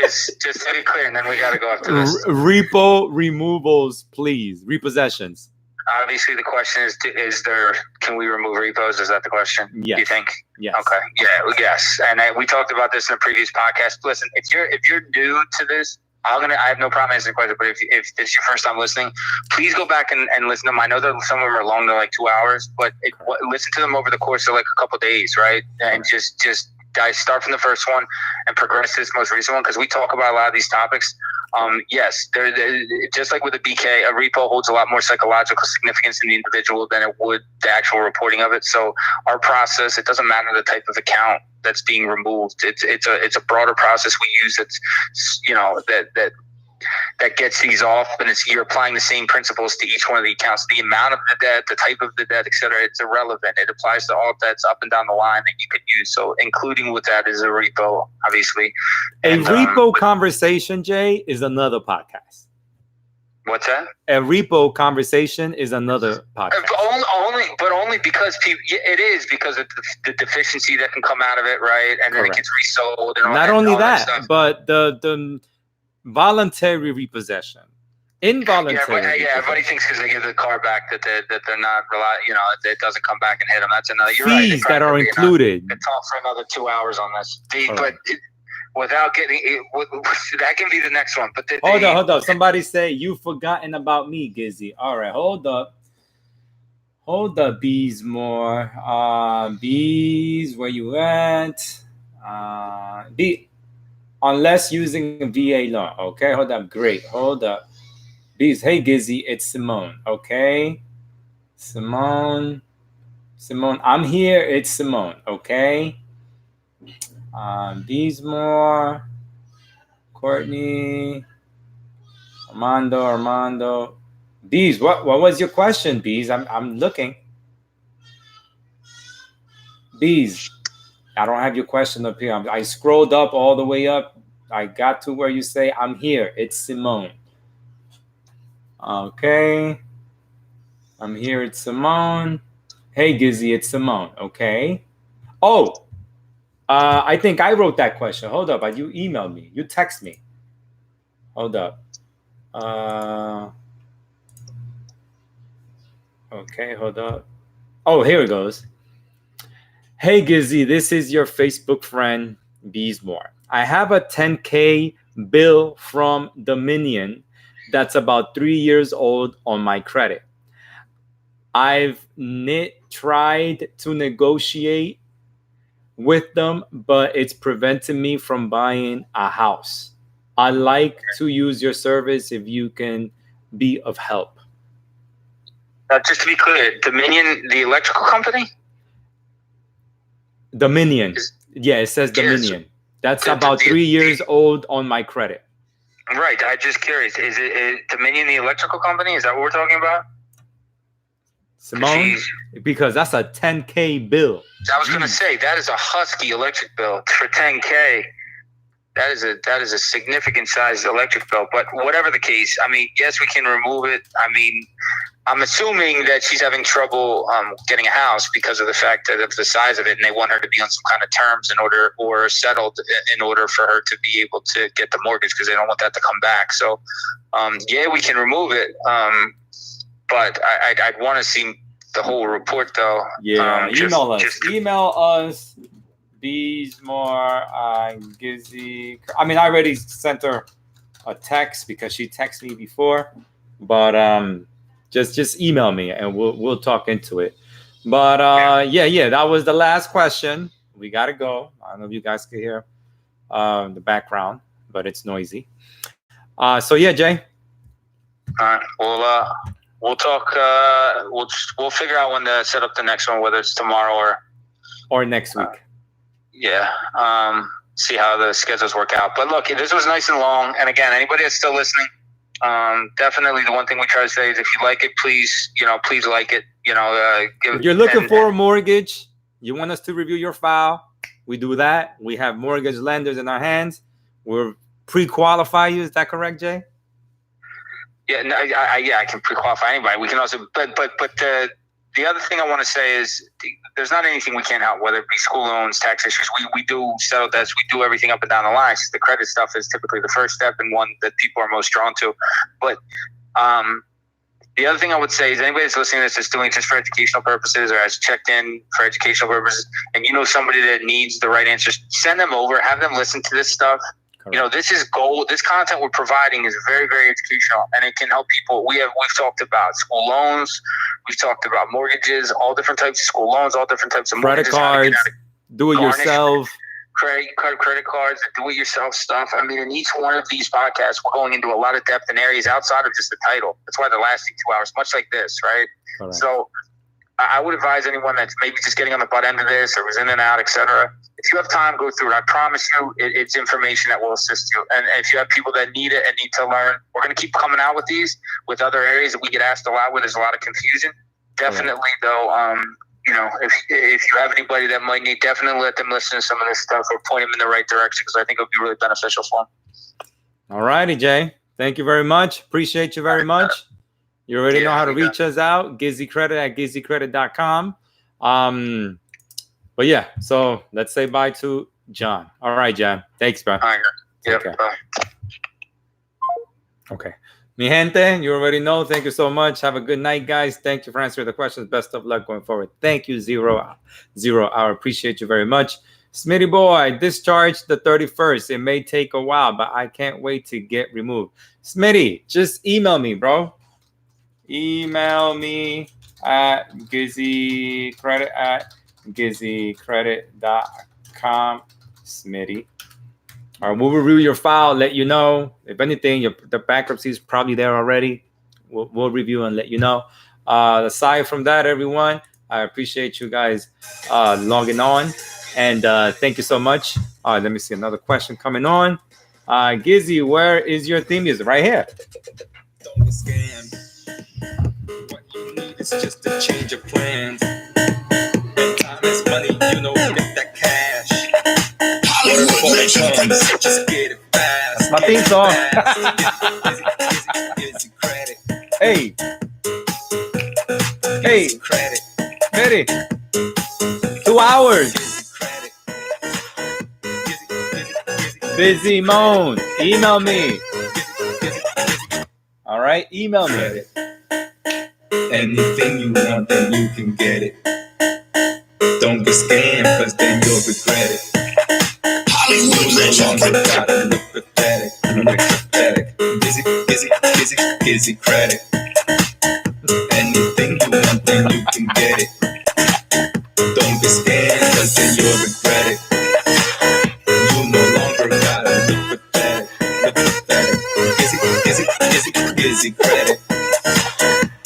Is just to be clear, and then we got to go after this. Repo removals, please. Repossessions. Obviously, the question is there? Can we remove repos? Is that the question? Yes. Do you think? Yes. Okay. Yeah. Yes. And we talked about this in a previous podcast. Listen, if you're new to this, I have no problem answering the question. But if this is your first time listening, please go back and listen to them. I know that some of them are long; they're like 2 hours, but listen to them over the course of like a couple of days, right? And just guys, start from the first one and progress to this most recent one, because we talk about a lot of these topics. Yes, they're just like with a BK, a repo holds a lot more psychological significance in the individual than it would the actual reporting of it. So our process, it doesn't matter the type of account that's being removed. It's a broader process we use. It's that gets these off, and you're applying the same principles to each one of the accounts. The amount of the debt, the type of the debt, etc. It's irrelevant. It applies to all debts up and down the line that you could use. So including with that is a repo, obviously. And, repo conversation, Jay, is another podcast. What's that? A repo conversation is another podcast. Only because it is because of the deficiency that can come out of it, right? And then it gets resold. And not only that, but the voluntary repossession, involuntary. Yeah, everybody thinks because they give the car back that they're not it doesn't come back and hit them. That's another fees that are included. Talk for another 2 hours on this, but without getting that can be the next one. But hold up. Somebody say you've forgotten about me, Gizzy. All right, hold up, Bees more. Bees, where you at? Unless using a VA loan. Okay, hold up. Great. Hold up. Bees. Hey, Gizzy. It's Simone. Okay. Simone. I'm here. It's Simone. Okay. Bees more. Courtney. Armando. Bees. What was your question, Bees? I'm looking. Bees. I don't have your question up here. I scrolled up all the way up. I got to where you say, I'm here. It's Simone. Okay. I'm here. It's Simone. Hey, Gizzy, it's Simone. Okay. Oh, I think I wrote that question. Hold up. You emailed me. You text me. Hold up. Okay, hold up. Oh, here it goes. Hey, Gizzy, this is your Facebook friend, Beesmore. I have a $10K bill from Dominion that's about 3 years old on my credit. I've tried to negotiate with them, but it's preventing me from buying a house. I'd like to use your service if you can be of help. Just to be clear, Dominion, the electrical company? Dominion. Yeah, it says Dominion. That's about 3 years old on my credit. Right. I'm just curious. Is Dominion the electrical company? Is that what we're talking about? Simone? Because that's a $10K bill. I was going to say, that is a Husky electric bill for $10K. That is a significant sized electric bill. But whatever the case, I mean, yes, we can remove it. I mean, I'm assuming that she's having trouble getting a house because of the fact that of the size of it, and they want her to be on some kind of terms or settled in order for her to be able to get the mortgage, because they don't want that to come back. So, yeah, we can remove it, but I'd want to see the whole report, though. Yeah, email us. Email us. Beesmore, Gizzy. I mean, I already sent her a text because she texted me before, but just email me and we'll talk into it. But yeah, that was the last question. We gotta go. I don't know if you guys can hear the background, but it's noisy. So yeah, Jay. All right. We'll talk. We'll figure out when to set up the next one, whether it's tomorrow or next week. Yeah. See how the schedules work out. But look, this was nice and long. And again, anybody that's still listening, definitely the one thing we try to say is if you like it, please like it. If you're looking for a mortgage, you want us to review your file, we do that. We have mortgage lenders in our hands. We're pre-qualify you. Is that correct, Jay? Yeah, no, I can pre-qualify anybody. We can also, but the other thing I want to say is there's not anything we can't help, whether it be school loans, tax issues. We do settle debts. We do everything up and down the line. The credit stuff is typically the first step and one that people are most drawn to. But the other thing I would say is anybody that's listening to this is doing it just for educational purposes or has checked in for educational purposes, and you know somebody that needs the right answers, send them over, have them listen to this stuff. Correct. This is gold. This content we're providing is very, very educational, and it can help people. We've talked about school loans, we've talked about mortgages, all different types of school loans, all different types of credit mortgages, cards, do it yourself, credit cards, do it yourself stuff. I mean, in each one of these podcasts, we're going into a lot of depth in areas outside of just the title. That's why they're lasting 2 hours, much like this, right? Correct. So I would advise anyone that's maybe just getting on the butt end of this or was in and out, etc. If you have time, go through it. I promise you, it's information that will assist you. And if you have people that need it and need to learn, we're going to keep coming out with these with other areas that we get asked a lot where there's a lot of confusion. Definitely, though, if you have anybody that might need, definitely let them listen to some of this stuff or point them in the right direction because I think it would be really beneficial for them. All righty, Jay. Thank you very much. Appreciate you very much. You already know how to reach us out. GizzyCredit at GizzyCredit.com. But yeah, so let's say bye to John. All right, John. Thanks, bro. All right. Yep. Bye. Okay. Mi gente, you already know. Thank you so much. Have a good night, guys. Thank you for answering the questions. Best of luck going forward. Thank you, Zero Hour. Appreciate you very much. Smitty boy, discharged the 31st. It may take a while, but I can't wait to get removed. Smitty, just email me, bro. Email me at GizzyCredit at GizzyCredit.com, Smitty. All right, we'll review your file, let you know. If anything, the bankruptcy is probably there already. We'll review and let you know. Aside from that, everyone, I appreciate you guys logging on. And thank you so much. Let me see another question coming on. Gizzy, where is your theme music? Right here. Don't be scammed. What you need is just a change of plans. And time is money, get that cash. Hollywood legend, just get it fast. That's my theme song. Hey. Ready? 2 hours. Busy Moan. Email me. All right, email me. Anything you want, then you can get it. Don't get scammed, cause then you'll regret it. Hollywood legend. No longer gotta look pathetic. GizzyCredit. Anything you want, then you can get it. Don't get scammed, cause then you'll regret it. You no longer gotta look pathetic. GizzyCredit.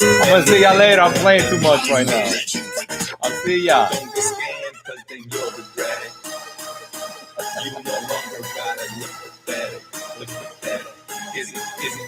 I'm gonna see y'all later. I'm playing too much right now. I'll see y'all.